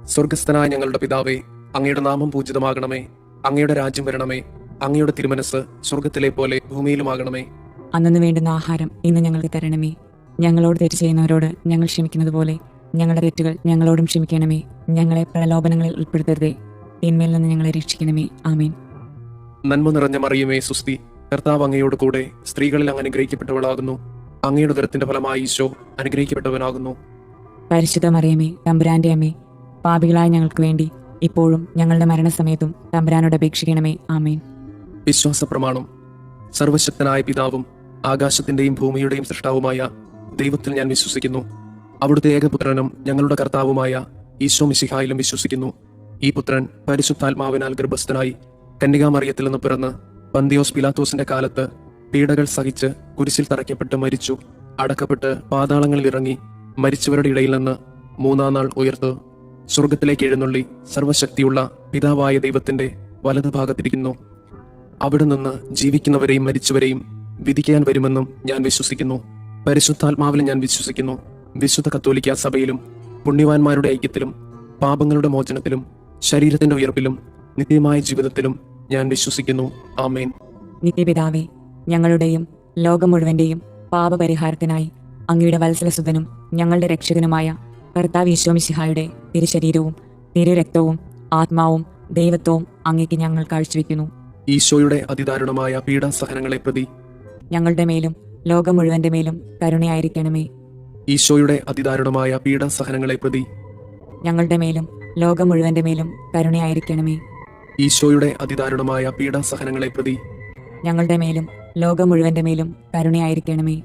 സ്വർഗസ്ഥനായ ഞങ്ങളുടെ പിതാവേ, അങ്ങയുടെ നാമം പൂജിതമാകണമേ. അങ്ങയുടെ രാജ്യം വരണമേ. അങ്ങയുടെ തിരുമനസ് സ്വർഗത്തിലെ പോലെ ഭൂമിയിലുമാകണമേ. അന്നു വേണ്ടുന്ന ആഹാരം ഇന്ന് ഞങ്ങൾക്ക് തരണമേ. ഞങ്ങളോട് തെറ്റ് ചെയ്യുന്നവരോട് ഞങ്ങൾ ക്ഷമിക്കുന്നത് പോലെ ഞങ്ങളുടെ തെറ്റുകൾ ഞങ്ങളോടും ക്ഷമിക്കണമേ. ഞങ്ങളെ പ്രലോഭനങ്ങളിൽ ഉൾപ്പെടുത്തരുതേ, തിന്മയിൽ നിന്ന് ഞങ്ങളെ രക്ഷിക്കണമേ. ആമേൻ. നന്മ നിറഞ്ഞ മറിയമേ, സുസ്തി. കർത്താവ് അങ്ങയോട് കൂടെ സ്ത്രീകളിൽ അങ്ങ് അനുഗ്രഹിക്കപ്പെട്ടവളാകുന്നു. അങ്ങയുടെ ഉദരത്തിന്റെ ഫലമായി ഈശോ അനുഗ്രഹിക്കപ്പെട്ടവനാകുന്നു. പരിശുദ്ധ മറിയമേ, തമ്പുരാന്റെ അമ്മേ, പാപികളായ ഞങ്ങൾക്ക് വേണ്ടി ഇപ്പോഴും ഞങ്ങളുടെ മരണസമയത്തും തമ്പുരാനോട് അപേക്ഷിക്കണമേ. ആമേൻ. വിശ്വാസ പ്രമാണം. സർവശക്തനായ പിതാവും ആകാശത്തിന്റെയും ഭൂമിയുടെയും സൃഷ്ടാവുമായ ദൈവത്തിൽ ഞാൻ വിശ്വസിക്കുന്നു. അവിടുത്തെ ഏകപുത്രനും ഞങ്ങളുടെ കർത്താവുമായ ഈശോ മിശിഹായിലും വിശ്വസിക്കുന്നു. ഈ പുത്രൻ പരിശുദ്ധാത്മാവിനാൽ ഗർഭസ്ഥനായി കന്യകാമറിയത്തിൽ നിന്ന് പിറന്ന് പന്തിയോസ് പിലാത്തോസിന്റെ കാലത്ത് പീഡകൾ സഹിച്ച് കുരിശിൽ തറയ്ക്കപ്പെട്ട് മരിച്ചു, അടക്കപ്പെട്ട് പാതാളങ്ങളിൽ ഇറങ്ങി, മരിച്ചവരുടെ ഇടയിൽ നിന്ന് മൂന്നാം നാൾ ഉയർത്ത് സ്വർഗത്തിലേക്ക് എഴുന്നള്ളി സർവശക്തിയുള്ള പിതാവായ ദൈവത്തിന്റെ വലതുഭാഗത്തിരിക്കുന്നു. അവിടെ നിന്ന് ജീവിക്കുന്നവരെയും മരിച്ചവരെയും വിധിക്കാൻ വരുമെന്നും ഞാൻ വിശ്വസിക്കുന്നു. പരിശുദ്ധാത്മാവിലും ഞാൻ വിശ്വസിക്കുന്നു. വിശുദ്ധ കത്തോലിക്ക സഭയിലും പുണ്യവാന്മാരുടെ ഐക്യത്തിലും പാപങ്ങളുടെ മോചനത്തിലും ശരീരത്തിന്റെ ഉയർപ്പിലും നിത്യമായ ജീവിതത്തിലും ഞാൻ വിശ്വസിക്കുന്നു. ആമേൻ. നിത്യപിതാവേ, ഞങ്ങളുടെയും ലോകം മുഴുവന്റെയും പാപപരിഹാരത്തിനായി അങ്ങയുടെ വത്സലസുതനും ഞങ്ങളുടെ രക്ഷകനുമായ കർത്താവ് ഈശോ മിശിഹായുടെ തിരുശരീരവും തിരുരക്തവും ആത്മാവും ദൈവത്വവും അങ്ങേക്ക് ഞങ്ങൾ കാഴ്ചവെക്കുന്നു. ഈശോയുടെ അതിദാരുണമായ പീഡാസഹനങ്ങളെ പ്രതി ഞങ്ങളുടെ മേലും ലോകം മുഴുവന്റെ മേലും കരുണയായിരിക്കണമേ. ഈശോയുടെ അതിദാരുണമായ പീഡാസഹനങ്ങളെ പ്രതി ഞങ്ങളുടെ മേലും ലോകം മുഴുവന്റെ മേലും കരുണയായിരിക്കണമേ. ഈശോയുടെ അതിദാരുണമായ പീഡാസഹനങ്ങളെ പ്രതി ഞങ്ങളുടെ മേലും ലോകം മുഴുവന്റെ മേലും കരുണയായിരിക്കണമേ.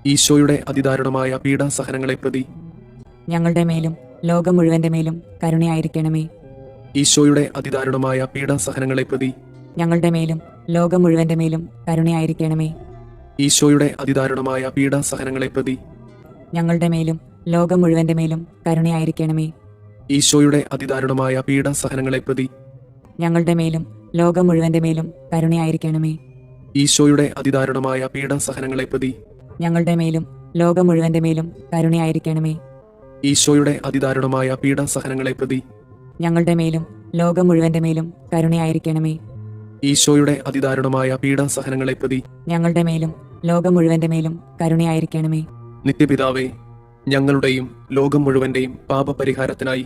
ഈശോയുടെ അതിദാരുണമായ പീഡാസഹനങ്ങളെ പ്രതി ഞങ്ങളുടെ മേലും ലോകം മുഴുവന്റെ മേലും കരുണയായിരിക്കണമേ. ഈശോയുടെ അതിദാരുണമായ പീഡാസഹനങ്ങളെ പ്രതി ഞങ്ങളുടെ മേലും ലോകം മുഴുവന്റെ മേലും കരുണയായിരിക്കണമേ. ഈശോയുടെ അതിദാരുണമായ പീഡാസഹനങ്ങളെ പ്രതി ഞങ്ങളുടെ മേലും ലോകം മുഴുവന്റെ മേലും കരുണയായിരിക്കണമേ. ഈശോയുടെ അതിദാരുണമായ പീഡാസഹനങ്ങളെ പ്രതി ഞങ്ങളുടെ മേലും ലോകം മുഴുവന്റെ മേലും കരുണയായിരിക്കണമേ. ഈശോയുടെ അതിദാരുണമായ പീഡാസഹനങ്ങളെ പ്രതി ഞങ്ങളുടെ മേലും ലോകം മുഴുവന്റെ മേലും കരുണയായിരിക്കണമേ. ഈശോയുടെ അതിദാരുണമായ പീഡാസഹനങ്ങളെ പ്രതി ഞങ്ങളുടെ മേലും ലോകം മുഴുവന്റെ മേലും കരുണയായിരിക്കണമേ. ഈശോയുടെ അതിദാരുണമായ പീഡാസഹനങ്ങളെ പ്രതി ഞങ്ങളുടെ മേലും ലോകം മുഴുവന്റെ മേലും കരുണയായിരിക്കണമേ. നിത്യപിതാവേ, ഞങ്ങളുടെയും ലോകം മുഴുവന്റെയും പാപപരിഹാരത്തിനായി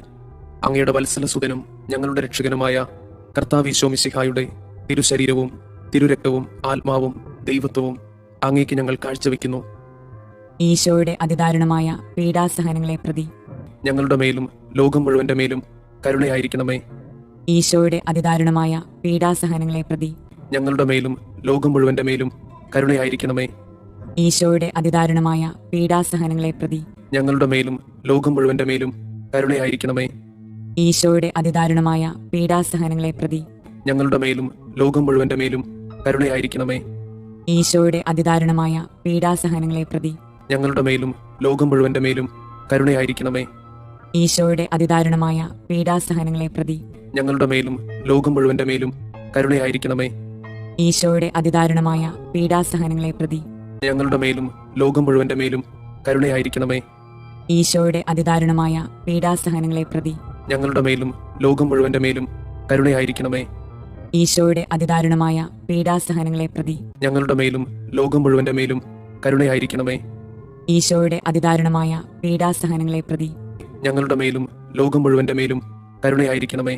അങ്ങയുടെ വത്സലസുതനും ഞങ്ങളുടെ രക്ഷകനുമായ കർത്താവ് ഈശോ മിശിഹായുടെ തിരുശരീരവും തിരുരക്തവും ആത്മാവും ദൈവത്വവും അങ്ങേക്ക് ഞങ്ങൾ കാഴ്ചവെക്കുന്നു. ഈശോയുടെ അതിദാരുണമായ പീഡാസഹനങ്ങളെ പ്രതി ഞങ്ങളുടെ മേലും ലോകം മുഴുവന്റെ മേലും കരുണയായിരിക്കണമേ. ഈശോയുടെ അതിദാരുണമായ പീഡാസഹനങ്ങളെ പ്രതി ഞങ്ങളുടെ മേലും ലോകം മുഴുവന്റെ മേലും കരുണയായിരിക്കണമേ. ഈശോയുടെ അതിദാരുണമായ പീഡാസഹനങ്ങളെ പ്രതി ഞങ്ങളുടെ മേലും ലോകം മുഴുവന്റെ മേലും കരുണയായിരിക്കണമേ. ഈശോയുടെ അതിദാരുണമായ പീഡാസഹനങ്ങളെ പ്രതി ഞങ്ങളുടെ മേലും ലോകം മുഴുവന്റെ മേലും കരുണയായിരിക്കണമേ. ഈശോയുടെ അതിദാരുണമായ പീഡാസഹനങ്ങളെ പ്രതി ഞങ്ങളുടെ മേലും ലോകം മുഴുവന്റെ മേലും കരുണയായിരിക്കണമേ. ഈശോയുടെ അതിദാരുണമായ പീഡാസഹനങ്ങളെ പ്രതി ഞങ്ങളുടെ മേലും ലോകം മുഴുവന്റെ മേലും കരുണയായിരിക്കണമേ. ഈശോയുടെ അതിദാരുണമായ പീഡാസഹനങ്ങളെ പ്രതി ഞങ്ങളുടെ മേലും ലോകം മുഴുവന്റെ മേലും കരുണയായിരിക്കണമേ. ഈശോയുടെ അതിദാരുണമായ പീഡാസഹനങ്ങളെ പ്രതി ഞങ്ങളുടെ മേലും ലോകം മുഴുവന്റെ മേലും കരുണയായിരിക്കണമേ. ഈശോയുടെ അതിദാരുണമായ പീഡാസഹനങ്ങളെ പ്രതി ഞങ്ങളുടെ മേലും ലോകം മുഴുവന്റെ മേലും കരുണയായിരിക്കണമേ. ഈശോയുടെ അതിദാരുണമായ പീഡാസഹനങ്ങളെ പ്രതി ഞങ്ങളുടെ മേലും ലോകം മുഴുവന്റെ മേലും കരുണയായിരിക്കണമേ.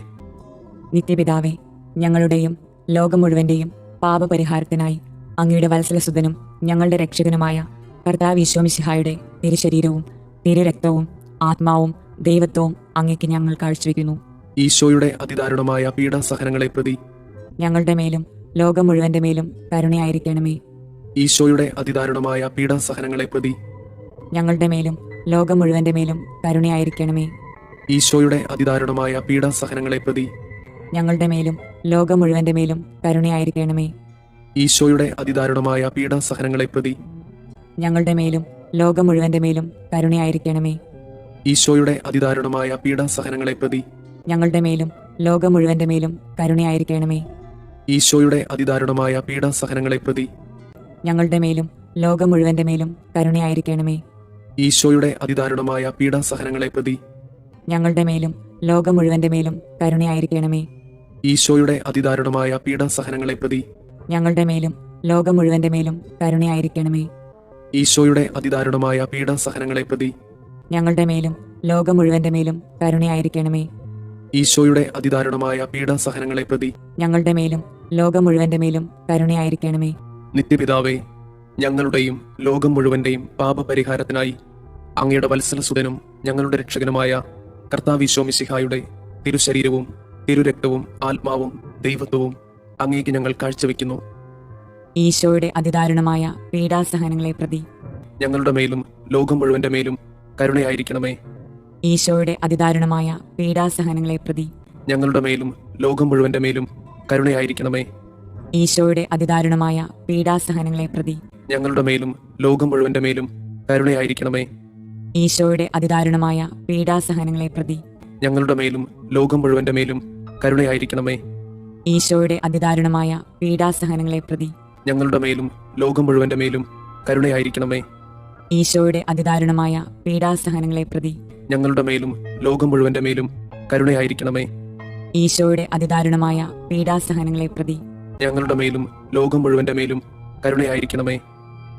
നിത്യപിതാവേ, ഞങ്ങളുടെയും ലോകം മുഴുവന്റെയും പാപപരിഹാരത്തിനായി അങ്ങയുടെ വത്സലസുതനും ഞങ്ങളുടെ രക്ഷകനുമായ കർത്താവ് ഈശോ മിശിഹായുടെ തിരുശരീരവും തിരുരക്തവും ആത്മാവും ദൈവത്വവും അങ്ങേക്ക് ഞങ്ങൾ കാഴ്ചവെക്കുന്നു. ഈശോയുടെ അതിദാരുണമായ പീഡാസഹനങ്ങളെ പ്രതി ഞങ്ങളുടെ മേലും ലോകം മുഴുവന്റെ മേലും കരുണയായിരിക്കണമേ. ഈശോയുടെ അതിദാരുണമായ പീഡാസഹനങ്ങളെ പ്രതി ഞങ്ങളുടെ മേലും ലോകം മുഴുവന്റെ മേലും കരുണയായിരിക്കണമേ. ഈശോയുടെ അതിദാരുണമായ പീഡാസഹനങ്ങളെ പ്രതി ഞങ്ങളുടെ മേലും ലോകം മുഴുവന്റെ മേലും കരുണയായിരിക്കണമേ. ഈശോയുടെ അതിദാരുണമായ പീഡാസഹനങ്ങളെ പ്രതി ഞങ്ങളുടെ മേലും ലോകം മുഴുവന്റെ മേലും കരുണയായിരിക്കണമേ. ഈശോയുടെ അതിദാരുണമായ പീഡാസഹനങ്ങളെ പ്രതി ഞങ്ങളുടെ മേലും ലോകം മുഴുവന്റെ മേലും കരുണയായിരിക്കണമേ. ഈശോയുടെ അതിദാരുണമായ പീഡാസഹനങ്ങളെ പ്രതി ഞങ്ങളുടെ മേലും ലോകം മുഴുവന്റെ മേലും കരുണയായിരിക്കണമേ. ഈശോയുടെ അതിദാരുണമായ പീഡാസഹനങ്ങളെ പ്രതി ഞങ്ങളുടെ മേലും ലോകം മുഴുവന്റെ മേലും കരുണയായിരിക്കണമേ. ഈശോയുടെ അതിദാരുണമായ പീഡാസഹനങ്ങളെ പ്രതി ഞങ്ങളുടെ മേലും ലോകം മുഴുവന്റെ മേലും കരുണയായിരിക്കണമേ. ഈശോയുടെ അതിദാരുണമായ പീഡാസഹനങ്ങളെ പ്രതി ഞങ്ങളുടെ മേലും ലോകം മുഴുവന്റെ മേലും കരുണയായിരിക്കണമേ. ഈശോയുടെ അതിദാരുണമായ പീഡാസഹനങ്ങളെ പ്രതി ഞങ്ങളുടെ മേലും ലോകം മുഴുവന്റെ മേലും കരുണയായിരിക്കണമേ. നിത്യപിതാവേ, ഞങ്ങളുടെയും ലോകം മുഴുവന്റെയും പാപപരിഹാരത്തിനായി അങ്ങയുടെ വത്സലസുതനും ഞങ്ങളുടെ രക്ഷകനുമായ കർത്താവ് മിശിഹായുടെ തിരുശരീരവും തിരുരക്തവും ആത്മാവും ദൈവത്വവും അങ്ങേക്ക് ഞങ്ങൾ കാഴ്ചവെക്കുന്നു. ഈശോയുടെ അതിദാരുണമായ പീഡാസഹനങ്ങളെ പ്രതി ഞങ്ങളുടെ മേലും ലോകം മുഴുവന്റെ മേലും കരുണയായിരിക്കണമേ. ഈശോയുടെ അതിദാരുണമായ പീഡാസഹനങ്ങളെ പ്രതി ഞങ്ങളുടെ മേലും ലോകം മുഴുവന്റെ മേലും കരുണയായിരിക്കണമേ. ഈശോയുടെ അതിദാരുണമായ പീഡാസഹനങ്ങളെ പ്രതി ഞങ്ങളുടെ മേലും ലോകം മുഴുവന്റെ മേലും കരുണയായിരിക്കണമേ. ഈശോയുടെ അതിദാരുണമായ പീഡാസഹനങ്ങളെ പ്രതി ഞങ്ങളുടെ മേലും ലോകം മുഴുവന്റെ മേലും കരുണയായിരിക്കണമേ. ഈശോയുടെ അതിദാരുണമായ പീഡാസഹനങ്ങളെ പ്രതി ഞങ്ങളുടെ മേലും ലോകം മുഴുവന്റെ മേലും കരുണയായിരിക്കണമേ. ഈശോയുടെ അതിദാരുണമായ പീഡാസഹനങ്ങളെ പ്രതി ഞങ്ങളുടെ മേലും ലോകം മുഴുവന്റെ മേലും കരുണയായിരിക്കണമേ. ഈശോയുടെ അതിദാരുണമായ പീഡാസഹനങ്ങളെ പ്രതി ഞങ്ങളുടെ മേലും ലോകം മുഴുവന്റെ മേലും കരുണയായിരിക്കണമേ.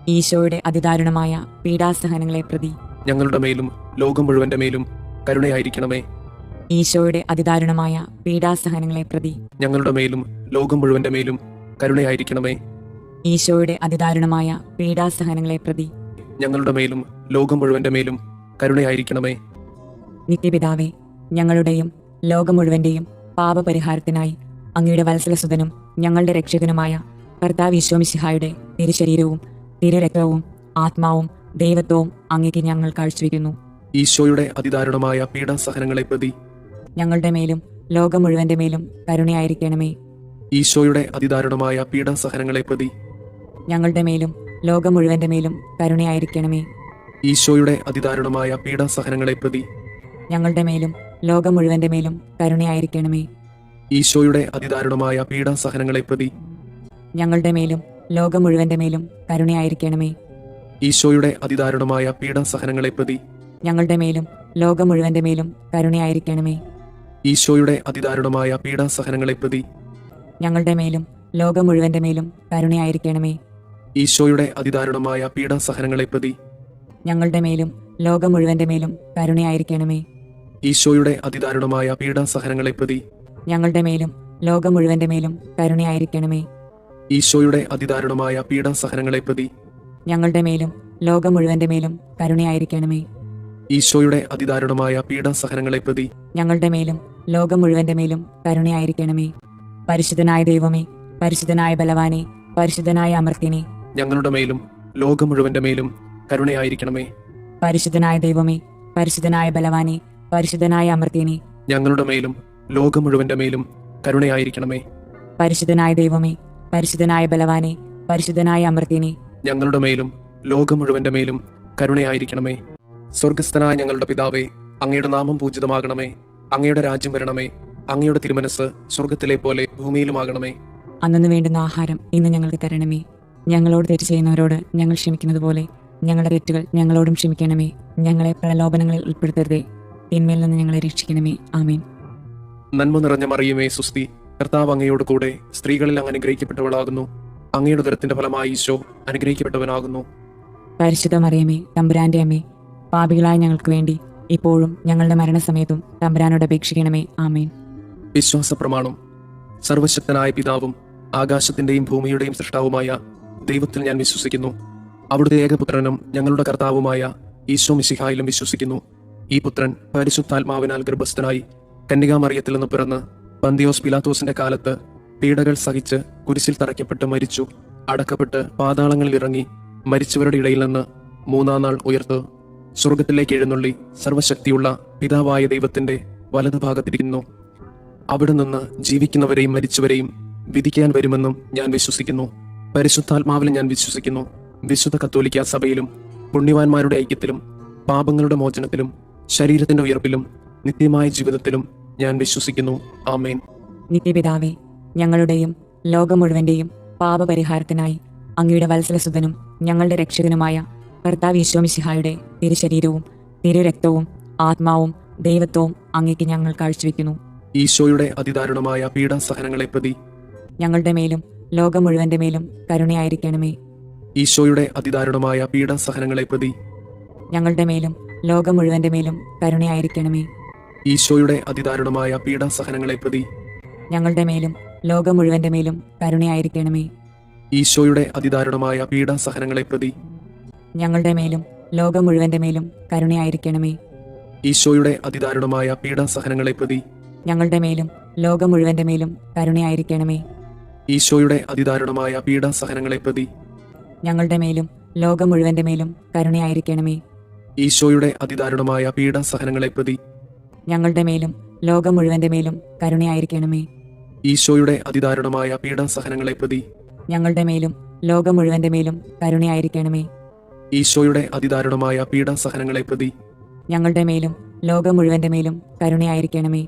ഈശോയുടെ അതിദാരുണമായ പീഡാസഹനങ്ങളെ പ്രതി ഞങ്ങളുടെ മേലും ലോകം മുഴുവന്റെ മേലും കരുണയായിരിക്കണമേ. ഈശോയുടെ അതിദാരുണമായ പീഡാസഹനങ്ങളെ പ്രതി ഞങ്ങളുടെ മേലും ലോകം മുഴുവന്റെ മേലും കരുണയായിരിക്കണമേ. ഈശോയുടെ അതിദാരുണമായ പീഡാസഹനങ്ങളെ പ്രതി ഞങ്ങളുടെ മേലും ലോകം മുഴുവന്റെ മേലും കരുണയായിരിക്കണമേ. നിത്യപിതാവേ, ഞങ്ങളുടെയും ലോകം മുഴുവന്റെയും പാപപരിഹാരത്തിനായി അങ്ങയുടെ വത്സലസുതനും ഞങ്ങളുടെ രക്ഷകനുമായ കർത്താവ് മിശിഹായുടെ തിരുശരീരവും തിരുരക്തവും ആത്മാവും ദൈവത്വവും അങ്ങേക്ക് ഞങ്ങൾ കാഴ്ചവെക്കുന്നു. ഈശോയുടെ അതിദാരുണമായ പീഡാസഹനങ്ങളെ പ്രതി ഞങ്ങളുടെ മേലും ലോകം മുഴുവന്റെ മേലും കരുണയായിരിക്കണമേ. ഈശോയുടെ അതിദാരുണമായ പീഡാസഹനങ്ങളെ പ്രതി ഞങ്ങളുടെ മേലും ലോകം മുഴുവന്റെ മേലും കരുണയായിരിക്കണമേ. ഈശോയുടെ അതിദാരുണമായ പീഡാസഹനങ്ങളെ പ്രതി ഞങ്ങളുടെ മേലും ലോകം മുഴുവന്റെ മേലും കരുണയായിരിക്കണമേ. ഈശോയുടെ അതിദാരുണമായ പീഡാസഹനങ്ങളെ പ്രതി ഞങ്ങളുടെ മേലും ലോകം മുഴുവന്റെ മേലും കരുണയായിരിക്കണമേ. ഈശോയുടെ അതിദാരുണമായ പീഡാസഹനങ്ങളെ പ്രതി ഞങ്ങളുടെ മേലും ലോകം മുഴുവന്റെ മേലും കരുണയായിരിക്കണമേ. ഈശോയുടെ അതിദാരുണമായ പീഡാസഹനങ്ങളെ പ്രതി ഞങ്ങളുടെ മേലും ലോകം മുഴുവന്റെ മേലും കരുണയായിരിക്കണമേ. ഈശോയുടെ അതിദാരുണമായ പീഡാസഹനങ്ങളെ പ്രതി ഞങ്ങളുടെ മേലും ലോകം മുഴുവന്റെ മേലും കരുണയായിരിക്കണമേ. ഈശോയുടെ അതിദാരുണമായ പീഡാസഹനങ്ങളെ പ്രതി ഞങ്ങളുടെ മേലും ലോകം മുഴുവന്റെ മേലും കരുണയായിരിക്കണമേ. ഈശോയുടെ അതിദാരുണമായ പീഡാസഹനങ്ങളെ പ്രതി ഞങ്ങളുടെ മേലും ലോകം മുഴുവന്റെ മേലും കരുണയായിരിക്കണമേ. ഈശോയുടെ അതിദാരുണമായ പീഡാസഹനങ്ങളെ പ്രതി ഞങ്ങളുടെ മേലും ലോകം മുഴുവന്റെ മേലും കരുണയായിരിക്കണമേ. പരിശുദ്ധനായ ദൈവമേ, പരിശുദ്ധനായ ബലവാനെ, പരിശുദ്ധനായ അമർത്തിനെ, ഞങ്ങളുടെ മേലും ലോകം മുഴുവന്റെ മേലും കരുണയായിരിക്കണമേ. പരിശുദ്ധനായ ദൈവമേ, പരിശുദ്ധനായ ബലവാനെ, പരിശുദ്ധനായ അമർത്തിനെ, ഞങ്ങളുടെ മേലും ലോകം മുഴുവന്റെ മേലും കരുണയായിരിക്കണമേ. പരിശുദ്ധനായ ദൈവമേ, പരിശുദ്ധനായ ബലവാനെ, പരിശുദ്ധനായ അമർത്തിനെ, ഞങ്ങളുടെ മേലും ലോകം മുഴുവന്റെ മേലും കരുണയായിരിക്കണമേ. സ്വർഗസ്ഥനായ ഞങ്ങളുടെ പിതാവേ, അങ്ങയുടെ നാമം പൂജിതമാകണമേ. അങ്ങയുടെ രാജ്യം വരണമേ. അങ്ങയുടെ തിരുമനസ് സ്വർഗത്തിലെ പോലെ ഭൂമിയിലുമാകണമേ. അന്നു വേണ്ടുന്ന ആഹാരം ഇന്ന് ഞങ്ങൾക്ക് തരണമേ. ഞങ്ങളോട് തെറ്റ് ചെയ്യുന്നവരോട് ഞങ്ങൾ ക്ഷമിക്കുന്നത് പോലെ ഞങ്ങളുടെ തെറ്റുകൾ ഞങ്ങളോടും ക്ഷമിക്കണമേ. ഞങ്ങളെ പ്രലോഭനങ്ങളിൽ ഉൾപ്പെടുത്തരുതേ, തിന്മയിൽ നിന്ന് ഞങ്ങളെ രക്ഷിക്കണമേ. ആമേൻ. നന്മ നിറഞ്ഞ മറിയമേ സുസ്തി, കർത്താവ് അങ്ങയോട് കൂടെ സ്ത്രീകളിൽ അങ്ങ് അനുഗ്രഹിക്കപ്പെട്ടവളാകുന്നു. അങ്ങയുടെ ഉദരത്തിന്റെ ഫലമായി ഈശോ അനുഗ്രഹിക്കപ്പെട്ടവനാകുന്നു. പരിശുദ്ധ മറിയമേ, തമ്പുരാന്റെ അമ്മേ, പാപികളായ ഞങ്ങൾക്ക് വേണ്ടി ഇപ്പോഴും ഞങ്ങളുടെ മരണസമയത്തും തമ്പുരാനോട് അപേക്ഷിക്കണമേ. ആമേൻ. വിശ്വാസ പ്രമാണം. സർവശക്തനായ പിതാവും ആകാശത്തിന്റെയും ഭൂമിയുടെയും സൃഷ്ടാവുമായ ദൈവത്തിൽ ഞാൻ വിശ്വസിക്കുന്നു. അവിടുത്തെ ഏകപുത്രനും ഞങ്ങളുടെ കർത്താവുമായ മിശിഹായിലും വിശ്വസിക്കുന്നു. ഈ പുത്രൻ പരിശുദ്ധാത്മാവിനാൽ ഗർഭസ്ഥനായി കന്യകാമറിയത്തിൽ നിന്ന് പിറന്ന് പന്തിയോസ് പിലാത്തോസിന്റെ കാലത്ത് പീഡകൾ സഹിച്ച് കുരിശിൽ തറയ്ക്കപ്പെട്ട് മരിച്ചു, അടക്കപ്പെട്ട് പാതാളങ്ങളിൽ ഇറങ്ങി മരിച്ചവരുടെ ഇടയിൽ നിന്ന് മൂന്നാം നാൾ ഉയർത്ത് സ്വർഗത്തിലേക്ക് എഴുന്നള്ളി സർവശക്തിയുള്ള പിതാവായ ദൈവത്തിന്റെ വലതുഭാഗത്തിരിക്കുന്നു. അവിടെ നിന്ന് ജീവിക്കുന്നവരെയും മരിച്ചവരെയും വിധിക്കാൻ വരുമെന്നും ഞാൻ വിശ്വസിക്കുന്നു. പരിശുദ്ധാത്മാവിൽ ഞാൻ വിശ്വസിക്കുന്നു. വിശുദ്ധ കത്തോലിക്ക സഭയിലും പുണ്യവാന്മാരുടെ ഐക്യത്തിലും പാപങ്ങളുടെ മോചനത്തിലും ശരീരത്തിന്റെ ഉയർപ്പിലും നിത്യമായ ജീവിതത്തിലും ഞാൻ വിശ്വസിക്കുന്നു. ആമേൻ. നിത്യപിതാവേ, ഞങ്ങളുടെയും ലോകം മുഴുവന്റെയും പാപപരിഹാരത്തിനായി അങ്ങയുടെ വത്സലസുതനും ഞങ്ങളുടെ രക്ഷകനുമായ കർത്താവ് മിശിഹായുടെ തിരുശരീരവും തിരുരക്തവും ആത്മാവും ദൈവത്വവും അങ്ങേക്ക് ഞങ്ങൾ കാഴ്ചവെക്കുന്നു. ഈശോയുടെ അതിദാരുണമായ പീഡാസഹനങ്ങളെ പ്രതി ഞങ്ങളുടെ മേലും ലോകം മുഴുവന്റെ മേലും കരുണയായിരിക്കണമേ. ഈശോയുടെ അതിദാരുണമായ പീഡാസഹനങ്ങളെ പ്രതി ഞങ്ങളുടെ മേലും ലോകം മുഴുവന്റെ മേലും കരുണയായിരിക്കണമേ. ഈശോയുടെ അതിദാരുണമായ പീഡാസഹനങ്ങളെ പ്രതി ഞങ്ങളുടെ മേലും ലോകം മുഴുവന്റെ മേലും കരുണയായിരിക്കണമേ. ഈശോയുടെ അതിദാരുണമായ പീഡാസഹനങ്ങളെ പ്രതി ഞങ്ങളുടെ മേലും ലോകം മുഴുവന്റെ മേലും കരുണയായിരിക്കണമേ. ഈശോയുടെ അതിദാരുണമായ പീഡാസഹനങ്ങളെ പ്രതി ഞങ്ങളുടെ മേലും ലോകം മുഴുവന്റെ മേലും കരുണയായിരിക്കണമേ. ഈശോയുടെ അതിദാരുണമായ പീഡാസഹനങ്ങളെ പ്രതി ഞങ്ങളുടെ മേലും ലോകം മുഴുവന്റെ മേലും കരുണയായിരിക്കണമേ. ഈശോയുടെ അതിദാരുണമായ പീഡാസഹനങ്ങളെ പ്രതി ഞങ്ങളുടെ മേലും ലോകം മുഴുവന്റെ മേലും കരുണയായിരിക്കണമേ. ഈശോയുടെ അതിദാരുണമായ പീഡാസഹനങ്ങളെ പ്രതി ഞങ്ങളുടെ മേലും ലോകം മുഴുവന്റെ മേലും കരുണയായിരിക്കണമേ. ഈശോയുടെ അതിദാരുണമായ പീഡാസഹനങ്ങളെ പ്രതി ഞങ്ങളുടെ മേലും ലോകം മുഴുവന്റെ മേലും കരുണയായിരിക്കണമേ.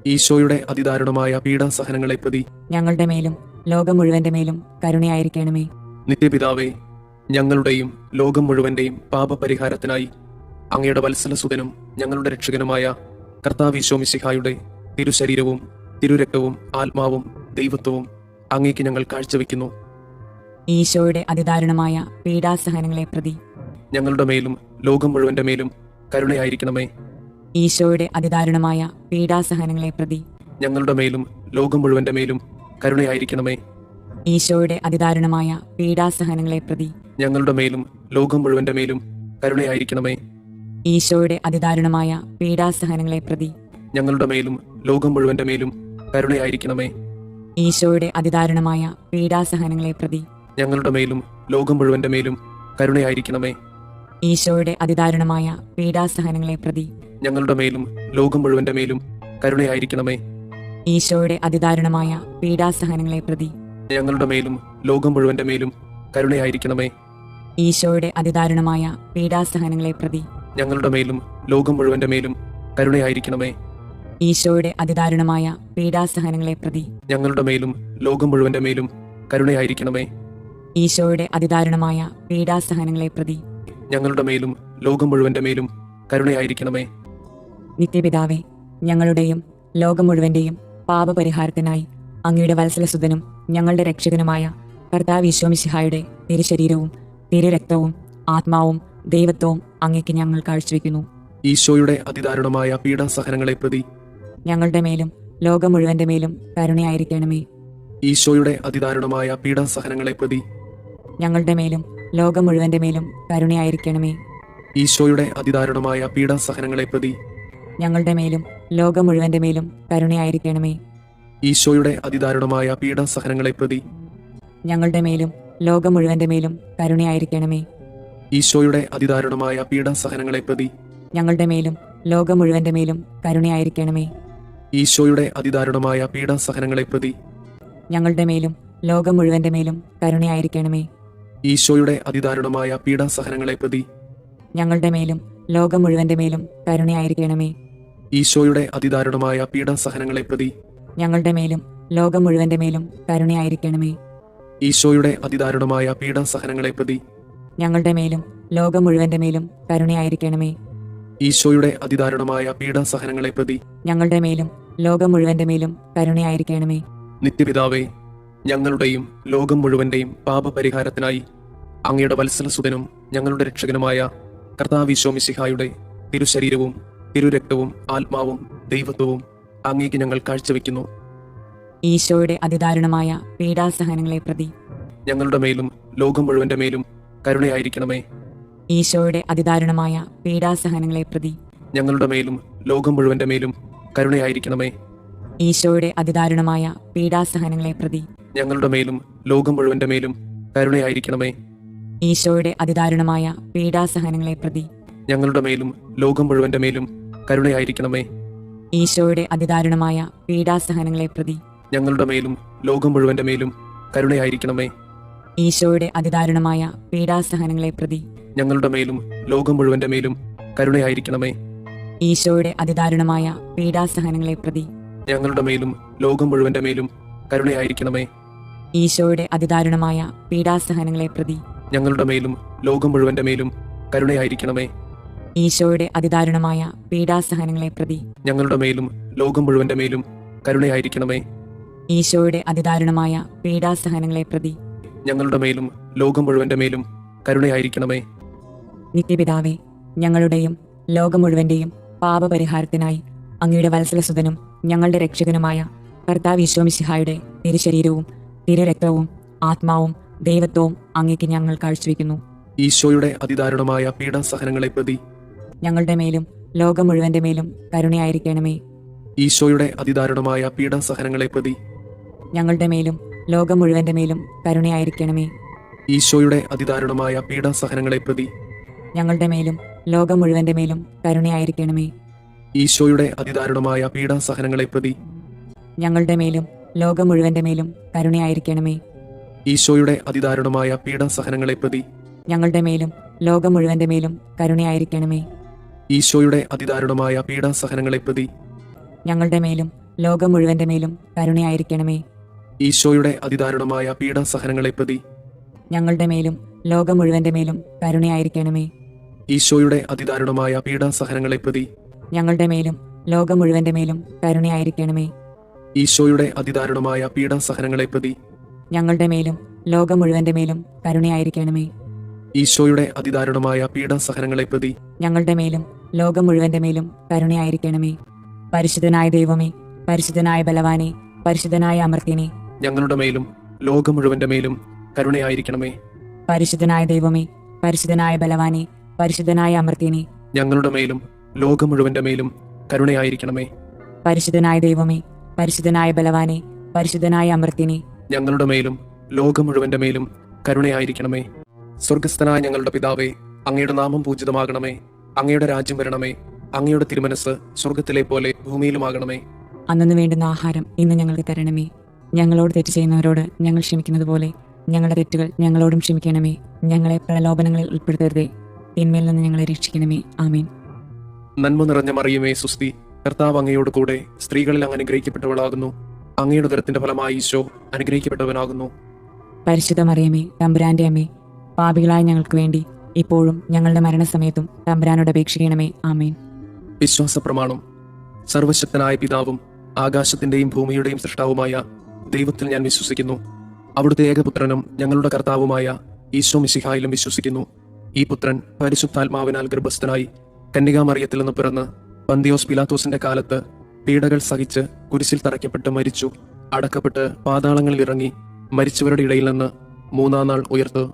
ഈശോയുടെ അതിദാരുണമായ പീഡാസഹനങ്ങളെ പ്രതി ഞങ്ങളുടെ മേലും ലോകം മുഴുവന്റെ മേലും കരുണയായിരിക്കണമേ. നിത്യപിതാവേ, ഞങ്ങളുടെയും ലോകം മുഴുവന്റെയും പാപപരിഹാരത്തിനായി അങ്ങയുടെ വത്സലസുതനും ഞങ്ങളുടെ രക്ഷകനുമായ കർത്താവ് ഈശോ മിശിഹായുടെ തിരുശരീരവും തിരുരക്തവും ആത്മാവും ദൈവത്വവും അങ്ങേക്ക് ഞങ്ങൾ കാഴ്ചവെക്കുന്നു. ഈശോയുടെ അതിദാരുണമായ പീഡാസഹനങ്ങളെ പ്രതി ഞങ്ങളുടെ മേലും ലോകം മുഴുവന്റെ മേലും കരുണയായിരിക്കണമേ. ഈശോയുടെ അതിദാരുണമായ പീഡാസഹനങ്ങളെ പ്രതി ഞങ്ങളുടെ മേലും ലോകം മുഴുവന്റെ മേലും കരുണയായിരിക്കണമേ. ഈശോയുടെ അതിദാരുണമായ പീഡാസഹനങ്ങളെ പ്രതി ഞങ്ങളുടെ മേലും ലോകം മുഴുവന്റെ മേലും കരുണയായിരിക്കണമേ. ഈശോയുടെ അതിദാരുണമായ പീഡാസഹനങ്ങളെ പ്രതി ഞങ്ങളുടെ മേലും ലോകം മുഴുവന്റെ മേലും കരുണയായിരിക്കണമേ. ഈശോയുടെ അതിദാരുണമായ പീഡാസഹനങ്ങളെ പ്രതി ഞങ്ങളുടെ മേലും ലോകം മുഴുവന്റെ മേലും കരുണയായിരിക്കണമേ. ഈശോയുടെ അതിദാരുണമായ പീഡാസഹനങ്ങളെ പ്രതി ഞങ്ങളുടെ മേലും ലോകം മുഴുവന്റെ മേലും കരുണയായിരിക്കണമേ. ഈശോയുടെ അതിദാരുണമായ പീഡാസഹനങ്ങളെ പ്രതി ഞങ്ങളുടെ മേലും ലോകം മുഴുവന്റെ മേലും കരുണയായിരിക്കണമേ. ഈശോയുടെ അതിദാരുണമായ പീഡാസഹനങ്ങളെ പ്രതി ഞങ്ങളുടെ മേലും ലോകം മുഴുവന്റെ മേലും കരുണയായിരിക്കണമേ. ഈശോയുടെ അതിദാരുണമായ പീഡാസഹനങ്ങളെ പ്രതി ഞങ്ങളുടെ മേലും ലോകം മുഴുവന്റെ മേലും കരുണയായിരിക്കണമേ. ഈശോയുടെ അതിദാരുണമായ പീഡാസഹനങ്ങളെ പ്രതി ഞങ്ങളുടെ മേലും ലോകം മുഴുവന്റെ മേലും കരുണയായിരിക്കണമേ. നിത്യപിതാവേ, ഞങ്ങളുടെയും ലോകം മുഴുവന്റെയും പാപപരിഹാരത്തിനായി അങ്ങയുടെ വത്സലസുതനും ഞങ്ങളുടെ രക്ഷകനുമായ കർത്താവ് ഈശോ മിശിഹായുടെ തിരുശരീരവും തിരുരക്തവും ആത്മാവും ദൈവത്വവും അങ്ങേക്ക് ഞങ്ങൾ കാഴ്ചവെക്കുന്നു. ഈശോയുടെ അതിദാരുണമായ പീഡാസഹനങ്ങളെ പ്രതി ഞങ്ങളുടെ മേലും ലോകം മുഴുവന്റെ മേലും കരുണയായിരിക്കണമേ. ഈശോയുടെ അതിദാരുണമായ പീഡാസഹനങ്ങളെ പ്രതി ഞങ്ങളുടെ മേലും ലോകം മുഴുവന്റെ മേലും കരുണയായിരിക്കണമേ. ഈശോയുടെ അതിദാരുണമായ പീഡാസഹനങ്ങളെ പ്രതി ഞങ്ങളുടെ മേലും ലോകം മുഴുവന്റെ മേലും കരുണയായിരിക്കണമേ. ഈശോയുടെ അതിദാരുണമായ പീഡാസഹനങ്ങളെ പ്രതി ഞങ്ങളുടെ മേലും ലോകം മുഴുവന്റെ മേലും കരുണയായിരിക്കണമേ. ഈശോയുടെ അതിദാരുണമായ പീഡാസഹനങ്ങളെ പ്രതി ഞങ്ങളുടെ മേലും ലോകം മുഴുവന്റെ മേലും കരുണയായിരിക്കണമേ. ഈശോയുടെ അതിദാരുണമായ പീഡാസഹനങ്ങളെ പ്രതി ഞങ്ങളുടെ മേലും ലോകം മുഴുവന്റെ മേലും കരുണയായിരിക്കണമേ. ഈശോയുടെ അതിദാരുണമായ പീഡാസഹനങ്ങളെ പ്രതി ഞങ്ങളുടെ മേലും ലോകം മുഴുവന്റെ മേലും കരുണയായിരിക്കണമേ. ഈശോയുടെ അതിദാരുണമായ പീഡാസഹനങ്ങളെ പ്രതി ഞങ്ങളുടെ മേലും ലോകം മുഴുവന്റെ മേലും കരുണയായിരിക്കണമേ. ഈശോയുടെ അതിദാരുണമായ പീഡാസഹനങ്ങളെ പ്രതി ഞങ്ങളുടെ മേലും ലോകം മുഴുവന്റെ മേലും കരുണയായിരിക്കണമേ. ഈശോയുടെ അതിദാരുണമായ പീഡാസഹനങ്ങളെ പ്രതി ഞങ്ങളുടെ മേലും ലോകം മുഴുവന്റെ മേലും കരുണയായിരിക്കണമേ. നിത്യപിതാവേ, ഞങ്ങളുടെയും ലോകം മുഴുവന്റെയും പാപപരിഹാരത്തിനായി അങ്ങയുടെ വത്സലസുതനും ഞങ്ങളുടെ രക്ഷകനുമായ കർത്താവ് ഈശോ മിശിഹായുടെ തിരുശരീരവും തിരുരക്തവും ആത്മാവും ദൈവത്വവും അങ്ങേക്ക് ഞങ്ങൾ കാഴ്ചവെക്കുന്നു. ഈശോയുടെ അതിദാരുണമായ പീഡാസഹനങ്ങളെ പ്രതി ഞങ്ങളുടെ മേലും ലോകം മുഴുവന്റെ മേലും കരുണയായിരിക്കണമേ. ഈശോയുടെ അതിദാരുണമായ പീഡാസഹനങ്ങളെ പ്രതി ഞങ്ങളുടെ മേലും ലോകം മുഴുവന്റെ മേലും കരുണയായിരിക്കണമേ. ഈശോയുടെ അതിദാരുണമായ പീഡാസഹനങ്ങളെ പ്രതി ഞങ്ങളുടെ മേലും ലോകം മുഴുവന്റെ മേലും കരുണയായിരിക്കണമേ. ഈശോയുടെ അതിദാരുണമായ പീഡാസഹനങ്ങളെ പ്രതി ഞങ്ങളുടെ മേലും ലോകം മുഴുവന്റെ മേലും കരുണയായിരിക്കണമേ. ഈശോയുടെ അതിദാരുണമായ പീഡാസഹനങ്ങളെ പ്രതി ഞങ്ങളുടെ മേലും ലോകം മുഴുവന്റെ മേലും കരുണയായിരിക്കണമേ. ഈശോയുടെ അതിദാരുണമായ പീഡാസഹനങ്ങളെ പ്രതി ഞങ്ങളുടെ മേലും ലോകം മുഴുവന്റെ മേലും കരുണയായിരിക്കണമേ. ഈശോയുടെ അതിദാരുണമായ പീഡാസഹനങ്ങളെ പ്രതി ഞങ്ങളുടെ മേലും ലോകം മുഴുവന്റെ മേലും കരുണയായിരിക്കണമേ. ഈശോയുടെ അതിദാരുണമായ പീഡാസഹനങ്ങളെ പ്രതി ഞങ്ങളുടെ മേലും ലോകം മുഴുവന്റെ മേലും കരുണയായിരിക്കണമേ. ഈശോയുടെ അതിദാരുണമായ പീഡാസഹനങ്ങളെ പ്രതി ഞങ്ങളുടെ മേലും ലോകം മുഴുവന്റെ മേലും കരുണയായിരിക്കണമേ. ഈശോയുടെ അതിദാരുണമായ പീഡാസഹനങ്ങളെ പ്രതി ഞങ്ങളുടെ മേലും ലോകം മുഴുവന്റെ മേലും കരുണയായിരിക്കണമേ. നിത്യപിതാവേ, ഞങ്ങളുടെയും ലോകം മുഴുവന്റെയും പാപപരിഹാരത്തിനായി അങ്ങയുടെ വത്സലസുതനും ഞങ്ങളുടെ രക്ഷകനുമായ കർത്താവ് ഈശോ മിശിഹായുടെ തിരുശരീരവും തിരുരക്തവും ആത്മാവും ദൈവത്വവും അങ്ങേക്ക് ഞങ്ങൾ കാഴ്ചവെക്കുന്നു. ഈശോയുടെ അതിദാരുണമായ പീഡാസഹനങ്ങളെ പ്രതി ഞങ്ങളുടെ മേലും ലോകം മുഴുവന്റെ മേലും കരുണയായിരിക്കണമേ. ഈശോയുടെ അതിദാരുണമായ പീഡാസഹനങ്ങളെ പ്രതി ഞങ്ങളുടെ മേലും ലോകം മുഴുവന്റെ മേലും കരുണയായിരിക്കണമേ. ഈശോയുടെ അതിദാരുണമായ പീഡാസഹനങ്ങളെ പ്രതി ഞങ്ങളുടെ മേലും ലോകം മുഴുവന്റെ മേലും കരുണയായിരിക്കണമേ. ഈശോയുടെ അതിദാരുണമായ പീഡാസഹനങ്ങളെ പ്രതി ഞങ്ങളുടെ മേലും ലോകം മുഴുവന്റെ മേലും കരുണയായിരിക്കണമേ. ഈശോയുടെ അതിദാരുണമായ പീഡാസഹനങ്ങളെ പ്രതി ഞങ്ങളുടെ മേലും ലോകം മുഴുവന്റെ മേലും കരുണയായിരിക്കണമേ. ഈശോയുടെ അതിദാരുണമായ പീഡാസഹനങ്ങളെ പ്രതി ഞങ്ങളുടെ മേലും ലോകം മുഴുവന്റെ മേലും കരുണയായിരിക്കണമേ. ഈശോയുടെ അതിദാരുണമായ പീഡാസഹനങ്ങളെ പ്രതി ഞങ്ങളുടെ മേലും ലോകം മുഴുവന്റെ മേലും കരുണയായിരിക്കണമേ. ഈശോയുടെ അതിദാരുണമായ പീഡാസഹനങ്ങളെ പ്രതി ഞങ്ങളുടെ മേലും ലോകം മുഴുവന്റെ മേലും കരുണയായിരിക്കണമേ. ഈശോയുടെ അതിദാരുണമായ പീഡാസഹനങ്ങളെ പ്രതി ഞങ്ങളുടെ മേലും ലോകം മുഴുവന്റെ മേലും കരുണയായിരിക്കണമേ. ഈശോയുടെ അതിദാരുണമായ പീഡാസഹനങ്ങളെ പ്രതി ഞങ്ങളുടെ മേലും ലോകം മുഴുവന്റെ മേലും കരുണയായിരിക്കണമേ. പരിശുദ്ധനായ ദൈവമേ, പരിശുദ്ധനായ ബലവാനെ, പരിശുദ്ധനായ അമർത്യനെ, ഞങ്ങളുടെ മേലും ലോകം മുഴുവന്റെ മേലും കരുണയായിരിക്കണമേ. പരിശുദ്ധനായ ദൈവമേ, പരിശുദ്ധനായ ബലവാനെ, പരിശുദ്ധനായ അമർത്യനെ, ഞങ്ങളുടെ മേലും ലോകം മുഴുവന്റെ മേലും കരുണയായിരിക്കണമേ. പരിശുദ്ധനായ ദൈവമേ, പരിശുദ്ധനായ ബലവാനെ, പരിശുദ്ധനായ അമർത്യനെ, ഞങ്ങളുടെ മേലും ലോകം മുഴുവന്റെ മേലും കരുണയായിരിക്കണമേ. സ്വർഗസ്ഥനായ ഞങ്ങളുടെ പിതാവേ, അങ്ങയുടെ നാമം പൂജിതമാകണമേ. അങ്ങയുടെ രാജ്യം വരണമേ. അങ്ങയുടെ തിരുമനസ് സ്വർഗത്തിലെ പോലെ ഭൂമിയിലുമാകണമേ. അന്നു വേണ്ടുന്ന ആഹാരം ഇന്ന് ഞങ്ങൾക്ക് തരണമേ. ഞങ്ങളോട് തെറ്റ് ചെയ്യുന്നവരോട് ഞങ്ങൾ ക്ഷമിക്കുന്നത് പോലെ ഞങ്ങളുടെ തെറ്റുകൾ ഞങ്ങളോടും ക്ഷമിക്കണമേ. ഞങ്ങളെ പ്രലോഭനങ്ങളിൽ ഉൾപ്പെടുത്തരുതേ, തിന്മയിൽ നിന്ന് ഞങ്ങളെ രക്ഷിക്കണമേ. ആമേൻ. നന്മ നിറഞ്ഞ മറിയമേ, സുസ്തി, കർത്താവ് അങ്ങയോട് കൂടെ സ്ത്രീകളിൽ അങ്ങ് അനുഗ്രഹിക്കപ്പെട്ടവളാകുന്നു. അങ്ങയുടെ ഉദരത്തിന്റെ ഫലമായി ഈശോ അനുഗ്രഹിക്കപ്പെട്ടവനാകുന്നു. പരിശുദ്ധ മറിയമേ, തമ്പുരാന്റെ അമ്മേ, പാപികളായ ഞങ്ങൾക്ക് വേണ്ടി ഇപ്പോഴും ഞങ്ങളുടെ മരണസമയത്തും തമ്പുരാനോട് അപേക്ഷിക്കണമേ. ആമേൻ. വിശ്വാസ പ്രമാണം. സർവശക്തനായ പിതാവും ആകാശത്തിന്റെയും ഭൂമിയുടെയും സൃഷ്ടാവുമായ ദൈവത്തിൽ ഞാൻ വിശ്വസിക്കുന്നു. അവിടുത്തെ ഏകപുത്രനും ഞങ്ങളുടെ കർത്താവുമായ ഈശോ മിശിഹായിലും വിശ്വസിക്കുന്നു. ഈ പുത്രൻ പരിശുദ്ധാത്മാവിനാൽ ഗർഭസ്ഥനായി കന്യകാമറിയത്തിൽ നിന്ന് പിറന്ന് പന്തിയോസ് പിലാത്തോസിന്റെ കാലത്ത് പീഡകൾ സഹിച്ച് കുരിശിൽ തറയ്ക്കപ്പെട്ട് മരിച്ചു, അടക്കപ്പെട്ട് പാതാളങ്ങളിൽ ഇറങ്ങി, മരിച്ചവരുടെ ഇടയിൽ നിന്ന് മൂന്നാം നാൾ ഉയർത്ത്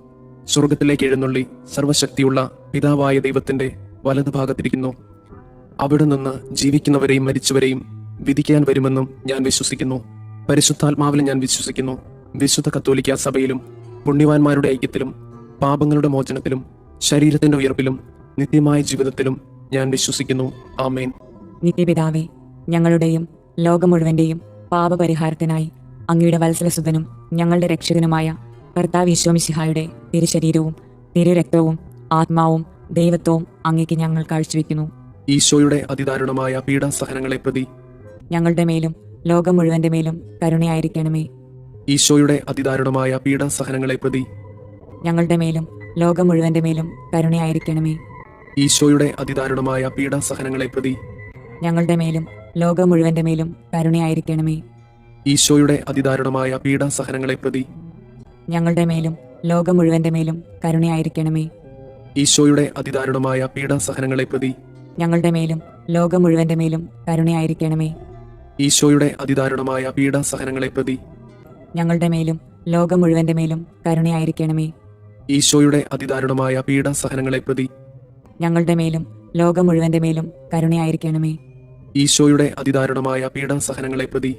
സ്വർഗത്തിലേക്ക് എഴുന്നള്ളി സർവശക്തിയുള്ള പിതാവായ ദൈവത്തിന്റെ വലതുഭാഗത്തിരിക്കുന്നു. അവിടെ നിന്ന് ജീവിക്കുന്നവരെയും മരിച്ചവരെയും വിധിക്കാൻ വരുമെന്നും ഞാൻ വിശ്വസിക്കുന്നു. പരിശുദ്ധാത്മാവിൽ ഞാൻ വിശ്വസിക്കുന്നു. വിശുദ്ധ കത്തോലിക്ക സഭയിലും പുണ്യവാന്മാരുടെ ഐക്യത്തിലും പാപങ്ങളുടെ മോചനത്തിലും ശരീരത്തിന്റെ ഉയർപ്പിലും നിത്യമായ ജീവിതത്തിലും ഞാൻ വിശ്വസിക്കുന്നു. ആമേൻ. നിത്യപിതാവേ, ഞങ്ങളുടെയും ലോകം മുഴുവന്റെയും പാപപരിഹാരത്തിനായി അങ്ങയുടെ വത്സലസുതനും ഞങ്ങളുടെ രക്ഷകനുമായ കർത്താവ് ഈശോ മിശിഹായുടെ തിരുശരീരവും തിരുരക്തവും ആത്മാവും ദൈവത്വവും അങ്ങേക്ക് ഞങ്ങൾ കാഴ്ചവെക്കുന്നു. ഈശോയുടെ അതിദാരുണമായ പീഡാസഹനങ്ങളെ പ്രതി ഞങ്ങളുടെ മേലും ലോകം മുഴുവന്റെ മേലും കരുണയായിരിക്കണമേ. ഈശോയുടെ അതിദാരുണമായ പീഡാസഹനങ്ങളെ പ്രതി ഞങ്ങളുടെ മേലും ലോകം മുഴുവന്റെ മേലും കരുണയായിരിക്കണമേ. ഈശോയുടെ അതിദാരുണമായ പീഡാസഹനങ്ങളെ പ്രതി ഞങ്ങളുടെ മേലും ലോകം മുഴുവന്റെ മേലും കരുണയായിരിക്കണമേ. ഈശോയുടെ അതിദാരുണമായ പീഡാസഹനങ്ങളെ പ്രതി ഞങ്ങളുടെ മേലും ലോകം മുഴുവന്റെ മേലും കരുണയായിരിക്കണമേ. ഈശോയുടെ അതിദാരുണമായ പീഡാസഹനങ്ങളെ പ്രതി ഞങ്ങളുടെ മേലും ലോകം മുഴുവന്റെ മേലും കരുണയായിരിക്കണമേ. ഈശോയുടെ അതിദാരുണമായ പീഡാസഹനങ്ങളെ പ്രതി ഞങ്ങളുടെ മേലും ലോകം മുഴുവന്റെ മേലും കരുണയായിരിക്കണമേ. ഈശോയുടെ അതിദാരുണമായ പീഡാസഹനങ്ങളെ പ്രതി ഞങ്ങളുടെ മേലും ലോകം മുഴുവന്റെ മേലും കരുണയായിരിക്കണമേ. ഈശോയുടെ അതിദാരുണമായ പീഡാസഹനങ്ങളെ പ്രതി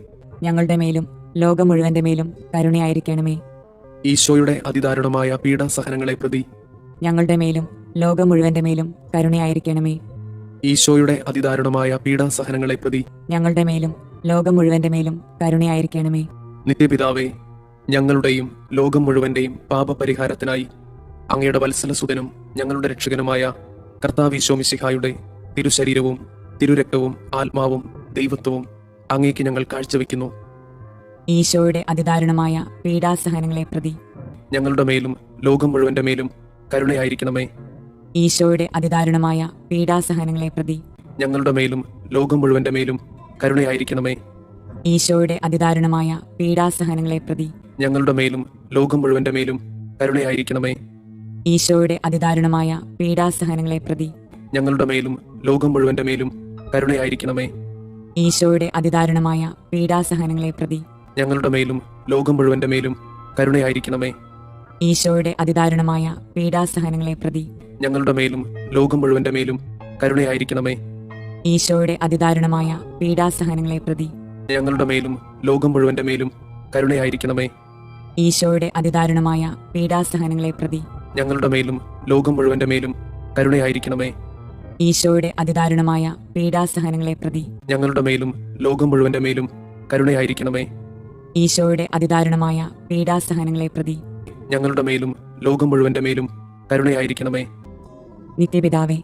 ഞങ്ങളുടെ മേലും ലോകം മുഴുവന്റെ മേലും കരുണയായിരിക്കണമേ. ഈശോയുടെ അതിദാരുണമായ പീഡാസഹനങ്ങളെ പ്രതി ഞങ്ങളുടെ മേലും ലോകം മുഴുവന്റെ മേലും കരുണയായിരിക്കണമേ. ഈശോയുടെ അതിദാരുണമായ പീഡാസഹനങ്ങളെ പ്രതി ഞങ്ങളുടെ മേലും ലോകം മുഴുവന്റെ മേലും കരുണയായിരിക്കണമേ. നിത്യപിതാവേ, ഞങ്ങളുടെയും ലോകം മുഴുവന്റെയും പാപപരിഹാരത്തിനായി അങ്ങയുടെ വത്സലസുതനും ഞങ്ങളുടെ രക്ഷകനുമായ കർത്താവ് ഈശോ മിശിഹായുടെ തിരുശരീരവും തിരുരക്തവും ആത്മാവും ദൈവത്വവും അങ്ങേക്ക് ഞങ്ങൾ കാഴ്ചവെക്കുന്നു. ഈശോയുടെ അതിദാരുണമായ പീഡാസഹനങ്ങളെ പ്രതി ഞങ്ങളുടെ മേലും ലോകം മുഴുവന്റെ മേലും കരുണയായിരിക്കണമേ. ഈശോയുടെ അതിദാരുണമായ പീഡാസഹനങ്ങളെ പ്രതി ഞങ്ങളുടെ മേലും ലോകം മുഴുവന്റെ മേലും കരുണയായിരിക്കണമേ. ഈശോയുടെ അതിദാരുണമായ പീഡാസഹനങ്ങളെ പ്രതി ഞങ്ങളുടെ മേലും ലോകം മുഴുവന്റെ മേലും കരുണയായിരിക്കണമേ. ഈശോയുടെ അതിദാരുണമായ പീഡാസഹനങ്ങളെ പ്രതി ഞങ്ങളുടെ മേലും ലോകം മുഴുവന്റെ മേലും കരുണയായിരിക്കണമേ. ഈശോയുടെ അതിദാരുണമായ പീഡാസഹനങ്ങളെ പ്രതി ഞങ്ങളുടെ മേലും ലോകം മുഴുവന്റെ മേലും കരുണയായിരിക്കണമേ. ഈശോയുടെ അതിദാരുണമായ പീഡാസഹനങ്ങളെ പ്രതി ഞങ്ങളുടെ മേലും ലോകം മുഴുവന്റെ മേലും കരുണയായിരിക്കണമേ. ഈശോയുടെ അതിദാരുണമായ പീഡാസഹനങ്ങളെ പ്രതി ഞങ്ങളുടെ മേലും ലോകം മുഴുവന്റെ മേലും കരുണയായിരിക്കണമേ. ഈശോയുടെ അതിദാരുണമായ പീഡാസഹനങ്ങളെ പ്രതി ഞങ്ങളുടെ മേലും ലോകം മുഴുവന്റെ മേലും കരുണയായിരിക്കണമേ. ഈശോയുടെ അതിദാരുണമായ പീഡാസഹനങ്ങളെ പ്രതി ഞങ്ങളുടെ മേലും ലോകം മുഴുവന്റെ മേലും കരുണയായിരിക്കണമേ. ഈശോയുടെ അതിദാരുണമായ പീഡാസഹനങ്ങളെ പ്രതി ഞങ്ങളുടെ മേലും ലോകം മുഴുവന്റെ മേലും കരുണയായിരിക്കണമേ. നിത്യപിതാവേ,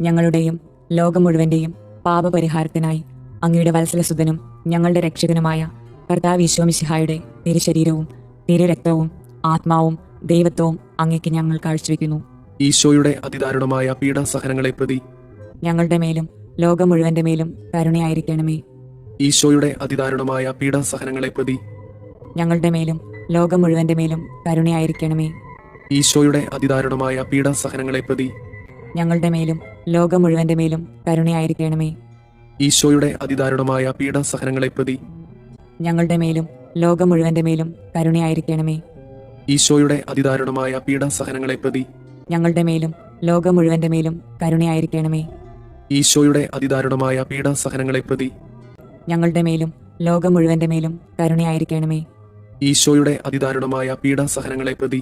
ഞങ്ങളുടെയും ലോകം മുഴുവന്റെയും പാപപരിഹാരത്തിനായി അങ്ങയുടെ വത്സലസുതനും ഞങ്ങളുടെ രക്ഷകനുമായ കർത്താവ് ഈശോ മിശിഹായുടെ തിരുശരീരവും തിരുരക്തവും ആത്മാവും ദൈവത്വവും അങ്ങേക്ക് ഞങ്ങൾ കാഴ്ചവെക്കുന്നു. ഈശോയുടെ അതിദാരുണമായ പീഡാസഹനങ്ങളെ പ്രതി ഞങ്ങളുടെ മേലും ലോകം മുഴുവന്റെ മേലും കരുണയായിരിക്കണമേ. ഈശോയുടെ അതിദാരുണമായ പീഡാസഹനങ്ങളെ പ്രതി ഞങ്ങളുടെ മേലും ലോകം മുഴുവന്റെ മേലും കരുണയായിരിക്കണമേ. ഈശോയുടെ അതിദാരുണമായ പീഡാസഹനങ്ങളെ പ്രതി ഞങ്ങളുടെ മേലും ലോകം മുഴുവന്റെ മേലും കരുണയായിരിക്കണമേ. ഈശോയുടെ അതിദാരുണമായ പീഡാസഹനങ്ങളെ പ്രതി ഞങ്ങളുടെ മേലും ലോകം മുഴുവന്റെ മേലും കരുണയായിരിക്കണമേ. ഈശോയുടെ അതിദാരുണമായ പീഡാസഹനങ്ങളെ പ്രതി ഞങ്ങളുടെ മേലും ലോകം മുഴുവന്റെ മേലും കരുണയായിരിക്കണമേ. ഈശോയുടെ അതിദാരുണമായ പീഡാസഹനങ്ങളെ പ്രതി ഞങ്ങളുടെ മേലും ലോകം മുഴുവന്റെ മേലും കരുണയായിരിക്കണമേ. ഈശോയുടെ അതിദാരുണമായ പീഡാസഹനങ്ങളെ പ്രതി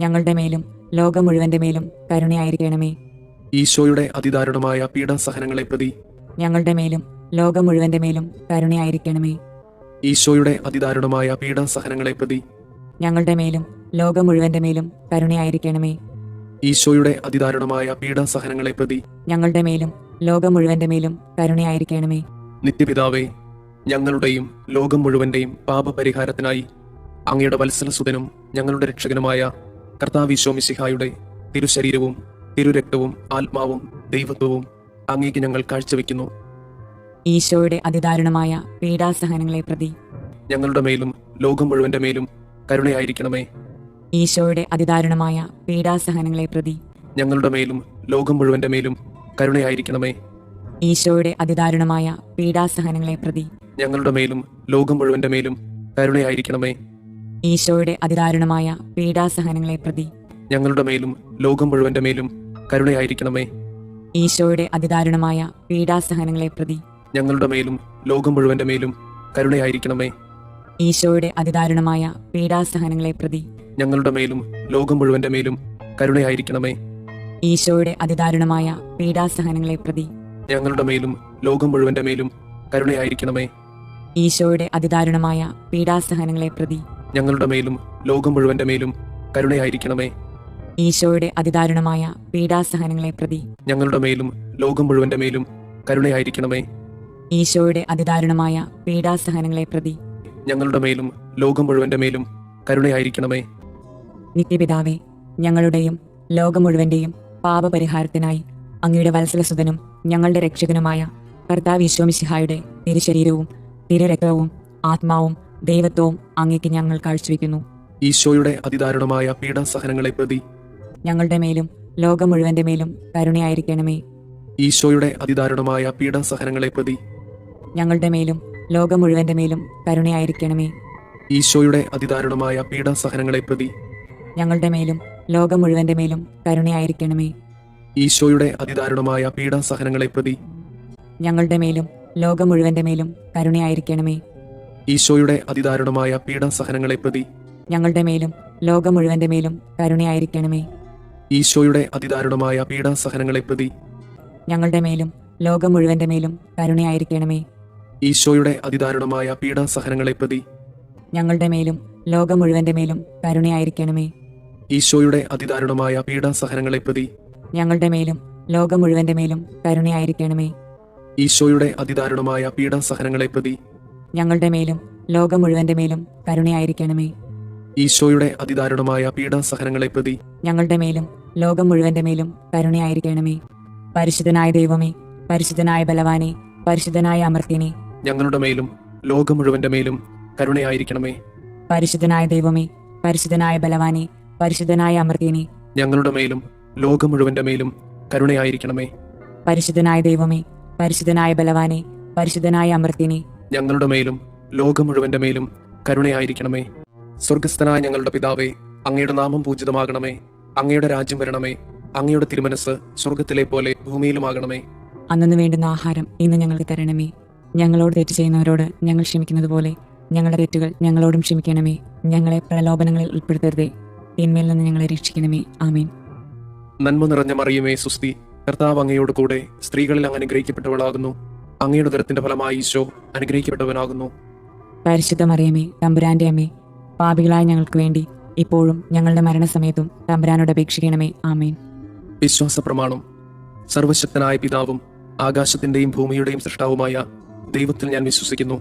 ഞങ്ങളുടെ മേലും ലോകം മുഴുവന്റെ മേലും കരുണയായിരിക്കണമേ. ഈശോയുടെ അതിദാരുണമായ പീഡാസഹനങ്ങളെ പ്രതി ഞങ്ങളുടെ മേലും ലോകം മുഴുവന്റെ മേലും കരുണയായിരിക്കണമേ. ഈശോയുടെ അതിദാരുണമായ പീഡാസഹനങ്ങളെ പ്രതി ഞങ്ങളുടെ മേലും ലോകം മുഴുവന്റെ മേലും കരുണയായിരിക്കണമേ. ഈശോയുടെ അതിദാരുണമായ പീഡാസഹനങ്ങളെ പ്രതി ഞങ്ങളുടെ മേലും ലോകം മുഴുവന്റെ മേലും കരുണയായിരിക്കണമേ. നിത്യപിതാവേ, ഞങ്ങളുടെയും ലോകം മുഴുവന്റെയും പാപപരിഹാരത്തിനായി അങ്ങയുടെ വത്സലസുതനും ഞങ്ങളുടെ രക്ഷകനുമായ കർത്താവ് ഈശോ മിശിഹായുടെ തിരുശരീരവും തിരുരക്തവും ആത്മാവും ദൈവത്വവും അങ്ങേക്ക് ഞങ്ങൾ കാഴ്ചവെക്കുന്നു. ഈശോയുടെ അതിദാരുണമായ പീഡാസഹനങ്ങളെ പ്രതി ഞങ്ങളുടെ മേലും ലോകം മുഴുവന്റെ മേലും കരുണയായിരിക്കണമേ. ഈശോയുടെ അതിദാരുണമായ പീഡാസഹനങ്ങളെ പ്രതി ഞങ്ങളുടെ മേലും ലോകം മുഴുവന്റെ മേലും കരുണയായിരിക്കണമേ. ഈശോയുടെ അതിദാരുണമായ പീഡാസഹനങ്ങളെ പ്രതി ഞങ്ങളുടെ മേലും ലോകം മുഴുവന്റെ മേലും കരുണയായിരിക്കണമേ. ഈശോയുടെ അതിദാരുണമായ പീഡാസഹനങ്ങളെ പ്രതി ഞങ്ങളുടെ മേലും ലോകം മുഴുവന്റെ മേലും കരുണയായിരിക്കണമേ. ഈശോയുടെ അതിദാരുണമായ പീഡാസഹനങ്ങളെ പ്രതി ഞങ്ങളുടെ മേലും ലോകം മുഴുവന്റെ മേലും കരുണയായിരിക്കണമേ. ഈശോയുടെ അതിദാരുണമായ പീഡാസഹനങ്ങളെ പ്രതി ഞങ്ങളുടെ മേലും ലോകം മുഴുവന്റെ മേലും കരുണയായിരിക്കണമേ. ഈശോയുടെ അതിദാരുണമായ പീഡാസഹനങ്ങളെ പ്രതി ഞങ്ങളുടെ മേലും ലോകം മുഴുവന്റെ മേലും കരുണയായിരിക്കണമേ. ഈശോയുടെ അതിദാരുണമായ പീഡാസഹനങ്ങളെ പ്രതി ഞങ്ങളുടെ മേലും ലോകം മുഴുവന്റെ മേലും കരുണയായിരിക്കണമേ. ഈശോയുടെ അതിദാരുണമായ പീഡാസഹനങ്ങളെ പ്രതി ഞങ്ങളുടെ മേലും ലോകം മുഴുവന്റെ മേലും കരുണയായിരിക്കണമേ. ഈശോയുടെ അതിദാരുണമായ പീഡാസഹനങ്ങളെ പ്രതി ഞങ്ങളുടെ മേലും ലോകം മുഴുവന്റെ മേലും കരുണയായിരിക്കണമേ. നിത്യപിതാവേ, ഞങ്ങളുടെയും ലോകം മുഴുവന്റെയും പാപപരിഹാരത്തിനായി അങ്ങയുടെ വത്സലസുതനും ഞങ്ങളുടെ രക്ഷകനുമായ കർത്താവ് ഈശോ മിശിഹായുടെ തിരുശരീരവും തിരുരക്തവും ആത്മാവും ദൈവത്വവും അങ്ങേക്ക് ഞങ്ങൾ കാഴ്ചവെക്കുന്നു. ഈശോയുടെ അതിദാരുണമായ പീഡാസഹനങ്ങളെ പ്രതി ഞങ്ങളുടെ മേലും ലോകം മുഴുവന്റെ മേലും കരുണയായിരിക്കണമേ. ഈശോയുടെ അതിദാരുണമായ പീഡാസഹനങ്ങളെ പ്രതി ഞങ്ങളുടെ മേലും ലോകം മുഴുവന്റെ മേലും കരുണയായിരിക്കണമേ. ഈശോയുടെ അതിദാരുണമായ പീഡാസഹനങ്ങളെ പ്രതി ഞങ്ങളുടെ മേലും ലോകം മുഴുവന്റെ മേലും കരുണയായിരിക്കണമേ. ഈശോയുടെ അതിദാരുണമായ പീഡാസഹനങ്ങളെ പ്രതി ഞങ്ങളുടെ മേലും ലോകം മുഴുവന്റെ മേലും കരുണയായിരിക്കണമേ. ഈശോയുടെ അതിദാരുണമായ പീഡാസഹനങ്ങളെ പ്രതി ഞങ്ങളുടെ മേലും ലോകം മുഴുവന്റെ മേലും കരുണയായിരിക്കണമേ. ഈശോയുടെ അതിദാരുണമായ പീഡാസഹനങ്ങളെ പ്രതി ഞങ്ങളുടെ മേലും ലോകം മുഴുവന്റെ മേലും കരുണയായിരിക്കണമേ. ഈശോയുടെ അതിദാരുണമായ പീഡാസഹനങ്ങളെ പ്രതി ഞങ്ങളുടെ മേലും ലോകം മുഴുവന്റെ മേലും കരുണയായിരിക്കണമേ. ഈശോയുടെ അതിദാരുണമായ പീഡാസഹനങ്ങളെ പ്രതി ഞങ്ങളുടെ മേലും ലോകം മുഴുവന്റെ മേലും കരുണയായിരിക്കണമേ. ഈശോയുടെ അതിദാരുണമായ പീഡാസഹനങ്ങളെ പ്രതി ഞങ്ങളുടെ മേലും ലോകം മുഴുവന്റെ മേലും കരുണയായിരിക്കണമേ. ഈശോയുടെ അതിദാരുണമായ പീഡാസഹനങ്ങളെ പ്രതി ഞങ്ങളുടെ മേലും ലോകം മുഴുവന്റെ മേലും കരുണയായിരിക്കണമേ. പരിശുദ്ധനായ ദൈവമേ, പരിശുദ്ധനായ ബലവാനെ, പരിശുദ്ധനായ അമർത്യനെ, ഞങ്ങളുടെ മേലും ലോകം മുഴുവന്റെ മേലും കരുണയായിരിക്കണമേ. പരിശുദ്ധനായ ദൈവമേ, പരിശുദ്ധനായ ബലവാനെ, പരിശുദ്ധനായ അമർത്യനെ, ഞങ്ങളുടെ മേലും ലോകം മുഴുവന്റെ മേലും കരുണയായിരിക്കണമേ. പരിശുദ്ധനായ ദൈവമേ, പരിശുദ്ധനായ ബലവാനെ, പരിശുദ്ധനായ അമർത്യനെ, ഞങ്ങളുടെ മേലും ലോകം മുഴുവന്റെ മേലും കരുണയായിരിക്കണമേ. സ്വർഗസ്ഥനായ ഞങ്ങളുടെ പിതാവേ, അങ്ങയുടെ നാമം പൂജിതമാകണമേ. അങ്ങയുടെ രാജ്യം വരണമേ. അങ്ങയുടെ തിരുമനസ് സ്വർഗത്തിലെ പോലെ ഭൂമിയിലുമാകണമേ. അന്നു വേണ്ടുന്ന ആഹാരം ഇന്ന് ഞങ്ങൾക്ക് തരണമേ. ഞങ്ങളോട് തെറ്റ് ചെയ്യുന്നവരോട് ഞങ്ങൾ ക്ഷമിക്കുന്നത് പോലെ ഞങ്ങളുടെ തെറ്റുകൾ ഞങ്ങളോടും ക്ഷമിക്കണമേ. ഞങ്ങളെ പ്രലോഭനങ്ങളിൽ ഉൾപ്പെടുത്തരുതേ, തിന്മയിൽ നിന്ന് ഞങ്ങളെ രക്ഷിക്കണമേ. ആമേൻ. നന്മ നിറഞ്ഞ മറിയമേ, സുസ്തി, കർത്താവ് അങ്ങയോട് കൂടെ സ്ത്രീകളിൽ അങ്ങ് അനുഗ്രഹിക്കപ്പെട്ടവളാകുന്നു. അങ്ങയുടെ ഉദരത്തിന്റെ ഫലമായി ഈശോ അനുഗ്രഹിക്കപ്പെട്ടവനാകുന്നു. പരിശുദ്ധ മറിയമേ, തമ്പുരാന്റെ അമ്മേ, പാപികളായ ഞങ്ങൾക്ക് വേണ്ടി ഇപ്പോഴും ഞങ്ങളുടെ മരണസമയത്തും തമ്പുരാനോട് അപേക്ഷിക്കണമേ. ആമേൻ. വിശ്വാസ പ്രമാണം. സർവശക്തനായ പിതാവും ആകാശത്തിന്റെയും ഭൂമിയുടെയും സൃഷ്ടാവുമായ ദൈവത്തിൽ ഞാൻ വിശ്വസിക്കുന്നു.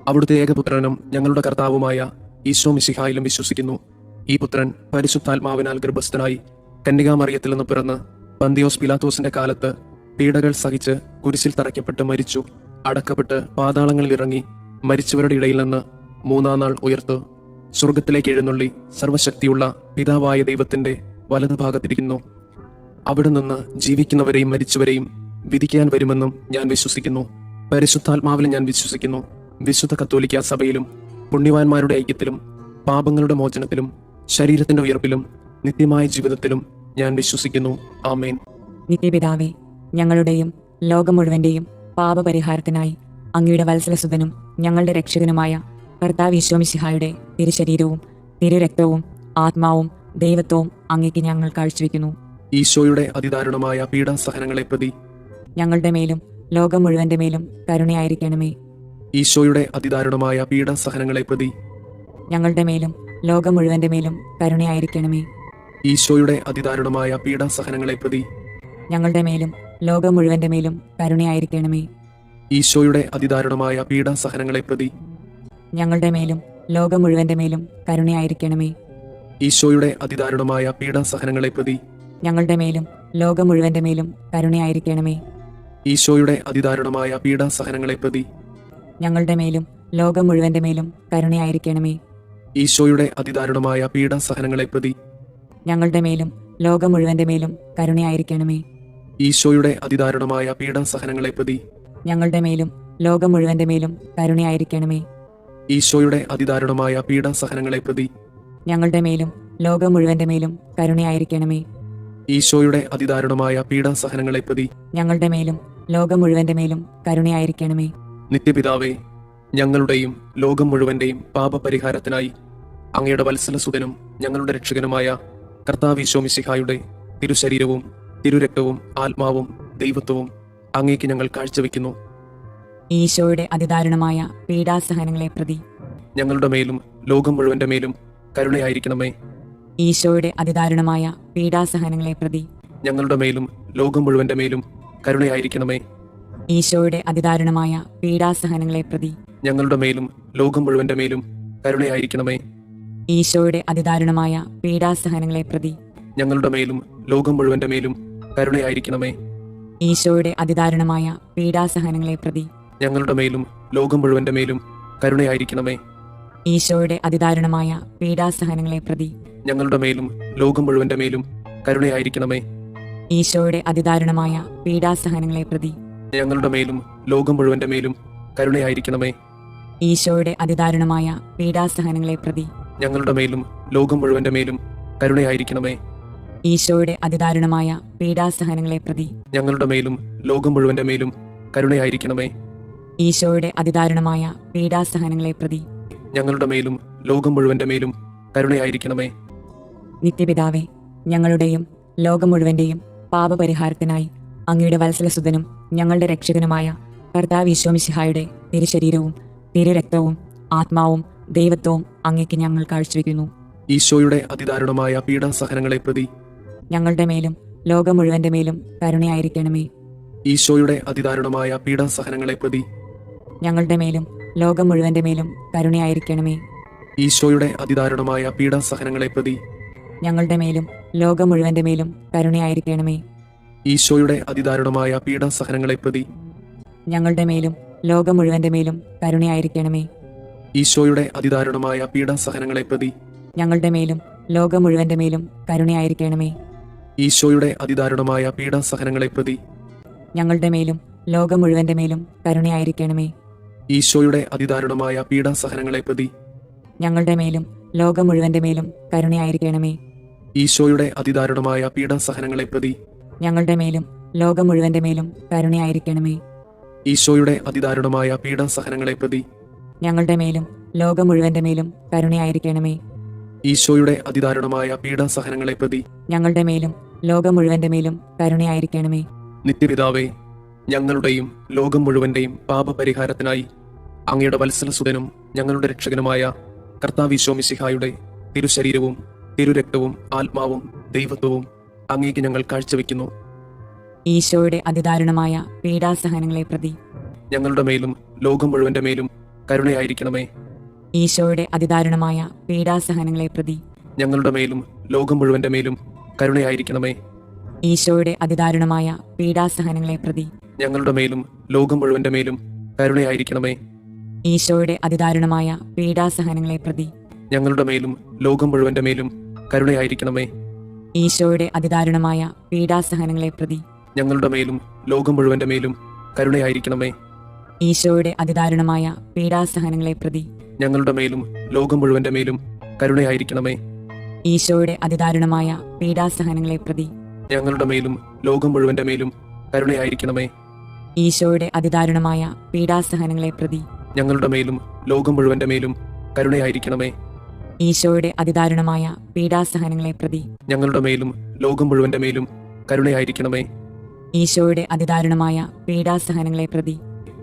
അവിടുത്തെ ഏകപുത്രനും ഞങ്ങളുടെ കർത്താവുമായ ഈശോ മിശിഹായിലും വിശ്വസിക്കുന്നു. ഈ പുത്രൻ പരിശുദ്ധാത്മാവിനാൽ ഗർഭസ്ഥനായി കന്യകാമറിയത്തിൽ നിന്ന് പിറന്ന് പന്തിയോസ് പിലാത്തോസിന്റെ കാലത്ത് പീഡകൾ സഹിച്ച് കുരിശിൽ തറയ്ക്കപ്പെട്ട് മരിച്ചു, അടക്കപ്പെട്ട് പാതാളങ്ങളിൽ ഇറങ്ങി, മരിച്ചവരുടെ ഇടയിൽ നിന്ന് മൂന്നാം നാൾ ഉയർത്തു, സ്വർഗത്തിലേക്ക് എഴുന്നള്ളി സർവശക്തിയുള്ള പിതാവായ ദൈവത്തിന്റെ വലതുഭാഗത്തിരിക്കുന്നു. അവിടെ നിന്ന് ജീവിക്കുന്നവരെയും മരിച്ചവരെയും വിധിക്കാൻ വരുമെന്നും ഞാൻ വിശ്വസിക്കുന്നു. പരിശുദ്ധാത്മാവിൽ ഞാൻ വിശ്വസിക്കുന്നു. വിശുദ്ധ കത്തോലിക്ക സഭയിലും പുണ്യവാന്മാരുടെ ഐക്യത്തിലും പാപങ്ങളുടെ മോചനത്തിലും ശരീരത്തിന്റെ ഉയർപ്പിലും നിത്യമായ ജീവിതത്തിലും ഞാൻ വിശ്വസിക്കുന്നു. ആമേൻ. നിത്യപിതാവേ, ഞങ്ങളുടെയും ലോകം മുഴുവന്റെയും പാപപരിഹാരത്തിനായി അങ്ങയുടെ വത്സലസുതനും ഞങ്ങളുടെ രക്ഷകനുമായ കർത്താവ് ഈശോ മിശിഹായുടെ തിരുശരീരവും തിരുരക്തവും ആത്മാവും ദൈവത്വവും അങ്ങേക്ക് ഞങ്ങൾ കാഴ്ചവെക്കുന്നു. ഈശോയുടെ അതിദാരുണമായ പീഡാസഹനങ്ങളെ പ്രതി ഞങ്ങളുടെ മേലും ലോകം മുഴുവന്റെ മേലും കരുണയായിരിക്കണമേ. ഈശോയുടെ അതിദാരുണമായ പീഡാസഹനങ്ങളെ പ്രതി ഞങ്ങളുടെ മേലും ലോകം മുഴുവന്റെ മേലും കരുണയായിരിക്കണമേ. ഈശോയുടെ അതിദാരുണമായ പീഡാസഹനങ്ങളെ പ്രതി ഞങ്ങളുടെ മേലും ലോകം മുഴുവന്റെ മേലും കരുണയായിരിക്കണമേ. ഈശോയുടെ അതിദാരുണമായ പീഡാസഹനങ്ങളെ പ്രതി ഞങ്ങളുടെ മേലും ലോകം മുഴുവന്റെ മേലും കരുണയായിരിക്കണമേ. ഈശോയുടെ അതിദാരുണമായ പീഡാസഹനങ്ങളെ പ്രതി ഞങ്ങളുടെ മേലും ലോകം മുഴുവന്റെ മേലും കരുണയായിരിക്കണമേ. ഈശോയുടെ അതിദാരുണമായ പീഡാസഹനങ്ങളെ പ്രതി ഞങ്ങളുടെ മേലും ലോകം മുഴുവന്റെ മേലും കരുണയായിരിക്കണമേ. ഈശോയുടെ അതിദാരുണമായ പീഡാസഹനങ്ങളെ പ്രതി ഞങ്ങളുടെ മേലും ലോകം മുഴുവന്റെ മേലും കരുണയായിരിക്കണമേ. ഈശോയുടെ അതിദാരുണമായ പീഡാസഹനങ്ങളെ പ്രതി ഞങ്ങളുടെ മേലും ലോകം മുഴുവന്റെ മേലും കരുണയായിരിക്കണമേ. ഈശോയുടെ അതിദാരുണമായ പീഡാസഹനങ്ങളെ പ്രതി ഞങ്ങളുടെ മേലും ലോകം മുഴുവന്റെ മേലും കരുണയായിരിക്കണമേ. ഈശോയുടെ അതിദാരുണമായ പീഡാസഹനങ്ങളെ പ്രതി ഞങ്ങളുടെ മേലും ലോകം മുഴുവന്റെ മേലും കരുണയായിരിക്കണമേ. നിത്യപിതാവേ, ഞങ്ങളുടെയും ലോകം മുഴുവന്റെയും പാപപരിഹാരത്തിനായി അങ്ങയുടെ വത്സലസുതനും ഞങ്ങളുടെ രക്ഷകനുമായ കർത്താവ് ഈശോ മിശിഹായുടെ തിരുശരീരവും തിരുരക്തവും ആത്മാവും ദൈവത്വവും അങ്ങേക്ക് ഞങ്ങൾ കാഴ്ചവെക്കുന്നു. ഈശോയുടെ അതിദാരുണമായ പീഡാസഹനങ്ങളെ പ്രതി ഞങ്ങളുടെ മേലും ലോകം മുഴുവന്റെ മേലും കരുണയായിരിക്കണമേ. ഈശോയുടെ അതിദാരുണമായ പീഡാസഹനങ്ങളെ പ്രതി ഞങ്ങളുടെ മേലും ലോകം മുഴുവന്റെ മേലും കരുണയായിരിക്കണമേ. ഈശോയുടെ അതിദാരുണമായ പീഡാസഹനങ്ങളെ പ്രതി ഞങ്ങളുടെ മേലും ലോകം മുഴുവന്റെ മേലും കരുണയായിരിക്കണമേ. ഈശോയുടെ അതിദാരുണമായ പീഡാസഹനങ്ങളെ പ്രതി ഞങ്ങളുടെ മേലും ലോകം മുഴുവന്റെ മേലും കരുണയായിരിക്കണമേ. ഈശോയുടെ അതിദാരുണമായ പീഡാസഹനങ്ങളെ പ്രതി ഞങ്ങളുടെ മേലും ലോകം മുഴുവന്റെ മേലും കരുണയായിരിക്കണമേ. ഈശോയുടെ അതിദാരുണമായ പീഡാസഹനങ്ങളെ പ്രതി ഞങ്ങളുടെ മേലും ലോകം മുഴുവന്റെ മേലും കരുണയായിരിക്കണമേ. ഈശോയുടെ അതിദാരുണമായ പീഡാസഹനങ്ങളെ പ്രതി ഞങ്ങളുടെ മേലും ലോകം മുഴുവന്റെ മേലും കരുണയായിരിക്കണമേ. ഈശോയുടെ അതിദാരുണമായ പീഡാസഹനങ്ങളെ പ്രതി ഞങ്ങളുടെ മേലും ലോകം മുഴുവന്റെ മേലും കരുണയായിരിക്കണമേ. ഈശോയുടെ അതിദാരുണമായ പീഡാസഹനങ്ങളെ പ്രതി ഞങ്ങളുടെ മേലും ലോകം മുഴുവന്റെ മേലും കരുണയായിരിക്കണമേ. ഈശോയുടെ അതിദാരുണമായ പീഡാസഹനങ്ങളെ പ്രതി ഞങ്ങളുടെ മേലും ലോകം മുഴുവന്റെ മേലും കരുണയായിരിക്കണമേ. നിത്യപിതാവേ, ഞങ്ങളുടെയും ലോകം മുഴുവന്റെയും പാപപരിഹാരത്തിനായി അങ്ങയുടെ വത്സലസുതനും ഞങ്ങളുടെ രക്ഷകനുമായ കർത്താവ് ഈശോ മിശിഹായുടെ തിരുശരീരവും തിരുരക്തവും ആത്മാവും ദൈവത്വവും അങ്ങേക്ക് ഞങ്ങൾ കാഴ്ചവെക്കുന്നു. ഈശോയുടെ അതിദാരുണമായ പീഡാസഹനങ്ങളെ പ്രതി ഞങ്ങളുടെ മേലും ലോകം മുഴുവന്റെ മേലും കരുണയായിരിക്കണമേ. ഈശോയുടെ അതിദാരുണമായ പീഡാസഹനങ്ങളെ പ്രതി ഞങ്ങളുടെ മേലും ലോകം മുഴുവന്റെ മേലും കരുണയായിരിക്കണമേ. ഈശോയുടെ അതിദാരുണമായ പീഡാസഹനങ്ങളെ പ്രതി ഞങ്ങളുടെ മേലും ലോകം മുഴുവന്റെ മേലും കരുണയായിരിക്കണമേ. ഈശോയുടെ അതിദാരുണമായ പീഡാസഹനങ്ങളെ പ്രതി ഞങ്ങളുടെ മേലും ലോകം മുഴുവന്റെ മേലും കരുണയായിരിക്കണമേ. ഈശോയുടെ അതിദാരുണമായ പീഡാസഹനങ്ങളെ പ്രതി ഞങ്ങളുടെ മേലും ലോകം മുഴുവന്റെ മേലും കരുണയായിരിക്കണമേ. ഈശോയുടെ അതിദാരുണമായ പീഡാസഹനങ്ങളെ പ്രതി ഞങ്ങളുടെ മേലും ലോകം മുഴുവന്റെ മേലും കരുണയായിരിക്കണമേ. ഈശോയുടെ അതിദാരുണമായ പീഡാസഹനങ്ങളെ പ്രതി ഞങ്ങളുടെ മേലും ലോകം മുഴുവന്റെ മേലും കരുണയായിരിക്കണമേ. ഈശോയുടെ അതിദാരുണമായ പീഡാസഹനങ്ങളെ പ്രതി ഞങ്ങളുടെ മേലും ലോകം മുഴുവന്റെ മേലും കരുണയായിരിക്കണമേ. ഈശോയുടെ അതിദാരുണമായ പീഡാസഹനങ്ങളെ പ്രതി ഞങ്ങളുടെ മേലും ലോകം മുഴുവന്റെ മേലും കരുണയായിരിക്കണമേ. ഈശോയുടെ അതിദാരുണമായ പീഡാസഹനങ്ങളെ പ്രതി ഞങ്ങളുടെ മേലും ലോകം മുഴുവന്റെ മേലും കരുണയായിരിക്കണമേ. നിത്യപിതാവേ, ഞങ്ങളുടെയും ലോകം മുഴുവന്റെയും പാപപരിഹാരത്തിനായി അങ്ങയുടെ വത്സലസുതനും ഞങ്ങളുടെ രക്ഷകനുമായ കർത്താവീശോ മിശിഹായുടെ തിരുശരീരവും തിരുരക്തവും ആത്മാവും ദൈവത്വവും അങ്ങേക്ക് ഞങ്ങൾ കാഴ്ചവെക്കുന്നു. ഈശോയുടെ അതിദാരുണമായ പീഡാസഹനങ്ങളെ പ്രതി ഞങ്ങളുടെ മേലും ലോകം മുഴുവന്റെ മേലും കരുണയായിരിക്കണമേ. ഈശോയുടെ അതിദാരുണമായ പീഡാസഹനങ്ങളെ പ്രതി ഞങ്ങളുടെ മേലും ലോകം മുഴുവന്റെ മേലും കരുണയായിരിക്കണമേ. ഈശോയുടെ അതിദാരുണമായ പീഡാസഹനങ്ങളെ പ്രതി ഞങ്ങളുടെ മേലും ലോകം മുഴുവന്റെ മേലും കരുണയായിരിക്കണമേ. ഈശോയുടെ അതിദാരുണമായ പീഡാസഹനങ്ങളെ പ്രതി ഞങ്ങളുടെ മേലും ലോകം മുഴുവന്റെ മേലും കരുണയായിരിക്കണമേ. ഈശോയുടെ അതിദാരുണമായ പീഡാസഹനങ്ങളെ പ്രതി ഞങ്ങളുടെ മേലും ലോകം മുഴുവന്റെ മേലും കരുണയായിരിക്കണമേ. ഈശോയുടെ അതിദാരുണമായ പീഡാസഹനങ്ങളെ പ്രതി ഞങ്ങളുടെ മേലും ലോകം മുഴുവന്റെ മേലും കരുണയായിരിക്കണമേ. ഈശോയുടെ അതിദാരുണമായ പീഡാസഹനങ്ങളെ പ്രതി ഞങ്ങളുടെ മേലും ലോകം മുഴുവന്റെ മേലും കരുണയായിരിക്കണമേ. ഈശോയുടെ അതിദാരുണമായ പീഡാസഹനങ്ങളെ പ്രതി ഞങ്ങളുടെ മേലും ലോകം മുഴുവന്റെ മേലും കരുണയായിരിക്കണമേ. ഈശോയുടെ അതിദാരുണമായ പീഡാസഹനങ്ങളെ പ്രതി ഞങ്ങളുടെ മേലും ലോകം മുഴുവന്റെ മേലും കരുണയായിരിക്കണമേ. ഈശോയുടെ അതിദാരുണമായ പീഡാസഹനങ്ങളെ പ്രതി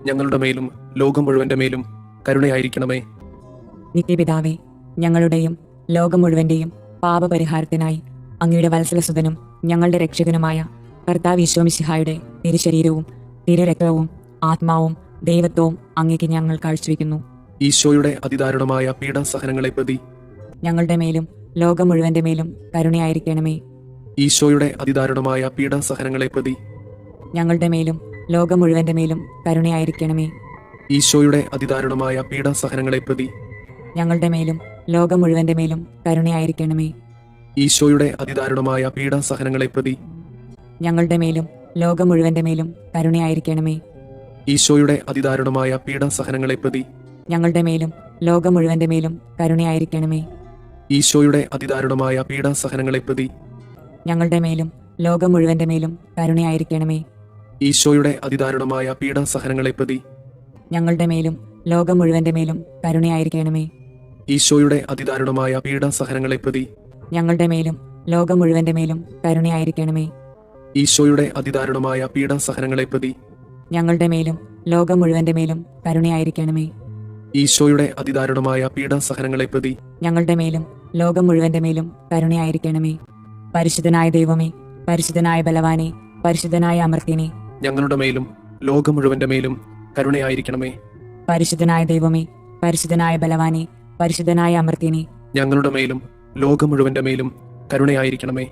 ഞങ്ങളുടെ മേലും ലോകം മുഴുവന്റെ മേലും കരുണയായിരിക്കണമേ. നിത്യപിതാവേ, ഞങ്ങളുടെയും ലോകം മുഴുവന്റെയും പാപപരിഹാരത്തിനായി അങ്ങയുടെ വത്സലസുതനും ഞങ്ങളുടെ രക്ഷകനുമായ കർത്താവ് ഈശോ മിശിഹായുടെ തിരുശരീരവും തിരുരക്തവും ആത്മാവും ദൈവത്വവും അങ്ങേക്ക് ഞങ്ങൾ കാഴ്ചവെക്കുന്നു. ഈശോയുടെ അതിദാരുണമായ പീഡാസഹനങ്ങളെ പ്രതി ഞങ്ങളുടെ മേലും ലോകം മുഴുവന്റെ മേലും കരുണയായിരിക്കണമേ. ഈശോയുടെ അതിദാരുണമായ പീഡാസഹനങ്ങളെ പ്രതി ഞങ്ങളുടെ മേലും ലോകം മുഴുവന്റെ മേലും കരുണയായിരിക്കണമേ. ഈശോയുടെ അതിദാരുണമായ പീഡാസഹനങ്ങളെ പ്രതി ഞങ്ങളുടെ മേലും ലോകം മുഴുവന്റെ മേലും കരുണയായിരിക്കണമേ. ഈശോയുടെ അതിദാരുണമായ പീഡാസഹനങ്ങളെ പ്രതി ഞങ്ങളുടെ മേലും ലോകം മുഴുവന്റെ മേലും കരുണയായിരിക്കണമേ. ഈശോയുടെ അതിദാരുണമായ പീഡാസഹനങ്ങളെ പ്രതി ഞങ്ങളുടെ മേലും ലോകം മുഴുവന്റെ മേലും കരുണയായിരിക്കണമേ. ഈശോയുടെ അതിദാരുണമായ പീഡാസഹനങ്ങളെ പ്രതി ഞങ്ങളുടെ മേലും ലോകം മുഴുവന്റെ മേലും കരുണയായിരിക്കണമേ. ഈശോയുടെ അതിദാരുണമായ പീഡാസഹനങ്ങളെ പ്രതി ഞങ്ങളുടെ മേലും ലോകം മുഴുവന്റെ മേലും കരുണയായിരിക്കണമേ. ഈശോയുടെ അതിദാരുണമായ പീഡാസഹനങ്ങളെ പ്രതി ഞങ്ങളുടെ മേലും ലോകം മുഴുവന്റെ മേലും കരുണയായിരിക്കണമേ. ഈശോയുടെ അതിദാരുണമായ പീഡാസഹനങ്ങളെ പ്രതി ഞങ്ങളുടെ മേലും ലോകം മുഴുവന്റെ മേലും കരുണയായിരിക്കണമേ. ഈശോയുടെ അതിദാരുണമായ പീഡാസഹനങ്ങളെ പ്രതി ഞങ്ങളുടെ മേലും ലോകം മുഴുവന്റെ മേലും കരുണയായിരിക്കണമേ. പരിശുദ്ധനായ ദൈവമേ, പരിശുദ്ധനായ ബലവാനെ, പരിശുദ്ധനായ അമർത്യനെ, ഞങ്ങളുടെ മേലും ലോകം മുഴുവന്റെ മേലും കരുണയായിരിക്കണമേ. പരിശുദ്ധനായ ദൈവമേ, പരിശുദ്ധനായ ബലവാനെ, പരിശുദ്ധനായ അമർത്യനെ, ഞങ്ങളുടെ മേലും ലോകം മുഴുവന്റെ മേലും കരുണയായിരിക്കണമേ.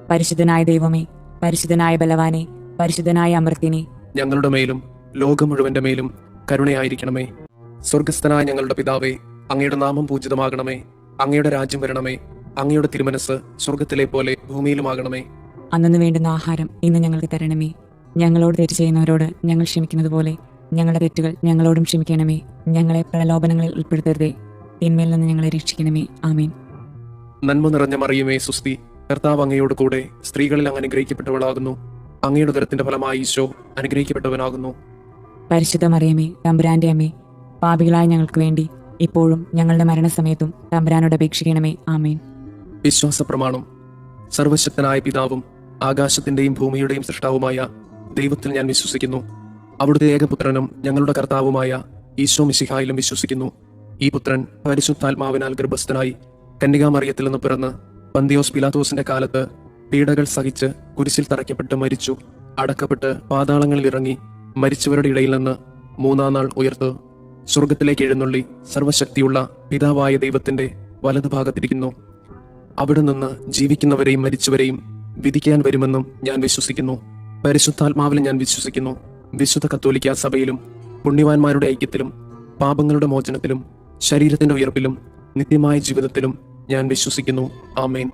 പരിശുദ്ധനായ ദൈവമേ, പരിശുദ്ധനായ ബലവാനെ, പരിശുദ്ധനായ അമർത്യനെ, ഞങ്ങളുടെ മേലും ലോകം മുഴുവന്റെ മേലും കരുണയായിരിക്കണമേ. സ്വർഗസ്ഥനായ ഞങ്ങളുടെ പിതാവേ, അങ്ങയുടെ നാമം പൂജിതമാകണമേ. അങ്ങയുടെ രാജ്യം വരണമേ. അങ്ങയുടെ തിരുമനസ് സ്വർഗത്തിലെ പോലെ ഭൂമിയിലുമാകണമേ. അന്നു വേണ്ടുന്ന ആഹാരം ഇന്ന് ഞങ്ങൾക്ക് തരണമേ. ഞങ്ങളോട് തെറ്റ് ചെയ്യുന്നവരോട് ഞങ്ങൾ ക്ഷമിക്കുന്നത് പോലെ ഞങ്ങളുടെ തെറ്റുകൾ ഞങ്ങളോടും ക്ഷമിക്കണമേ. ഞങ്ങളെ പ്രലോഭനങ്ങളിൽ ഉൾപ്പെടുത്തരുതേ, തിന്മയിൽ നിന്ന് ഞങ്ങളെ രക്ഷിക്കണമേ. ആമേൻ. നന്മ നിറഞ്ഞ മറിയമേ, സുസ്തി, കർത്താവ് അങ്ങയോട് കൂടെ സ്ത്രീകളിൽ അങ്ങ് അനുഗ്രഹിക്കപ്പെട്ടവളാകുന്നു. അങ്ങയുടെ ഉദരത്തിന്റെ ഫലമായി ഈശോ അനുഗ്രഹിക്കപ്പെട്ടവനാകുന്നു. പരിശുദ്ധ മറിയമേ, തമ്പുരാന്റെ അമ്മേ, പാപികളായ ഞങ്ങൾക്ക് വേണ്ടി ഇപ്പോഴും ഞങ്ങളുടെ മരണസമയത്തും തമ്പുരാനോട് അപേക്ഷിക്കണമേ. ആമേൻ. വിശ്വാസ പ്രമാണം. സർവശക്തനായ പിതാവും ആകാശത്തിന്റെയും ഭൂമിയുടെയും സൃഷ്ടാവുമായ ദൈവത്തിൽ ഞാൻ വിശ്വസിക്കുന്നു. അവിടുത്തെ ഏകപുത്രനും ഞങ്ങളുടെ കർത്താവുമായ ഈശോ മിശിഹായിലും വിശ്വസിക്കുന്നു. ഈ പുത്രൻ പരിശുദ്ധാത്മാവിനാൽ ഗർഭസ്ഥനായി കന്യകാമറിയത്തിൽ നിന്ന് പിറന്ന് പന്തിയോസ് പിലാത്തോസിന്റെ കാലത്ത് പീഡകൾ സഹിച്ച് കുരിശിൽ തറയ്ക്കപ്പെട്ട് മരിച്ചു, അടക്കപ്പെട്ട് പാതാളങ്ങളിൽ ഇറങ്ങി മരിച്ചവരുടെ ഇടയിൽ നിന്ന് മൂന്നാം നാൾ ഉയർത്ത് സ്വർഗത്തിലേക്ക് എഴുന്നള്ളി സർവശക്തിയുള്ള പിതാവായ ദൈവത്തിന്റെ വലതുഭാഗത്തിരിക്കുന്നു. അവിടെ നിന്ന് ജീവിക്കുന്നവരെയും മരിച്ചവരെയും വിധിക്കാൻ വരുമെന്നും ഞാൻ വിശ്വസിക്കുന്നു. പരിശുദ്ധാത്മാവിലും ഞാൻ വിശ്വസിക്കുന്നു. വിശുദ്ധ കത്തോലിക്കാ സഭയിലും പുണ്യവാന്മാരുടെ ഐക്യത്തിലും പാപങ്ങളുടെ മോചനത്തിലും ശരീരത്തിന്റെ ഉയർപ്പിലും നിത്യമായ ജീവിതത്തിലും ഞാൻ വിശ്വസിക്കുന്നു. ആമേൻ.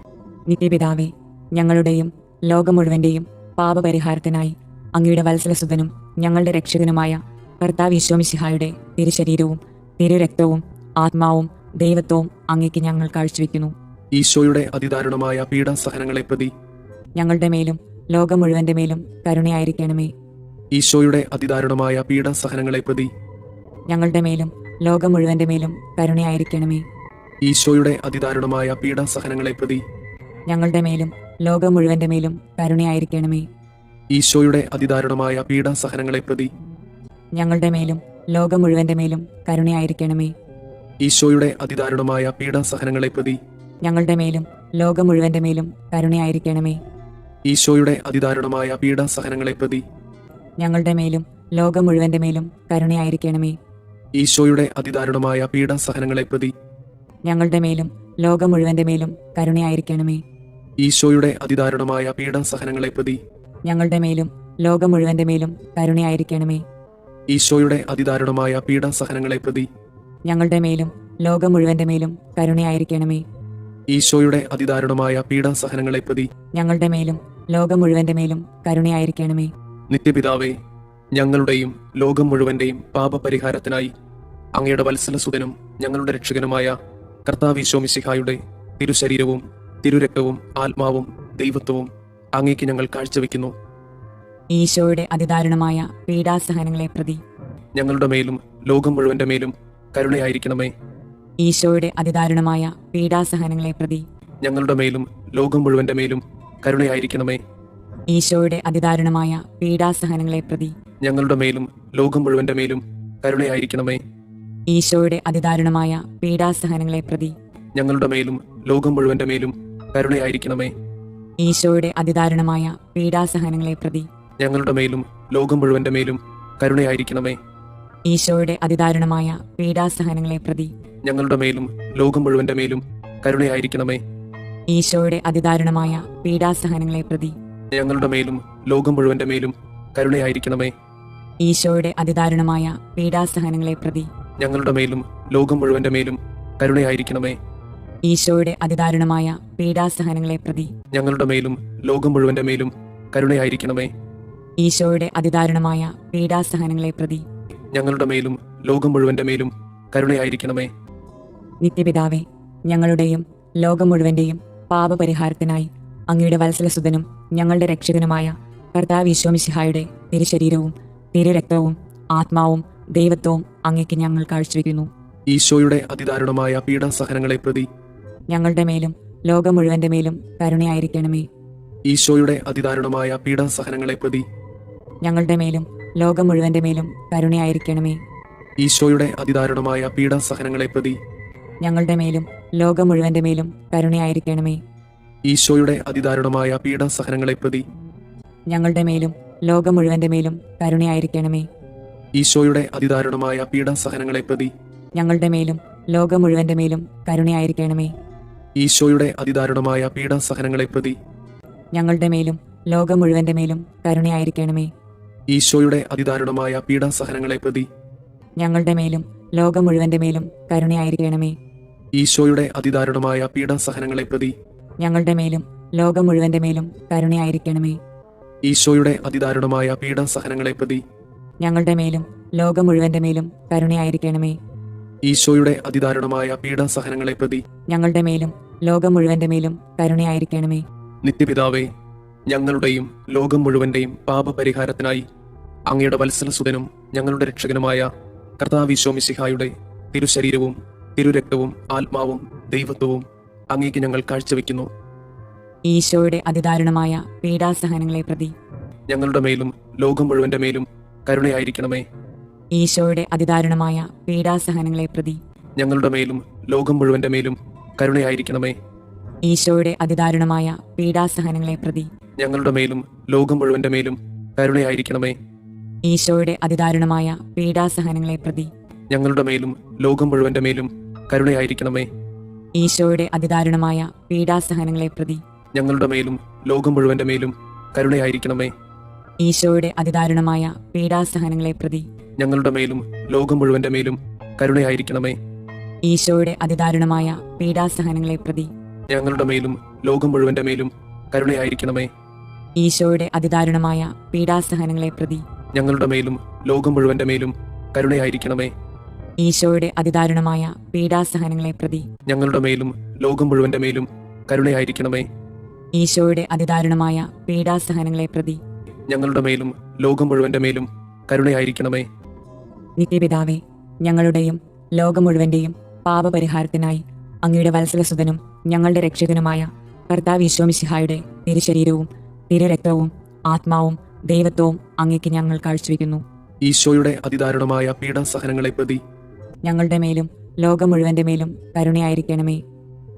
നിത്യപിതാവേ, ഞങ്ങളുടെയും ലോകം മുഴുവന്റെയും പാപപരിഹാരത്തിനായി അങ്ങയുടെ വത്സലസുതനും ഞങ്ങളുടെ രക്ഷകനുമായ കർത്താവ് ഈശോ മിശിഹായുടെ തിരുശരീരവും തിരുരക്തവും ആത്മാവും ദൈവത്വവും അങ്ങേക്ക് ഞങ്ങൾ കാഴ്ചവെക്കുന്നു. ഈശോയുടെ അതിദാരുണമായ പീഡാസഹനങ്ങളെ പ്രതി ഞങ്ങളുടെ മേലും ലോകം മുഴുവന്റെ മേലും കരുണയായിരിക്കണമേ. ഈശോയുടെ അതിദാരുണമായ പീഡാസഹനങ്ങളെ പ്രതി ഞങ്ങളുടെ മേലും ലോകം മുഴുവന്റെ മേലും കരുണയായിരിക്കണമേ. ഈശോയുടെ അതിദാരുണമായ പീഡാസഹനങ്ങളെ പ്രതി ഞങ്ങളുടെ മേലും ലോകം മുഴുവന്റെ മേലും കരുണയായിരിക്കണമേ. ഈശോയുടെ അതിദാരുണമായ പീഡാസഹനങ്ങളെ പ്രതി ഞങ്ങളുടെ മേലും ലോകം മുഴുവന്റെ മേലും കരുണയായിരിക്കണമേ. ഈശോയുടെ അതിദാരുണമായ പീഡാസഹനങ്ങളെ പ്രതി ഞങ്ങളുടെ മേലും ലോകം മുഴുവന്റെ മേലും കരുണയായിരിക്കണമേ. ഈശോയുടെ അതിദാരുണമായ പീഡാസഹനങ്ങളെ പ്രതി ഞങ്ങളുടെ മേലും ലോകം മുഴുവന്റെ മേലും കരുണയായിരിക്കണമേ. ഈശോയുടെ അതിദാരുണമായ പീഡാസഹനങ്ങളെ പ്രതി ഞങ്ങളുടെ മേലും ലോകം മുഴുവന്റെ മേലും കരുണയായിരിക്കണമേ. ഈശോയുടെ അതിദാരുണമായ പീഡാസഹനങ്ങളെ പ്രതി ഞങ്ങളുടെ മേലും ലോകം മുഴുവന്റെ മേലും കരുണയായിരിക്കണമേ. ഈശോയുടെ അതിദാരുണമായ പീഡാസഹനങ്ങളെ പ്രതി ഞങ്ങളുടെ മേലും ലോകം മുഴുവന്റെ മേലും കരുണയായിരിക്കണമേ. ഈശോയുടെ അതിദാരുണമായ പീഡാസഹനങ്ങളെ പ്രതി ഞങ്ങളുടെ മേലും ലോകം മുഴുവന്റെ മേലും കരുണയായിരിക്കണമേ. നിത്യപിതാവേ, ഞങ്ങളുടെയും ലോകം മുഴുവന്റെയും പാപപരിഹാരത്തിനായി അങ്ങയുടെ വത്സലസുതനും ഞങ്ങളുടെ രക്ഷകനുമായ കർത്താവ് ഈശോ മിശിഹായുടെ തിരുശരീരവും തിരുരക്തവും ആത്മാവും ദൈവത്വവും അങ്ങേക്ക് ഞങ്ങൾ കാഴ്ചവെക്കുന്നു. ഈശോയുടെ അതിദാരുണമായ പീഡാസഹനങ്ങളെ പ്രതി ഞങ്ങളുടെ മേലും ലോകം മുഴുവന്റെ മേലും കരുണയായിരിക്കണമേ. ഈശോയുടെ അതിദാരുണമായ പീഡാസഹനങ്ങളെ പ്രതി ഞങ്ങളുടെ മേലും ലോകം മുഴുവന്റെ മേലും കരുണയായിരിക്കണമേ. ഈശോയുടെ അതിദാരുണമായ പീഡാസഹനങ്ങളെ പ്രതി ഞങ്ങളുടെ മേലും ലോകം മുഴുവന്റെ മേലും കരുണയായിരിക്കണമേ. ഈശോയുടെ അതിദാരുണമായ പീഡാസഹനങ്ങളെ പ്രതി ഞങ്ങളുടെ മേലും ലോകം മുഴുവന്റെ മേലും കരുണയായിരിക്കണമേ. ഈശോയുടെ അതിദാരുണമായ പീഡാസഹനങ്ങളെ പ്രതി ഞങ്ങളുടെ മേലും ലോകം മുഴുവന്റെ മേലും കരുണയായിരിക്കണമേ. ഈശോയുടെ അതിദാരുണമായ പീഡാസഹനങ്ങളെ പ്രതി ഞങ്ങളുടെ മേലും ലോകം മുഴുവന്റെ മേലും കരുണയായിരിക്കണമേ. ഈശോയുടെ അതിദാരുണമായ പീഡാസഹനങ്ങളെ പ്രതി ഞങ്ങളുടെ മേലും ലോകം മുഴുവന്റെ മേലും കരുണയായിരിക്കണമേ. ഈശോയുടെ അതിദാരുണമായ പീഡാസഹനങ്ങളെ പ്രതി ഞങ്ങളുടെ മേലും ലോകം മുഴുവന്റെ മേലും കരുണയായിരിക്കണമേ. ഈശോയുടെ അതിദാരുണമായ പീഡാസഹനങ്ങളെ പ്രതി ഞങ്ങളുടെ മേലും ലോകം മുഴുവന്റെ മേലും കരുണയായിരിക്കണമേ. ഈശോയുടെ അതിദാരുണമായ പീഡാസഹനങ്ങളെ പ്രതി ഞങ്ങളുടെ മേലും ലോകം മുഴുവന്റെ മേലും കരുണയായിരിക്കണമേ. നിത്യപിതാവേ, ഞങ്ങളുടെയും ലോകം മുഴുവന്റെയും പാപപരിഹാരത്തിനായി അങ്ങയുടെ വത്സലസുതനും ഞങ്ങളുടെ രക്ഷകനുമായ കർത്താവ് ഈശോ മിശിഹായുടെ തിരുശരീരവും തിരുരക്തവും ആത്മാവും ദൈവത്വവും അങ്ങേക്ക് ഞങ്ങൾ കാഴ്ചവെക്കുന്നു. ഈശോയുടെ അതിദാരുണമായ പീഡാസഹനങ്ങളെ പ്രതി ഞങ്ങളുടെ മേലും ലോകം മുഴുവന്റെ മേലും കരുണയായിരിക്കണമേ. ഈശോയുടെ അതിദാരുണമായ പീഡാസഹനങ്ങളെ പ്രതി ഞങ്ങളുടെ മേലും ലോകം മുഴുവന്റെ മേലും കരുണയായിരിക്കണമേ. ഈശോയുടെ അതിദാരുണമായ പീഡാസഹനങ്ങളെ പ്രതി ഞങ്ങളുടെ മേലും ലോകം മുഴുവന്റെ മേലും കരുണയായിരിക്കണമേ. ഈശോയുടെ അതിദാരുണമായ പീഡാസഹനങ്ങളെ പ്രതി ഞങ്ങളുടെ മേലും ലോകം മുഴുവന്റെ മേലും കരുണയായിരിക്കണമേ. ഈശോയുടെ അതിദാരുണമായ പീഡാസഹനങ്ങളെ പ്രതി ഞങ്ങളുടെ മേലും ലോകം മുഴുവന്റെ മേലും കരുണയായിരിക്കണമേ. ഈശോയുടെ അതിദാരുണമായ പീഡാസഹനങ്ങളെ പ്രതി ഞങ്ങളുടെ മേലും ലോകം മുഴുവന്റെ മേലും കരുണയായിരിക്കണമേ. ഈശോയുടെ അതിദാരുണമായ പീഡാസഹനങ്ങളെ പ്രതി ഞങ്ങളുടെ മേലും ലോകം മുഴുവന്റെ മേലും കരുണയായിരിക്കണമേ. ഈശോയുടെ അതിദാരുണമായ പീഡാസഹനങ്ങളെ പ്രതി ഞങ്ങളുടെ മേലും ലോകം മുഴുവന്റെ മേലും കരുണയായിരിക്കണമേ. ഈശോയുടെ അതിദാരുണമായ പീഡാസഹനങ്ങളെ പ്രതി ഞങ്ങളുടെ മേലും ലോകം മുഴുവന്റെ മേലും കരുണയായിരിക്കണമേ. ഈശോയുടെ അതിദാരുണമായ പീഡാസഹനങ്ങളെ പ്രതി ഞങ്ങളുടെ മേലും ലോകം മുഴുവന്റെ മേലും കരുണയായിരിക്കണമേ. നിത്യപിതാവേ, ഞങ്ങളുടെയും ലോകം മുഴുവന്റെയും പാപപരിഹാരത്തിനായി അങ്ങയുടെ വത്സലസുതനും ഞങ്ങളുടെ രക്ഷകനുമായ കർത്താവ് ഈശോ മിശിഹായുടെ തിരുശരീരവും തിരുരക്തവും ആത്മാവും ദൈവത്വവും അങ്ങേക്ക് ഞങ്ങൾ കാഴ്ചവെക്കുന്നു. ഈശോയുടെ അതിദാരുണമായ പീഡാസഹനങ്ങളെ പ്രതി ഞങ്ങളുടെ മേലും ലോകം മുഴുവന്റെ മേലും കരുണയായിരിക്കണമേ. ഈശോയുടെ അതിദാരുണമായ പീഡാസഹനങ്ങളെ പ്രതി ഞങ്ങളുടെ മേലും ലോകം മുഴുവന്റെ മേലും കരുണയായിരിക്കണമേ. ഈശോയുടെ അതിദാരുണമായ പീഡാസഹനങ്ങളെ പ്രതി ഞങ്ങളുടെ മേലും ലോകം മുഴുവന്റെ മേലും കരുണയായിരിക്കണമേ. ഈശോയുടെ അതിദാരുണമായ പീഡാസഹനങ്ങളെ പ്രതി ഞങ്ങളുടെ മേലും ലോകം മുഴുവന്റെ മേലും കരുണയായിരിക്കണമേ. ഈശോയുടെ അതിദാരുണമായ പീഡാസഹനങ്ങളെ പ്രതി ഞങ്ങളുടെ മേലും ലോകം മുഴുവന്റെ മേലും കരുണയായിരിക്കണമേ. ഈശോയുടെ അതിദാരുണമായ പീഡാസഹനങ്ങളെ പ്രതി ഞങ്ങളുടെ മേലും ലോകം മുഴുവന്റെ മേലും കരുണയായിരിക്കണമേ. ഈശോയുടെ അതിദാരുണമായ പീഡാസഹനങ്ങളെ പ്രതി ഞങ്ങളുടെ മേലും ലോകം മുഴുവന്റെ മേലും കരുണയായിരിക്കണമേ. ഈശോയുടെ അതിദാരുണമായ പീഡാസഹനങ്ങളെ പ്രതി ഞങ്ങളുടെ മേലും ലോകം മുഴുവന്റെ മേലും കരുണയായിരിക്കണമേ. ഈശോയുടെ അതിദാരുണമായ പീഡാസഹനങ്ങളെ പ്രതി ഞങ്ങളുടെ മേലും ലോകം മുഴുവന്റെ മേലും കരുണയായിരിക്കണമേ. ഈശോയുടെ അതിദാരുണമായ പീഡാസഹനങ്ങളെ പ്രതി ഞങ്ങളുടെ മേലും ലോകം മുഴുവന്റെ മേലും കരുണയായിരിക്കണമേ. നിത്യപിതാവേ, ഞങ്ങളുടെയും ലോകം മുഴുവന്റെയും പാപപരിഹാരത്തിനായി അങ്ങയുടെ വത്സലസുതനും ഞങ്ങളുടെ രക്ഷകനുമായ കർത്താവ് ഈശോമിശിഹായുടെ തിരുശരീരവും തിരുരക്തവും ആത്മാവും ദൈവത്വവും അങ്ങേക്ക് ഞങ്ങൾ കാഴ്ചവെക്കുന്നു. ഈശോയുടെ അതിദാരുണമായ പീഡാസഹനങ്ങളെ പ്രതി ഞങ്ങളുടെ മേലും ലോകം മുഴുവന്റെ മേലും കരുണയായിരിക്കണമേ.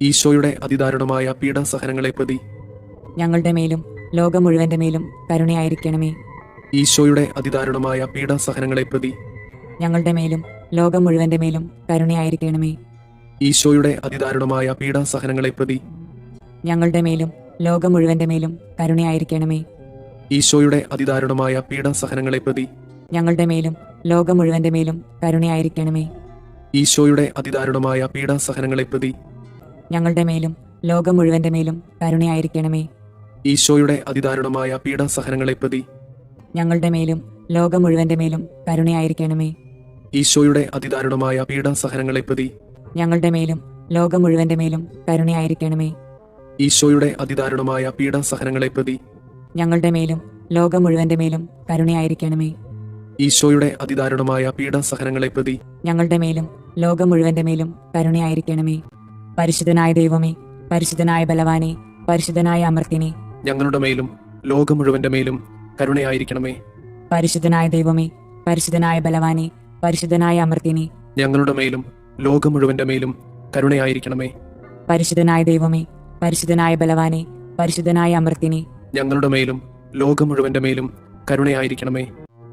ഈശോയുടെ അതിദാരുണമായ പീഡാസഹനങ്ങളെ പ്രതി ഞങ്ങളുടെ മേലും ലോകം മുഴുവന്റെ മേലും കരുണയായിരിക്കണമേ. ഈശോയുടെ അതിദാരുണമായ പീഡാസഹനങ്ങളെ പ്രതി ഞങ്ങളുടെ മേലും ലോകം മുഴുവന്റെ മേലും കരുണയായിരിക്കണമേ. ഈശോയുടെ അതിദാരുണമായ പീഡാസഹനങ്ങളെ പ്രതി ഞങ്ങളുടെ മേലും ലോകം മുഴുവന്റെ മേലും കരുണയായിരിക്കണമേ. ഈശോയുടെ അതിദാരുണമായ പീഡാസഹനങ്ങളെ പ്രതി ഞങ്ങളുടെ മേലും ലോകം മുഴുവന്റെ മേലും കരുണയായിരിക്കണമേ. ഈശോയുടെ അതിദാരുണമായ പീഡാസഹനങ്ങളെ പ്രതി ഞങ്ങളുടെ മേലും ലോകം മുഴുവന്റെ മേലും കരുണയായിരിക്കണമേ. ഈശോയുടെ അതിദാരുണമായ പീഡാസഹനങ്ങളെ പ്രതി ഞങ്ങളുടെ മേലും ലോകം മുഴുവന്റെ മേലും കരുണയായിരിക്കണമേ. ഈശോയുടെ അതിദാരുണമായ പീഡാസഹനങ്ങളെ പ്രതി ഞങ്ങളുടെ മേലും ലോകം മുഴുവന്റെ മേലും കരുണയായിരിക്കണമേ. ഈശോയുടെ അതിദാരുണമായ പീഡാസഹനങ്ങളെ പ്രതി ഞങ്ങളുടെ മേലും ലോകം മുഴുവന്റെ മേലും കരുണയായിരിക്കണമേ. ഈശോയുടെ അതിദാരുണമായ പീഡാസഹനങ്ങളെ പ്രതി ഞങ്ങളുടെ മേലും ലോകം മുഴുവന്റെ മേലും കരുണയായിരിക്കണമേ. പരിശുദ്ധനായ ദൈവമേ, പരിശുദ്ധനായ ബലവാനെ, പരിശുദ്ധനായ അമർത്തിനെ, ഞങ്ങളുടെ മേലും ലോകം മുഴുവന്റെ മേലും കരുണയായിരിക്കണമേ. പരിശുദ്ധനായ ദൈവമേ, പരിശുദ്ധനായ ബലവാനെ, പരിശുദ്ധനായ അമർത്തിനെ, ഞങ്ങളുടെ മേലും ലോകം മുഴുവന്റെ മേലും കരുണയായിരിക്കണമേ. പരിശുദ്ധനായ ദൈവമേ, പരിശുദ്ധനായ ബലവാനെ, പരിശുദ്ധനായ അമർത്തിനെ, ഞങ്ങളുടെ മേലും ലോകം മുഴുവന്റെ മേലും കരുണയായിരിക്കണമേ.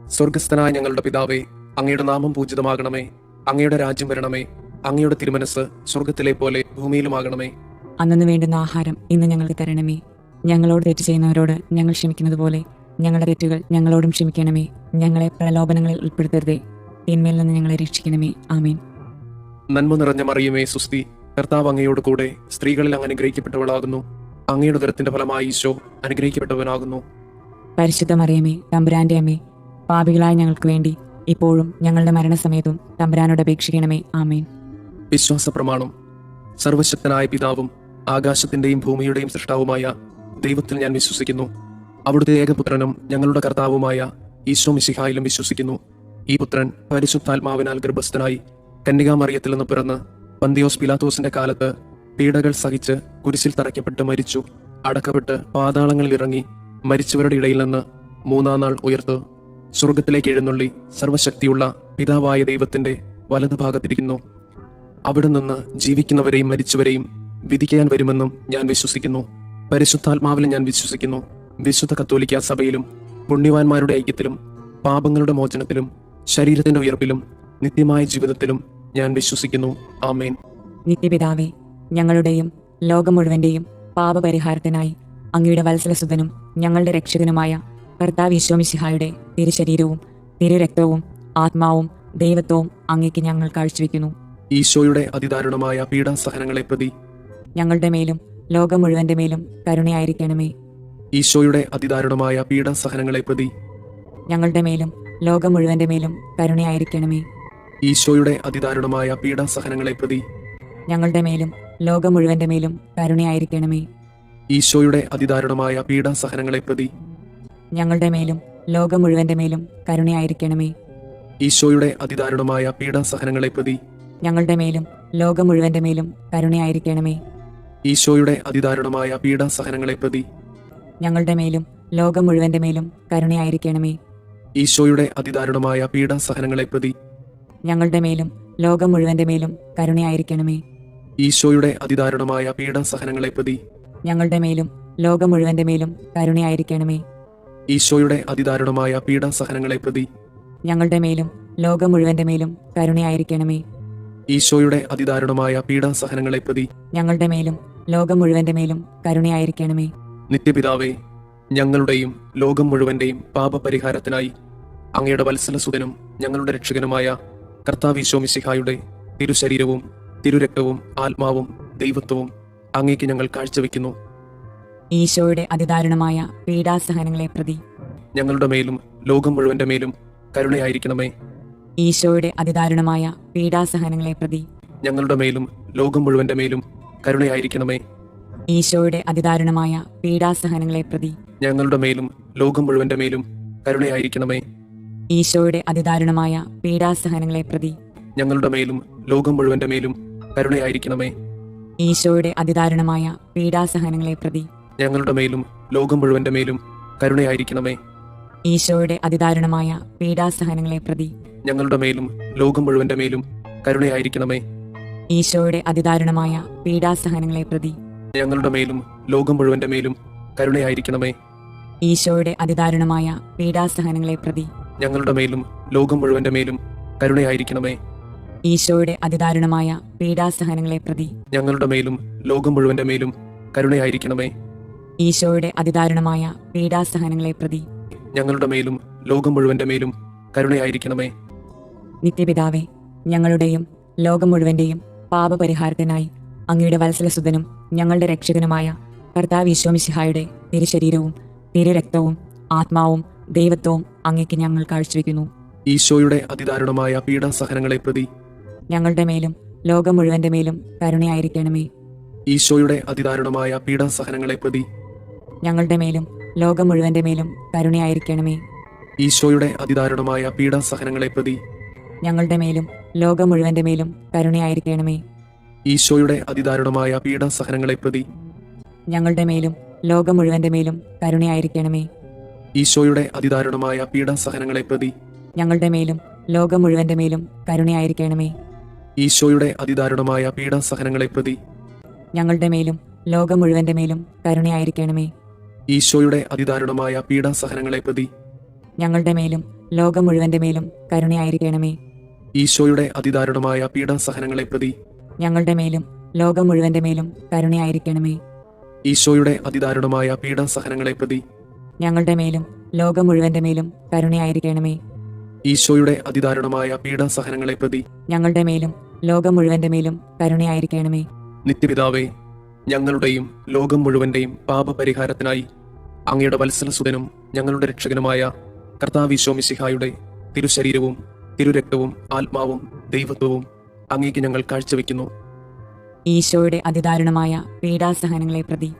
സ്വർഗസ്ഥനായ ഞങ്ങളുടെ പിതാവേ, അങ്ങയുടെ നാമം പൂജിതമാകണമേ. അങ്ങയുടെ രാജ്യം വരണമേ. അങ്ങയുടെ തിരുമനസ് സ്വർഗത്തിലെ പോലെ ഭൂമിയിലുമാകണമേ. അന്നു വേണ്ടുന്ന ആഹാരം ഇന്ന് ഞങ്ങൾക്ക് തരണമേ. ഞങ്ങളോട് തെറ്റ് ചെയ്യുന്നവരോട് ഞങ്ങൾ ക്ഷമിക്കുന്നത് പോലെ ഞങ്ങളുടെ തെറ്റുകൾ ഞങ്ങളോടും ക്ഷമിക്കണമേ. ഞങ്ങളെ പ്രലോഭനങ്ങളിൽ ഉൾപ്പെടുത്തരുതേ, തിന്മയിൽ നിന്ന് ഞങ്ങളെ രക്ഷിക്കണമേ. ആമേൻ. നന്മ നിറഞ്ഞ മറിയമേ, സുസ്തി, കർത്താവ് അങ്ങയോട് കൂടെ സ്ത്രീകളിൽ അങ്ങ് അനുഗ്രഹിക്കപ്പെട്ടവളാകുന്നു. അങ്ങയുടെ ഉദരത്തിന്റെ ഫലമായി ഈശോ അനുഗ്രഹിക്കപ്പെട്ടവനാകുന്നു. പരിശുദ്ധ മറിയമേ, തമ്പുരാന്റെ അമ്മേ, പാപികളായ ഞങ്ങൾക്ക് വേണ്ടി ഇപ്പോഴും ഞങ്ങളുടെ മരണസമയത്തും തമ്പുരാനോട് അപേക്ഷിക്കണമേ. ആമേൻ. വിശ്വാസ പ്രമാണം. സർവശക്തനായ പിതാവും ആകാശത്തിന്റെയും ഭൂമിയുടെയും സൃഷ്ടാവുമായ ദൈവത്തിൽ ഞാൻ വിശ്വസിക്കുന്നു. അവിടുത്തെ ഏകപുത്രനും ഞങ്ങളുടെ കർത്താവുമായ ഈശോ മിശിഹായിലും വിശ്വസിക്കുന്നു. ഈ പുത്രൻ പരിശുദ്ധാത്മാവിനാൽ ഗർഭസ്ഥനായി കന്യകാമറിയത്തിൽ നിന്ന് പിറന്ന് പന്തിയോസ് പിലാത്തോസിന്റെ കാലത്ത് പീഡകൾ സഹിച്ച് കുരിശിൽ തറയ്ക്കപ്പെട്ട് മരിച്ചു, അടക്കപ്പെട്ട് പാതാളങ്ങളിൽ ഇറങ്ങി, മരിച്ചവരുടെ ഇടയിൽ നിന്ന് മൂന്നാം നാൾ ഉയർത്ത് സ്വർഗത്തിലേക്ക് എഴുന്നള്ളി സർവശക്തിയുള്ള പിതാവായ ദൈവത്തിന്റെ വലതുഭാഗത്തിരിക്കുന്നു. അവിടെ നിന്ന് ജീവിക്കുന്നവരെയും മരിച്ചവരെയും വിധിക്കാൻ വരുമെന്നും ഞാൻ വിശ്വസിക്കുന്നു. പരിശുദ്ധാത്മാവിലും ഞാൻ വിശ്വസിക്കുന്നു. വിശുദ്ധ കത്തോലിക്ക സഭയിലും പുണ്യവാന്മാരുടെ ഐക്യത്തിലും പാപങ്ങളുടെ മോചനത്തിലും ശരീരത്തിന്റെ ഉയർപ്പിലും നിത്യമായ ജീവിതത്തിലും ഞാൻ വിശ്വസിക്കുന്നു. ആമേൻ. നിത്യപിതാവേ, ഞങ്ങളുടെയും ലോകം മുഴുവന്റെയും പാപപരിഹാരത്തിനായി അങ്ങയുടെ വത്സലസുതനും ഞങ്ങളുടെ രക്ഷകനുമായ കർത്താവ് ഈശോമിശിഹായുടെ തിരുശരീരവും തിരുരക്തവും ആത്മാവും ദൈവത്വവും അങ്ങേക്ക് ഞങ്ങൾ കാഴ്ചവെക്കുന്നു. ഈശോയുടെ അതിദാരുണമായ പീഡാസഹനങ്ങളെ പ്രതി ഞങ്ങളുടെ മേലും ലോകം മുഴുവന്റെ മേലും കരുണയായിരിക്കണമേ. ഈശോയുടെ അതിദാരുണമായ പീഡാസഹനങ്ങളെ പ്രതി ഞങ്ങളുടെ മേലും ലോകം മുഴുവന്റെ മേലും കരുണയായിരിക്കണമേ. ഈശോയുടെ അതിദാരുണമായ പീഡാസഹനങ്ങളെ പ്രതി ഞങ്ങളുടെ മേലും ലോകം മുഴുവന്റെ മേലും കരുണയായിരിക്കണമേ. ഈശോയുടെ അതിദാരുണമായ പീഡാസഹനങ്ങളെ പ്രതി ഞങ്ങളുടെ മേലും ലോകം മുഴുവന്റെ മേലും കരുണയായിരിക്കണമേ. ഈശോയുടെ അതിദാരുണമായ പീഡാസഹനങ്ങളെ പ്രതി ഞങ്ങളുടെ മേലും ലോകം മുഴുവന്റെ മേലും കരുണയായിരിക്കണമേ. ഈശോയുടെ അതിദാരുണമായ പീഡാസഹനങ്ങളെ പ്രതി ഞങ്ങളുടെ മേലും ലോകം മുഴുവന്റെ മേലും കരുണയായിരിക്കണമേ. ഈശോയുടെ അതിദാരുണമായ പീഡാസഹനങ്ങളെ പ്രതി ഞങ്ങളുടെ മേലും ലോകം മുഴുവന്റെ മേലും കരുണയായിരിക്കണമേ. ഈശോയുടെ അതിദാരുണമായ പീഡാസഹനങ്ങളെ പ്രതി ഞങ്ങളുടെ മേലും ലോകം മുഴുവന്റെ മേലും കരുണയായിരിക്കണമേ. ഈശോയുടെ അതിദാരുണമായ പീഡാസഹനങ്ങളെ പ്രതി ഞങ്ങളുടെ മേലും ലോകം മുഴുവന്റെ മേലും കരുണയായിരിക്കണമേ. ഈശോയുടെ അതിദാരുണമായ പീഡാസഹനങ്ങളെ പ്രതി ഞങ്ങളുടെ മേലും ലോകം മുഴുവന്റെ മേലും കരുണയായിരിക്കണമേ. നിത്യപിതാവേ, ഞങ്ങളുടെയും ലോകം മുഴുവന്റെയും പാപപരിഹാരത്തിനായി അങ്ങയുടെ വത്സലസുതനും ഞങ്ങളുടെ രക്ഷകനുമായ കർത്താവ് മിശിഹായുടെ തിരുശരീരവും തിരുരക്തവും ആത്മാവും ദൈവത്വവും അങ്ങേക്ക് ഞങ്ങൾ കാഴ്ചവെക്കുന്നു. ഈശോയുടെ അതിദാരുണമായ പീഡാസഹനങ്ങളെ പ്രതി ഞങ്ങളുടെ മേലും ലോകം മുഴുവന്റെ മേലും കരുണയായിരിക്കണമേ. ഈശോയുടെ അതിദാരുണമായ പീഡാസഹനങ്ങളെ പ്രതി ഞങ്ങളുടെ മേലും ലോകം മുഴുവന്റെ മേലും കരുണയായിരിക്കണമേ. ഈശോയുടെ അതിദാരുണമായ പീഡാസഹനങ്ങളെ പ്രതി ഞങ്ങളുടെ മേലും ലോകം മുഴുവന്റെ മേലും കരുണയായിരിക്കണമേ. ഈശോയുടെ അതിദാരുണമായ പീഡാസഹനങ്ങളെ പ്രതി ഞങ്ങളുടെ മേലും ലോകം മുഴുവന്റെ മേലും കരുണയായിരിക്കണമേ. ഈശോയുടെ അതിദാരുണമായ പീഡാസഹനങ്ങളെ പ്രതി ഞങ്ങളുടെ മേലും ലോകം മുഴുവന്റെ മേലും കരുണയായിരിക്കണമേ. ഈശോയുടെ അതിദാരുണമായ പീഡാസഹനങ്ങളെ പ്രതി ഞങ്ങളുടെ മേലും ലോകം മുഴുവന്റെ മേലും കരുണയായിരിക്കണമേ. ഈശോയുടെ അതിദാരുണമായ പീഡാസഹനങ്ങളെ പ്രതി ഞങ്ങളുടെ മേലും ലോകം മുഴുവന്റെ മേലും കരുണയായിരിക്കണമേ. ഈശോയുടെ അതിദാരുണമായ പീഡാസഹനങ്ങളെ പ്രതി ഞങ്ങളുടെ മേലും ലോകം മുഴുവന്റെ മേലും കരുണയായിരിക്കണമേ. ഈശോയുടെ അതിദാരുണമായ പീഡാസഹനങ്ങളെ പ്രതി ഞങ്ങളുടെ മേലും ലോകം മുഴുവന്റെ മേലും കരുണയായിരിക്കണമേ. ഈശോയുടെ അതിദാരുണമായ പീഡാസഹനങ്ങളെ പ്രതി ഞങ്ങളുടെ മേലും ലോകം മുഴുവന്റെ മേലും കരുണയായിരിക്കണമേ. നിത്യപിതാവേ, ഞങ്ങളുടെയും ലോകം മുഴുവന്റെയും പാപപരിഹാരത്തിനായി അങ്ങയുടെ വത്സലസുതനും ഞങ്ങളുടെ രക്ഷകനുമായ കർത്താവ് മിശിഹായുടെ തിരുശരീരവും തിരുരക്തവും ആത്മാവും ദൈവത്വവും അങ്ങേക്ക് ഞങ്ങൾ കാഴ്ചവെക്കുന്നു. ഈശോയുടെ അതിദാരുണമായ പീഡാസഹനങ്ങളെ പ്രതി ഞങ്ങളുടെ മേലും ലോകം മുഴുവന്റെ മേലും കരുണയായിരിക്കണമേ. ഈശോയുടെ അതിദാരുണമായ പീഡാസഹനങ്ങളെ പ്രതി ഞങ്ങളുടെ മേലും ലോകം മുഴുവന്റെ മേലും കരുണയായിരിക്കണമേ. ഈശോയുടെ അതിദാരുണമായ പീഡാസഹനങ്ങളെ പ്രതി ഞങ്ങളുടെ മേലും ലോകം മുഴുവന്റെ മേലും കരുണയായിരിക്കണമേ. ഈശോയുടെ അതിദാരുണമായ പീഡാസഹനങ്ങളെ പ്രതി ഞങ്ങളുടെ മേലും ലോകം മുഴുവന്റെ മേലും കരുണയായിരിക്കണമേ. ഈശോയുടെ അതിദാരുണമായ പീഡാസഹനങ്ങളെ പ്രതി ഞങ്ങളുടെ മേലും ലോകം മുഴുവന്റെ മേലും കരുണയായിരിക്കണമേ. ഈശോയുടെ അതിദാരുണമായ പീഡാസഹനങ്ങളെ പ്രതി ഞങ്ങളുടെ മേലും ലോകം മുഴുവന്റെ മേലും കരുണയായിരിക്കണമേ. ഈശോയുടെ അതിദാരുണമായ പീഡാസഹനങ്ങളെ പ്രതി ഞങ്ങളുടെ മേലും ലോകം മുഴുവന്റെ മേലും കരുണയായിരിക്കണമേ. ഈശോയുടെ അതിദാരുണമായ പീഡാസഹനങ്ങളെ പ്രതി ഞങ്ങളുടെ മേലും ലോകം മുഴുവന്റെ മേലും കരുണയായിരിക്കണമേ. ഈശോയുടെ അതിദാരുണമായ പീഡാസഹനങ്ങളെ പ്രതി ഞങ്ങളുടെ മേലും ലോകം മുഴുവന്റെ മേലും കരുണയായിരിക്കണമേ. ഈശോയുടെ അതിദാരുണമായ പീഡാസഹനങ്ങളെ പ്രതി ഞങ്ങളുടെ മേലും ലോകം മുഴുവന്റെ മേലും കരുണയായിരിക്കണമേ. നിത്യപിതാവേ, ഞങ്ങളുടെയും ലോകം മുഴുവന്റെയും പാപപരിഹാരത്തിനായി അങ്ങയുടെ വത്സലസുതനും ഞങ്ങളുടെ രക്ഷകനുമായ കർത്താവ് മിശിഹായുടെ തിരുശരീരവും തിരുരക്തവും ആത്മാവും ദൈവത്വവും അങ്ങേക്ക് ഞങ്ങൾ കാഴ്ചവെക്കുന്നു. ഈശോയുടെ അതിദാരുണമായ പീഡാസഹനങ്ങളെ പ്രതി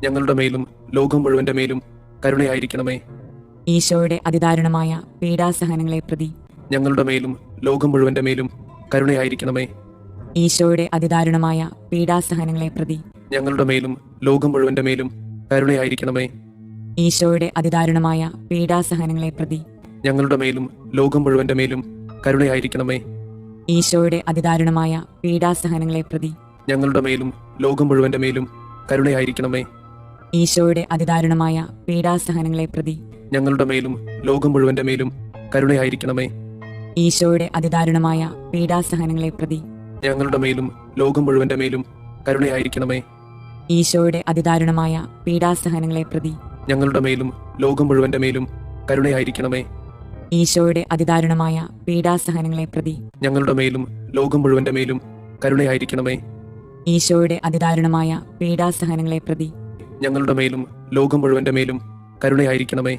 ഞങ്ങളുടെ മേലും ലോകം മുഴുവന്റെ മേലും കരുണയായിരിക്കണമേ. ഈശോയുടെ അതിദാരുണമായ പീഡാസഹനങ്ങളെ പ്രതി ഞങ്ങളുടെ മേലും ലോകം മുഴുവന്റെ മേലും കരുണയായിരിക്കണമേ. ഈശോയുടെ അതിദാരുണമായ പീഡാസഹനങ്ങളെ പ്രതി ഞങ്ങളുടെ മേലും ലോകം മുഴുവന്റെ മേലും കരുണയായിരിക്കണമേ. ഈശോയുടെ അതിദാരുണമായ പീഡാസഹനങ്ങളെ പ്രതി ഞങ്ങളുടെ മേലും ലോകം മുഴുവന്റെ മേലും കരുണയായിരിക്കണമേ. ഈശോയുടെ അതിദാരുണമായ പീഡാസഹനങ്ങളെ പ്രതി ഞങ്ങളുടെ മേലും ലോകം മുഴുവന്റെ മേലും കരുണയായിരിക്കണമേ. ഈശോയുടെ അതിദാരുണമായ പീഡാസഹനങ്ങളെ പ്രതി ഞങ്ങളുടെ മേലും ലോകം മുഴുവന്റെ മേലും കരുണയായിരിക്കണമേ. ഈശോയുടെ അതിദാരുണമായ പീഡാസഹനങ്ങളെ പ്രതി ഞങ്ങളുടെ മേലും ലോകം മുഴുവന്റെ മേലും കരുണയായിരിക്കണമേ. ഈശോയുടെ അതിദാരുണമായ പീഡാസഹനങ്ങളെ പ്രതി ഞങ്ങളുടെ മേലും ലോകം മുഴുവന്റെ മേലും കരുണയായിരിക്കണമേ. ഈശോയുടെ അതിദാരുണമായ പീഡാസഹനങ്ങളെ പ്രതി ഞങ്ങളുടെ മേലും ലോകം മുഴുവന്റെ മേലും കരുണയായിരിക്കണമേ. ഈശോയുടെ അതിദാരുണമായ പീഡാസഹനങ്ങളെ പ്രതി ഞങ്ങളുടെ മേലും ലോകം മുഴുവന്റെ മേലും കരുണയായിരിക്കണമേ.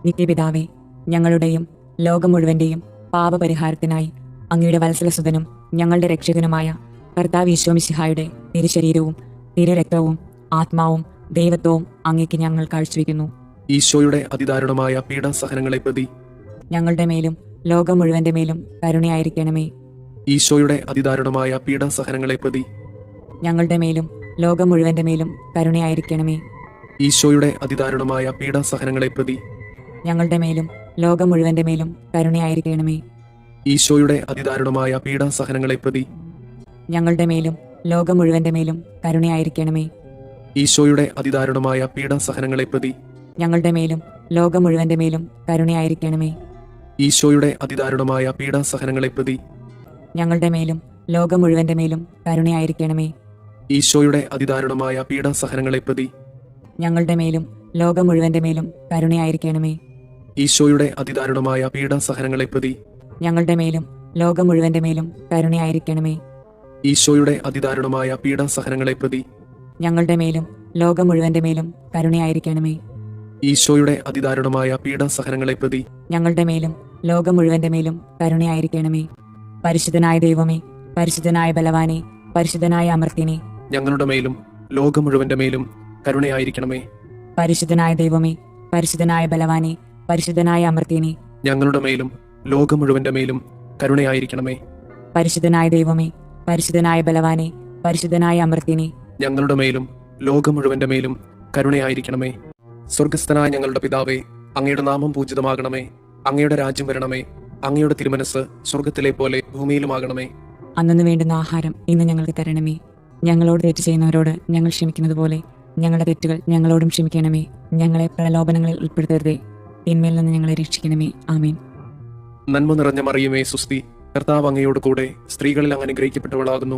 നിത്യപിതാവേ, ഞങ്ങളുടെയും ലോകം മുഴുവന്റെയും പാപപരിഹാരത്തിനായി അങ്ങയുടെ വത്സലസുതനും ഞങ്ങളുടെ രക്ഷകനുമായ കർത്താവ് മിശിഹായുടെ തിരുശരീരവും തിരുരക്തവും ആത്മാവും ദൈവത്വവും അങ്ങേക്ക് ഞങ്ങൾ കാഴ്ചവെക്കുന്നു. ഈശോയുടെ അതിദാരുണമായ പീഡാസഹനങ്ങളെ പ്രതി ഞങ്ങളുടെ മേലും ലോകം മുഴുവന്റെ മേലും കരുണയായിരിക്കണമേ. ഈശോയുടെ അതിദാരുണമായ പീഡാസഹനങ്ങളെ പ്രതി ഞങ്ങളുടെ മേലും ലോകം മുഴുവന്റെ മേലും കരുണയായിരിക്കണമേ. ഈശോയുടെ അതിദാരുണമായ പീഡാസഹനങ്ങളെ പ്രതി ഞങ്ങളുടെ മേലും ലോകം മുഴുവന്റെ മേലും കരുണയായിരിക്കണമേ. ഈശോയുടെ അതിദാരുണമായ പീഡാസഹനങ്ങളെ പ്രതി ഞങ്ങളുടെ മേലും ലോകം മുഴുവന്റെ മേലും കരുണയായിരിക്കണമേ. ഈശോയുടെ അതിദാരുണമായ പീഡാസഹനങ്ങളെ പ്രതി ഞങ്ങളുടെ മേലും ലോകം മുഴുവന്റെ മേലും കരുണയായിരിക്കണമേ. ഈശോയുടെ അതിദാരുണമായ പീഡാസഹനങ്ങളെ പ്രതി ഞങ്ങളുടെ മേലും ലോകം മുഴുവന്റെ മേലും കരുണയായിരിക്കണമേ. ഈശോയുടെ അതിദാരുണമായ പീഡാസഹനങ്ങളെ പ്രതി ഞങ്ങളുടെ മേലും ലോകം മുഴുവന്റെ മേലും കരുണയായിരിക്കണമേ. ഈശോയുടെ അതിദാരുണമായ പീഡാസഹനങ്ങളെ പ്രതി ഞങ്ങളുടെ മേലും ലോകം മുഴുവന്റെ മേലും കരുണയായിരിക്കണമേ. ഈശോയുടെ അതിദാരുണമായ പീഡാസഹനങ്ങളെ പ്രതി ഞങ്ങളുടെ മേലും ലോകം മുഴുവന്റെ മേലും കരുണയായിരിക്കണമേ. ഈശോയുടെ അതിദാരുണമായ പീഡാസഹനങ്ങളെ പ്രതി ഞങ്ങളുടെ മേലും ലോകം മുഴുവന്റെ മേലും കരുണയായിരിക്കണമേ. പരിശുദ്ധനായ ദൈവമേ, പരിശുദ്ധനായ ബലവാനെ, പരിശുദ്ധനായ അമർത്യനെ, ഞങ്ങളുടെ മേലും ലോകം മുഴുവന്റെ മേലും കരുണയായിരിക്കണമേ. പരിശുദ്ധനായ ദൈവമേ, പരിശുദ്ധനായ ബലവാനെ, പരിശുദ്ധനായ അമർത്യനെ, ഞങ്ങളുടെ മേലും ലോകം മുഴുവന്റെ മേലും കരുണയായിരിക്കണമേ. പരിശുദ്ധനായ ദൈവമേ, പരിശുദ്ധനായ ബലവാനെ, പരിശുദ്ധനായ അമർത്യനെ, ഞങ്ങളുടെ മേലും ലോകം മുഴുവന്റെ മേലും കരുണയായിരിക്കണമേ. സ്വർഗസ്ഥനായ ഞങ്ങളുടെ പിതാവേ, അങ്ങയുടെ നാമം പൂജിതമാകണമേ. അങ്ങയുടെ രാജ്യം വരണമേ. അങ്ങയുടെ തിരുമനസ് സ്വർഗത്തിലെ പോലെ ഭൂമിയിലുമാകണമേ. അന്നു വേണ്ടുന്ന ആഹാരം ഇന്ന് ഞങ്ങൾക്ക് തരണമേ. ഞങ്ങളോട് തെറ്റ് ചെയ്യുന്നവരോട് ഞങ്ങൾ ക്ഷമിക്കുന്നത് പോലെ ഞങ്ങളുടെ തെറ്റുകൾ ഞങ്ങളോടും ക്ഷമിക്കണമേ. ഞങ്ങളെ പ്രലോഭനങ്ങളിൽ ഉൾപ്പെടുത്തരുതേ, തിന്മയിൽ നിന്ന് ഞങ്ങളെ രക്ഷിക്കണമേ. ആമേൻ. നന്മ നിറഞ്ഞ മറിയമേ, സുസ്തി, കർത്താവ് അങ്ങയോട് കൂടെ സ്ത്രീകളിൽ അങ്ങ് അനുഗ്രഹിക്കപ്പെട്ടവളാകുന്നു.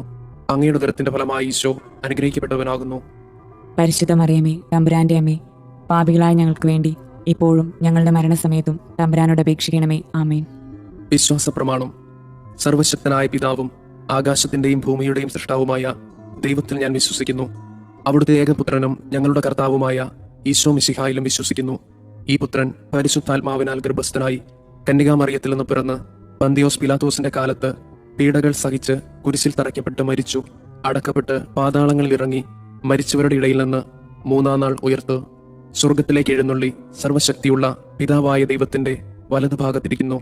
അങ്ങയുടെ ഉദരത്തിന്റെ ഫലമായി ഈശോ അനുഗ്രഹിക്കപ്പെട്ടവനാകുന്നു. പരിശുദ്ധ മറിയമേ, തമ്പുരാന്റെ അമ്മേ, പാപികളായ ഞങ്ങൾക്ക് വേണ്ടി ഇപ്പോഴും ഞങ്ങളുടെ മരണസമയത്തും തമ്പുരാനോട് അപേക്ഷിക്കണമേ. ആമേൻ. വിശ്വാസ പ്രമാണം. സർവശക്തനായ പിതാവും ആകാശത്തിന്റെയും ഭൂമിയുടെയും സൃഷ്ടാവുമായ ദൈവത്തിൽ ഞാൻ വിശ്വസിക്കുന്നു. അവിടുത്തെ ഏകപുത്രനും ഞങ്ങളുടെ കർത്താവുമായ ഈശോ മിശിഹായിലും വിശ്വസിക്കുന്നു. ഈ പുത്രൻ പരിശുദ്ധാത്മാവിനാൽ ഗർഭസ്ഥനായി കന്യകാമറിയത്തിൽ നിന്ന് പിറന്ന് പന്തിയോസ് പിലാത്തോസിന്റെ കാലത്ത് പീഡകൾ സഹിച്ച് കുരിശിൽ തറയ്ക്കപ്പെട്ട് മരിച്ചു, അടക്കപ്പെട്ട് പാതാളങ്ങളിൽ ഇറങ്ങി മരിച്ചവരുടെ ഇടയിൽ നിന്ന് മൂന്നാം നാൾ ഉയർത്ത് സ്വർഗത്തിലേക്ക് എഴുന്നള്ളി സർവശക്തിയുള്ള പിതാവായ ദൈവത്തിന്റെ വലതുഭാഗത്തിരിക്കുന്നു.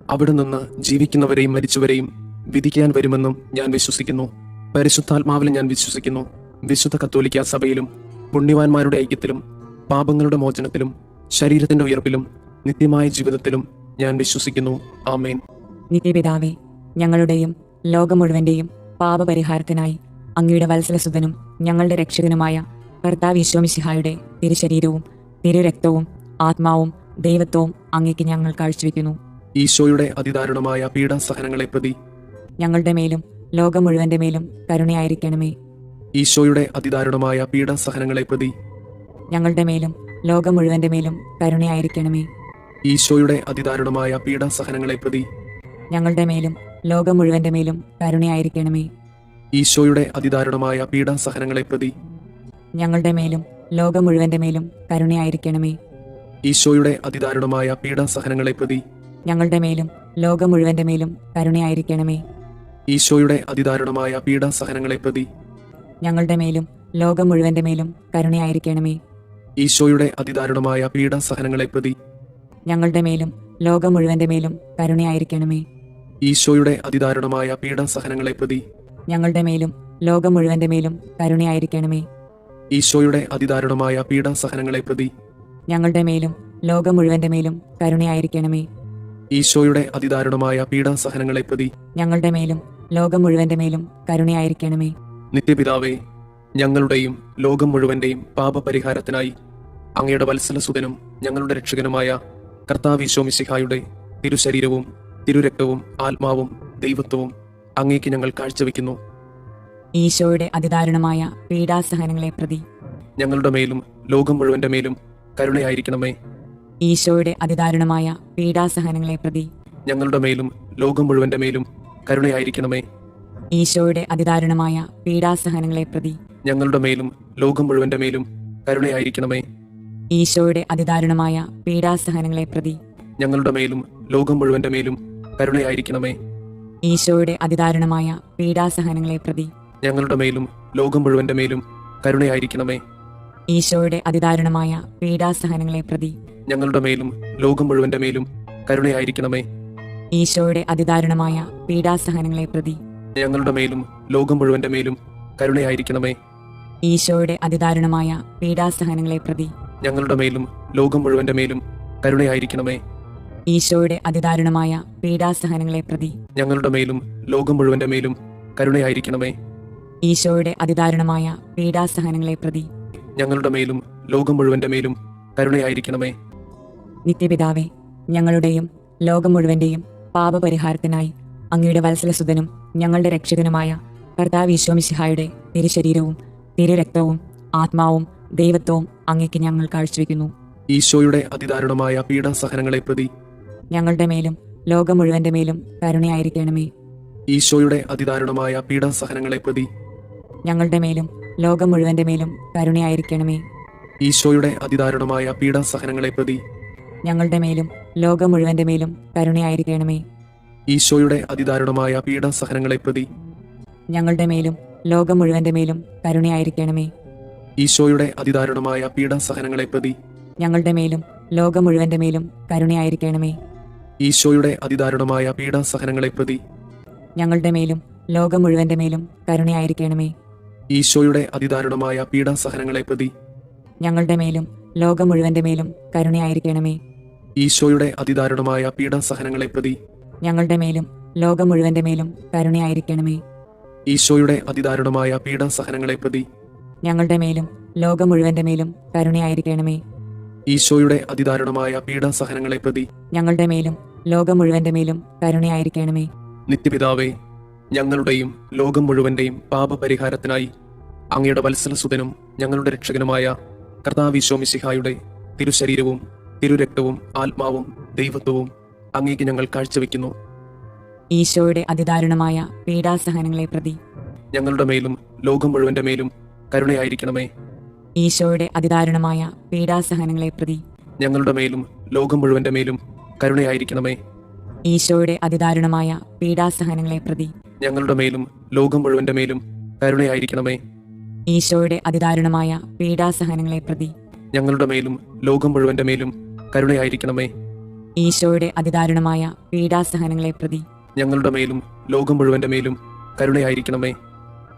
അവിടെ നിന്ന് ജീവിക്കുന്നവരെയും മരിച്ചവരെയും വിധിക്കാൻ വരുമെന്നും ഞാൻ വിശ്വസിക്കുന്നു. പരിശുദ്ധാത്മാവിലും ഞാൻ വിശ്വസിക്കുന്നു. വിശുദ്ധ കത്തോലിക്ക സഭയിലും പുണ്യവാന്മാരുടെ ഐക്യത്തിലും പാപങ്ങളുടെ മോചനത്തിലും ശരീരത്തിന്റെ ഉയർപ്പിലും നിത്യമായ ജീവിതത്തിലും ഞാൻ വിശ്വസിക്കുന്നു. ആമേൻ. നിത്യപിതാവേ, ഞങ്ങളുടെയും ലോകം മുഴുവന്റെയും പാപപരിഹാരത്തിനായി അങ്ങയുടെ വത്സലസുതനും ഞങ്ങളുടെ രക്ഷകനുമായ കർത്താവ് ഈശോ മിശിഹായുടെ തിരുശരീരവും തിരുരക്തവും ആത്മാവും ദൈവത്വവും അങ്ങേക്ക് ഞങ്ങൾ കാഴ്ചവെക്കുന്നു. ഈശോയുടെ അതിദാരുണമായ പീഡാസഹനങ്ങളെ പ്രതി ഞങ്ങളുടെ മേലും ലോകം മുഴുവന്റെ മേലും കരുണയായിരിക്കണമേ. ഈശോയുടെ അതിദാരുണമായ പീഡാസഹനങ്ങളെ പ്രതി ഞങ്ങളുടെ മേലും ലോകം മുഴുവന്റെ മേലും കരുണയായിരിക്കണമേ. ഈശോയുടെ അതിദാരുണമായ പീഡാസഹനങ്ങളെ പ്രതി ഞങ്ങളുടെ മേലും ലോകം മുഴുവന്റെ മേലും കരുണയായിരിക്കണമേ. ഈശോയുടെ അതിദാരുണമായ പീഡാസഹനങ്ങളെ പ്രതി ഞങ്ങളുടെ മേലും ലോകം മുഴുവന്റെ മേലും കരുണയായിരിക്കണമേ. ഈശോയുടെ അതിദാരുണമായ പീഡാസഹനങ്ങളെ പ്രതി ഞങ്ങളുടെ മേലും ലോകം മുഴുവന്റെ മേലും കരുണയായിരിക്കണമേ. ഈശോയുടെ അതിദാരുണമായ പീഡാസഹനങ്ങളെ പ്രതി ഞങ്ങളുടെ മേലും ലോകം മുഴുവന്റെ മേലും കരുണയായിരിക്കണമേ. ഈശോയുടെ അതിദാരുണമായ പീഡാസഹനങ്ങളെ പ്രതി ഞങ്ങളുടെ മേലും ലോകം മുഴുവന്റെ മേലും കരുണയായിരിക്കണമേ. ഈശോയുടെ അതിദാരുണമായ പീഡാസഹനങ്ങളെ പ്രതി ഞങ്ങളുടെ മേലും ലോകം മുഴുവന്റെ മേലും കരുണയായിരിക്കണമേ. ഈശോയുടെ അതിദാരുണമായ പീഡാസഹനങ്ങളെ പ്രതി ഞങ്ങളുടെ മേലും ലോകം മുഴുവന്റെ മേലും കരുണയായിരിക്കണമേ. ഈശോയുടെ അതിദാരുണമായ പീഡാസഹനങ്ങളെ പ്രതി ഞങ്ങളുടെ മേലും ലോകം മുഴുവന്റെ മേലും കരുണയായിരിക്കണമേ. നിത്യപിതാവേ, ഞങ്ങളുടെയും ലോകം മുഴുവന്റെയും പാപപരിഹാരത്തിനായി അങ്ങയുടെ വത്സലസുതനും ഞങ്ങളുടെ രക്ഷകനുമായ കർത്താവ് ഈശോ മിശിഹായുടെ തിരുശരീരവും തിരുരക്തവും ആത്മാവും ദൈവത്വവും അങ്ങേക്ക് ഞങ്ങൾ കാഴ്ചവെക്കുന്നു. ഈശോയുടെ അതിദാരുണമായ പീഡാസഹനങ്ങളെ പ്രതി ഞങ്ങളുടെ മേലും ലോകം മുഴുവന്റെ മേലും കരുണയായിരിക്കണമേ. ഈശോയുടെ അതിദാരുണമായ പീഡാസഹനങ്ങളെ പ്രതി ഞങ്ങളുടെ മേലും ലോകം മുഴുവന്റെ മേലും കരുണയായിരിക്കണമേ. ഈശോയുടെ അതിദാരുണമായ പീഡാസഹനങ്ങളെ പ്രതി ഞങ്ങളുടെ മേലും ലോകം മുഴുവന്റെ മേലും കരുണയായിരിക്കണമേ. ഈശോയുടെ അതിദാരുണമായ പീഡാസഹനങ്ങളെ പ്രതി ഞങ്ങളുടെ മേലും ലോകം മുഴുവന്റെ മേലും കരുണയായിരിക്കണമേ. ഈശോയുടെ അതിദാരുണമായ പീഡാസഹനങ്ങളെ പ്രതി ഞങ്ങളുടെ മേലും ലോകം മുഴുവന്റെ മേലും കരുണയായിരിക്കണമേ. ഈശോയുടെ അതിദാരുണമായ പീഡാസഹനങ്ങളെ പ്രതി ഞങ്ങളുടെ മേലും ലോകം മുഴുവന്റെ മേലും കരുണയായിരിക്കണമേ. ഈശോയുടെ അതിദാരുണമായ പീഡാസഹനങ്ങളെ പ്രതി ഞങ്ങളുടെ മേലും ലോകം മുഴുവന്റെ മേലും കരുണയായിരിക്കണമേ. ഈശോയുടെ അതിദാരുണമായ പീഡാസഹനങ്ങളെ പ്രതി ഞങ്ങളുടെ മേലും ലോകം മുഴുവന്റെ മേലും കരുണയായിരിക്കണമേ. ഈശോയുടെ അതിദാരുണമായ പീഡാസഹനങ്ങളെ പ്രതി ഞങ്ങളുടെ മേലും ലോകം മുഴുവന്റെ മേലും കരുണയായിരിക്കണമേ. ഈശോയുടെ അതിദാരുണമായ പീഡാസഹനങ്ങളെ പ്രതി ഞങ്ങളുടെ മേലും ലോകം മുഴുവന്റെ മേലും കരുണയായിരിക്കണമേ. നിത്യപിതാവേ, ഞങ്ങളുടെയും ലോകം മുഴുവന്റെയും പാപപരിഹാരത്തിനായി അങ്ങയുടെ വത്സലസുതനും ഞങ്ങളുടെ രക്ഷകനുമായ കർത്താവ് ഈശോ മിശിഹായുടെ തിരുശരീരവും തിരുരക്തവും ആത്മാവും ദൈവത്വവും അങ്ങേക്ക് ഞങ്ങൾ കാഴ്ചവെക്കുന്നു. ഈശോയുടെ അതിദാരുണമായ പീഡാസഹനങ്ങളെ പ്രതി ഞങ്ങളുടെ മേലും ലോകം മുഴുവന്റെ മേലും കരുണയായിരിക്കണമേ. ഈശോയുടെ അതിദാരുണമായ പീഡാസഹനങ്ങളെ പ്രതി ഞങ്ങളുടെ മേലും ലോകം മുഴുവന്റെ മേലും കരുണയായിരിക്കണമേ. ഈശോയുടെ അതിദാരുണമായ പീഡാസഹനങ്ങളെ പ്രതി ഞങ്ങളുടെ മേലും ലോകം മുഴുവന്റെ മേലും കരുണയായിരിക്കണമേ. ഈശോയുടെ അതിദാരുണമായ പീഡാസഹനങ്ങളെ പ്രതി ഞങ്ങളുടെ മേലും ലോകം മുഴുവന്റെ മേലും കരുണയായിരിക്കണമേ. ഈശോയുടെ അതിദാരുണമായ പീഡാസഹനങ്ങളെ പ്രതി ഞങ്ങളുടെ മേലും ലോകം മുഴുവന്റെ മേലും കരുണയായിരിക്കണമേ. ഈശോയുടെ അതിദാരുണമായ പീഡാസഹനങ്ങളെ പ്രതി ഞങ്ങളുടെ മേലും ലോകം മുഴുവന്റെ മേലും കരുണയായിരിക്കണമേ. ഈശോയുടെ അതിദാരുണമായ പീഡാസഹനങ്ങളെ പ്രതി ഞങ്ങളുടെ മേലും ലോകം മുഴുവന്റെ മേലും കരുണയായിരിക്കണമേ. ഈശോയുടെ അതിദാരുണമായ പീഡാസഹനങ്ങളെ പ്രതി ഞങ്ങളുടെ മേലും ലോകം മുഴുവന്റെ മേലും കരുണയായിരിക്കണമേ. ഈശോയുടെ അതിദാരുണമായ പീഡാസഹനങ്ങളെ പ്രതി ഞങ്ങളുടെ മേലും ലോകം മുഴുവന്റെ മേലും കരുണയായിരിക്കണമേ. ഈശോയുടെ അതിദാരുണമായ പീഡാസഹനങ്ങളെ പ്രതി ഞങ്ങളുടെ മേലും ലോകം മുഴുവന്റെ മേലും കരുണയായിരിക്കണമേ. നിത്യപിതാവേ, ഞങ്ങളുടെയും ലോകം മുഴുവന്റെയും പാപപരിഹാരത്തിനായി അങ്ങയുടെ വത്സലസുതനും ഞങ്ങളുടെ രക്ഷകനുമായ കർത്താവ് ഈശോ മിശിഹായുടെ തിരുശരീരവും തിരുരക്തവും ആത്മാവും ദൈവത്വവും അങ്ങേക്ക് ഞങ്ങൾ കാഴ്ചവെക്കുന്നു. ഈശോയുടെ അതിദാരുണമായ പീഡാസഹനങ്ങളെ പ്രതി ഞങ്ങളുടെ മേലും ലോകം മുഴുവന്റെ മേലും കരുണയായിരിക്കണമേ. ഈശോയുടെ അതിദാരുണമായ പീഡാസഹനങ്ങളെ പ്രതി ഞങ്ങളുടെ മേലും ലോകം മുഴുവന്റെ മേലും കരുണയായിരിക്കണമേ. ഈശോയുടെ അതിദാരുണമായ പീഡാസഹനങ്ങളെ പ്രതി ഞങ്ങളുടെ മേലും ലോകം മുഴുവന്റെ മേലും കരുണയായിരിക്കണമേ. ഈശോയുടെ അതിദാരുണമായ പീഡാസഹനങ്ങളെ പ്രതി ഞങ്ങളുടെ മേലും ലോകം മുഴുവന്റെ മേലും കരുണയായിരിക്കണമേ. ഈശോയുടെ അതിദാരുണമായ പീഡാസഹനങ്ങളെ പ്രതി ഞങ്ങളുടെ മേലും ലോകം മുഴുവന്റെ മേലും കരുണയായിരിക്കണമേ.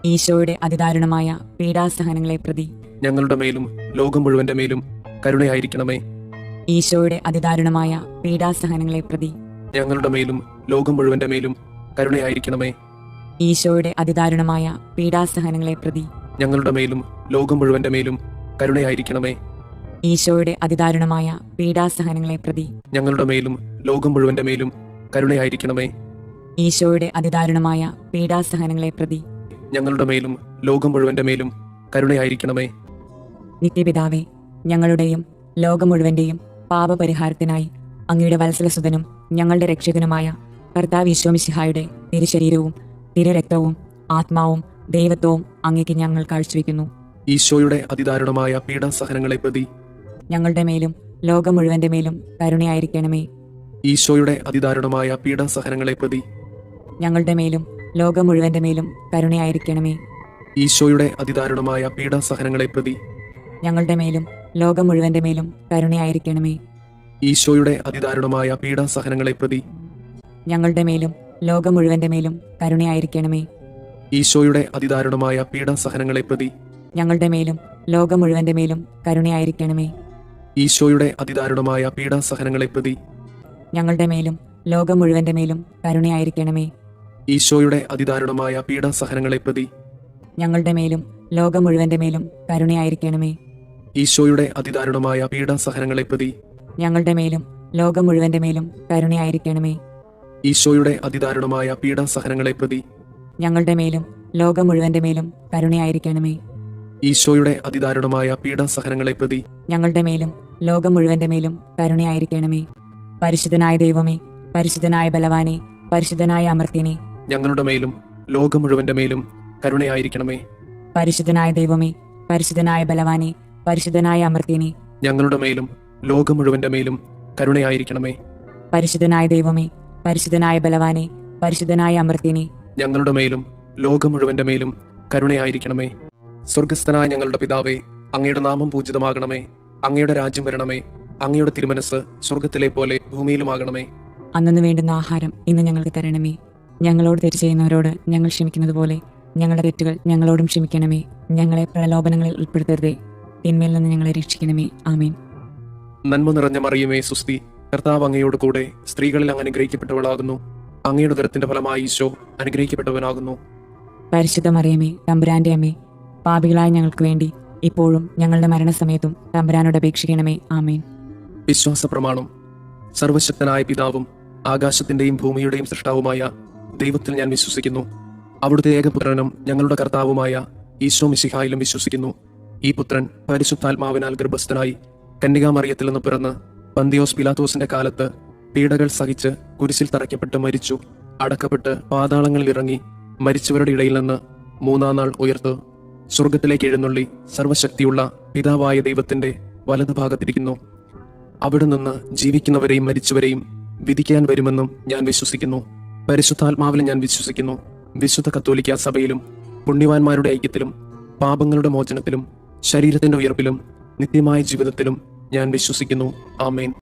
ഈശോയുടെ അതിദാരുണമായ പീഡാസഹനങ്ങളെ പ്രതി ഞങ്ങളുടെ മേലും ലോകം മുഴുവന്റെ മേലും കരുണയായിരിക്കണമേ. ഈശോയുടെ അതിദാരുണമായ പീഡാസഹനങ്ങളെ പ്രതി ഞങ്ങളുടെ മേലും ലോകം മുഴുവന്റെ മേലും കരുണയായിരിക്കണമേ. ഈശോയുടെ അതിദാരുണമായ പീഡാസഹനങ്ങളെ പ്രതി ഞങ്ങളുടെ മേലും ലോകം മുഴുവന്റെ മേലും കരുണയായിരിക്കണമേ. ഈശോയുടെ അതിദാരുണമായ പീഡാസഹനങ്ങളെ പ്രതി ഞങ്ങളുടെ മേലും ലോകം മുഴുവന്റെ മേലും കരുണയായിരിക്കണമേ. ഈശോയുടെ അതിദാരുണമായ പീഡാസഹനങ്ങളെ പ്രതി ഞങ്ങളുടെ മേലും ലോകം മുഴുവന്റെ മേലും കരുണയായിരിക്കണമേ. നിത്യപിതാവേ, ഞങ്ങളുടെയും ലോകം മുഴുവന്റെയും പാപപരിഹാരത്തിനായി അങ്ങയുടെ വത്സലസുതനും ഞങ്ങളുടെ രക്ഷകനുമായ കർത്താവ് ഈശോ മിശിഹായുടെ തിരുശരീരവും തിരുരക്തവും ആത്മാവും ദൈവത്വവും അങ്ങേക്ക് ഞങ്ങൾ കാഴ്ചവെക്കുന്നു. ഈശോയുടെ അതിദാരുണമായ പീഡാസഹനങ്ങളെ പ്രതി ഞങ്ങളുടെ മേലും ലോകം മുഴുവന്റെ മേലും കരുണയായിരിക്കണമേ. ഈശോയുടെ അതിദാരുണമായ പീഡാസഹനങ്ങളെ പ്രതി ഞങ്ങളുടെ മേലും ലോകം മുഴുവന്റെ മേലും കരുണയായിരിക്കണമേ. ഈശോയുടെ അതിദാരുണമായ പീഡാസഹനങ്ങളെ പ്രതി ഞങ്ങളുടെ മേലും ലോകം മുഴുവന്റെ മേലും കരുണയായിരിക്കണമേ. ഈശോയുടെ അതിദാരുണമായ പീഡാസഹനങ്ങളെ പ്രതി ഞങ്ങളുടെ മേലും ലോകം മുഴുവന്റെ മേലും കരുണയായിരിക്കണമേ. ഈശോയുടെ അതിദാരുണമായ പീഡാസഹനങ്ങളെ പ്രതി ഞങ്ങളുടെ മേലും ലോകം മുഴുവന്റെ മേലും കരുണയായിരിക്കണമേ. ഈശോയുടെ അതിദാരുണമായ പീഡാസഹനങ്ങളെ പ്രതി ഞങ്ങളുടെ മേലും ലോകം മുഴുവന്റെ മേലും കരുണയായിരിക്കണമേ. ഈശോയുടെ അതിദാരുണമായ പീഡാസഹനങ്ങളെ പ്രതി ഞങ്ങളുടെ മേലും ലോകം മുഴുവന്റെ മേലും കരുണയായിരിക്കണമേ. ഈശോയുടെ അതിദാരുണമായ പീഡാസഹനങ്ങളെ പ്രതി ഞങ്ങളുടെ മേലും ലോകം മുഴുവന്റെ മേലും കരുണയായിരിക്കണമേ. ഈശോയുടെ അതിദാരുണമായ പീഡാസഹനങ്ങളെ പ്രതി ഞങ്ങളുടെ മേലും ലോകം മുഴുവന്റെ മേലും കരുണയായിരിക്കണമേ. ഈശോയുടെ അതിദാരുണമായ പീഡാസഹനങ്ങളെ പ്രതി ഞങ്ങളുടെ മേലും ലോകം മുഴുവന്റെ മേലും കരുണയായിരിക്കണമേ. പരിശുദ്ധനായ ദൈവമേ, പരിശുദ്ധനായ ബലവാനെ, പരിശുദ്ധനായ അമർത്യനെ, ഞങ്ങളുടെ മേലും ലോകം മുഴുവന്റെ മേലും കരുണയായിരിക്കണമേ. പരിശുദ്ധനായ ദൈവമേ, പരിശുദ്ധനായ ബലവാനെ, പരിശുദ്ധനായ അമർത്യനെ, ഞങ്ങളുടെ മേലും ലോകം മുഴുവന്റെ മേലും കരുണയായിരിക്കണമേ. പരിശുദ്ധനായ ദൈവമേ, പരിശുദ്ധനായ ബലവാനെ, പരിശുദ്ധനായ അമർത്യനെ, ഞങ്ങളുടെ മേലും ലോകം മുഴുവന്റെ മേലും കരുണയായിരിക്കണമേ. സ്വർഗസ്ഥനായ ഞങ്ങളുടെ പിതാവേ, അങ്ങയുടെ നാമം പൂജിതമാകണമേ. അങ്ങയുടെ രാജ്യം വരണമേ. അങ്ങയുടെ തിരുമനസ് സ്വർഗത്തിലെ പോലെ ഭൂമിയിലുമാകണമേ. അന്നു വേണ്ടുന്ന ആഹാരം ഇന്ന് ഞങ്ങൾക്ക് തരണമേ. ഞങ്ങളോട് തെറ്റ് ചെയ്യുന്നവരോട് ഞങ്ങൾ ക്ഷമിക്കുന്നത് പോലെ ഞങ്ങളുടെ തെറ്റുകൾ ഞങ്ങളോടും ക്ഷമിക്കണമേ. ഞങ്ങളെ പ്രലോഭനങ്ങളിൽ ഉൾപ്പെടുത്തരുതേ, തിന്മയിൽ നിന്ന് ഞങ്ങളെ രക്ഷിക്കണമേ. ആമേൻ. നന്മ നിറഞ്ഞ മറിയമേ സുസ്തി, കർത്താവ് അങ്ങയോട് കൂടെ സ്ത്രീകളിൽ അങ്ങ് അനുഗ്രഹിക്കപ്പെട്ടവളാകുന്നു. അങ്ങയുടെ ഉദരത്തിന്റെ ഫലമായി ഈശോ അനുഗ്രഹിക്കപ്പെട്ടവനാകുന്നു. പരിശുദ്ധ മറിയമേ, തമ്പുരാന്റെ അമ്മേ, പാപികളായ ഞങ്ങൾക്ക് വേണ്ടി ഇപ്പോഴും ഞങ്ങളുടെ മരണസമയത്തും തമ്പുരാനോട് അപേക്ഷിക്കണമേ. ആമേൻ. വിശ്വാസ പ്രമാണം. സർവശക്തനായ പിതാവും ആകാശത്തിന്റെയും ഭൂമിയുടെയും സൃഷ്ടാവുമായ ദൈവത്തിൽ ഞാൻ വിശ്വസിക്കുന്നു. അവിടുത്തെ ഏകപുത്രനും ഞങ്ങളുടെ കർത്താവുമായ ഈശോ മിശിഹായിലും വിശ്വസിക്കുന്നു. ഈ പുത്രൻ പരിശുദ്ധാത്മാവിനാൽ ഗർഭസ്ഥനായി കന്യകാമറിയത്തിൽ നിന്ന് പിറന്ന് പന്തിയോസ് പിലാത്തോസിന്റെ കാലത്ത് പീഡകൾ സഹിച്ച് കുരിശിൽ തറയ്ക്കപ്പെട്ട് മരിച്ചു, അടക്കപ്പെട്ട് പാതാളങ്ങളിൽ ഇറങ്ങി മരിച്ചവരുടെ ഇടയിൽ നിന്ന് മൂന്നാം നാൾ ഉയർത്തു സ്വർഗത്തിലേക്ക് എഴുന്നള്ളി സർവശക്തിയുള്ള പിതാവായ ദൈവത്തിന്റെ വലതുഭാഗത്തിരിക്കുന്നു. അവിടെ നിന്ന് ജീവിക്കുന്നവരെയും മരിച്ചവരെയും വിധിക്കാൻ വരുമെന്നും ഞാൻ വിശ്വസിക്കുന്നു. പരിശുദ്ധാത്മാവിലും ഞാൻ വിശ്വസിക്കുന്നു. വിശുദ്ധ കത്തോലിക്കാ സഭയിലും പുണ്യവാന്മാരുടെ ഐക്യത്തിലും പാപങ്ങളുടെ മോചനത്തിലും ശരീരത്തിന്റെ ഉയർപ്പിലും നിത്യമായ ജീവിതത്തിലും ഞാൻ വിശ്വസിക്കുന്നു. ആമേൻ.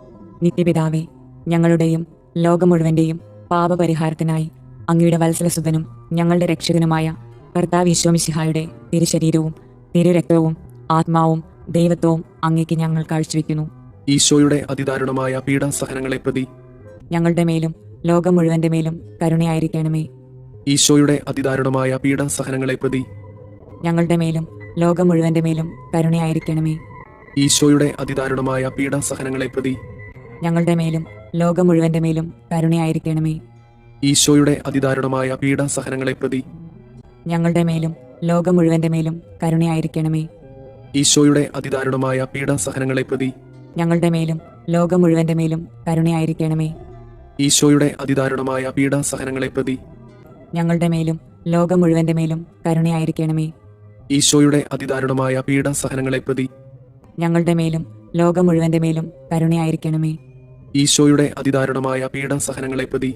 നിത്യപിതാവേ, ഞങ്ങളുടെയും ലോകം മുഴുവന്റെയും പാപപരിഹാരത്തിനായി അങ്ങയുടെ വത്സലസുതനും ഞങ്ങളുടെ രക്ഷകനുമായ കർത്താവ് ഈശോ മിശിഹായുടെ തിരുശരീരവും തിരുരക്തവും ആത്മാവും ദൈവത്വവും അങ്ങേക്ക് ഞങ്ങൾ കാഴ്ചവെക്കുന്നു. ഈശോയുടെ അതിദാരുണമായ പീഡാസഹനങ്ങളെ പ്രതി ഞങ്ങളുടെ മേലും ലോകം മുഴുവന്റെ മേലും കരുണയായിരിക്കണമേ. ഈശോയുടെ അതിദാരുണമായ പീഡാസഹനങ്ങളെ പ്രതി ഞങ്ങളുടെ മേലും ലോകം മുഴുവന്റെ മേലും കരുണയായിരിക്കണമേ. ഈശോയുടെ അതിദാരുണമായ പീഡാസഹനങ്ങളെ പ്രതി ഞങ്ങളുടെ മേലും ലോകം മുഴുവന്റെ മേലും കരുണയായിരിക്കണമേ. ഈശോയുടെ അതിദാരുണമായ പീഡാസഹനങ്ങളെ പ്രതി ഞങ്ങളുടെ മേലും ലോകം മുഴുവന്റെ മേലും കരുണയായിരിക്കണമേ. ഈശോയുടെ അതിദാരുണമായ പീഡാസഹനങ്ങളെ പ്രതി ഞങ്ങളുടെ മേലും ലോകം മുഴുവന്റെ മേലും കരുണയായിരിക്കണമേ. ഈശോയുടെ അതിദാരുണമായ പീഡാസഹനങ്ങളെ പ്രതി ഞങ്ങളുടെ മേലും ലോകം മുഴുവന്റെ മേലും കരുണയായിരിക്കണമേ. ഈശോയുടെ അതിദാരുണമായ പീഡാസഹനങ്ങളെ പ്രതി ഞങ്ങളുടെ മേലും ലോകം മുഴുവന്റെ മേലും കരുണയായിരിക്കണമേ. ഈശോയുടെ അതിദാരുണമായ പീഡാസഹനങ്ങളെ പ്രതി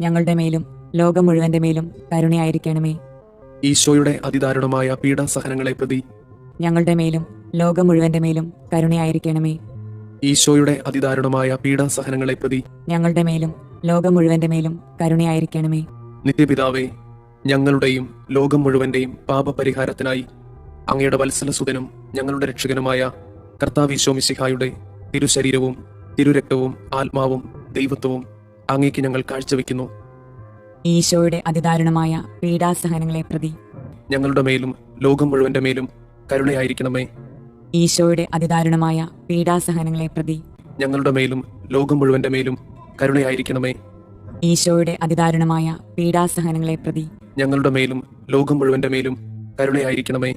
ഞങ്ങളുടെ മേലും ലോകം മുഴുവന്റെ മേലും കരുണയായിരിക്കണമേ. ഈശോയുടെ അതിദാരുണമായ പീഡാസഹനങ്ങളെ പ്രതി ഞങ്ങളുടെ മേലും ലോകം മുഴുവന്റെ മേലും കരുണയായിരിക്കണമേ. ഈശോയുടെ അതിദാരുണമായ പീഡാസഹനങ്ങളെ പ്രതി ഞങ്ങളുടെ മേലും ലോകം മുഴുവന്റെ മേലും കരുണയായിരിക്കണമേ. നിത്യപിതാവേ, ഞങ്ങളുടെയും ലോകം മുഴുവന്റെയും പാപപരിഹാരത്തിനായി അങ്ങയുടെ വത്സലസുതനും ഞങ്ങളുടെ രക്ഷകനുമായ കർത്താവ് ഈശോ മിശിഹായുടെ തിരുശരീരവും തിരുരക്തവും ആത്മാവും ദൈവത്വവും അങ്ങേക്ക് ഞങ്ങൾ കാഴ്ചവെക്കുന്നു. ഈശോയുടെ അതിദാരുണമായ പീഡാസഹനങ്ങളെ പ്രതി ഞങ്ങളുടെ മേലും ലോകം മുഴുവന്റെ മേലും കരുണയായിരിക്കണമേ. ഈശോയുടെ അതിദാരുണമായ പീഡാസഹനങ്ങളെ പ്രതി ഞങ്ങളുടെ മേലും ലോകം മുഴുവന്റെ മേലും കരുണയായിരിക്കണമേ. ഈശോയുടെ അതിദാരുണമായ പീഡാസഹനങ്ങളെ പ്രതി ഞങ്ങളുടെ മേലും ലോകം മുഴുവന്റെ മേലും കരുണയായിരിക്കണമേ.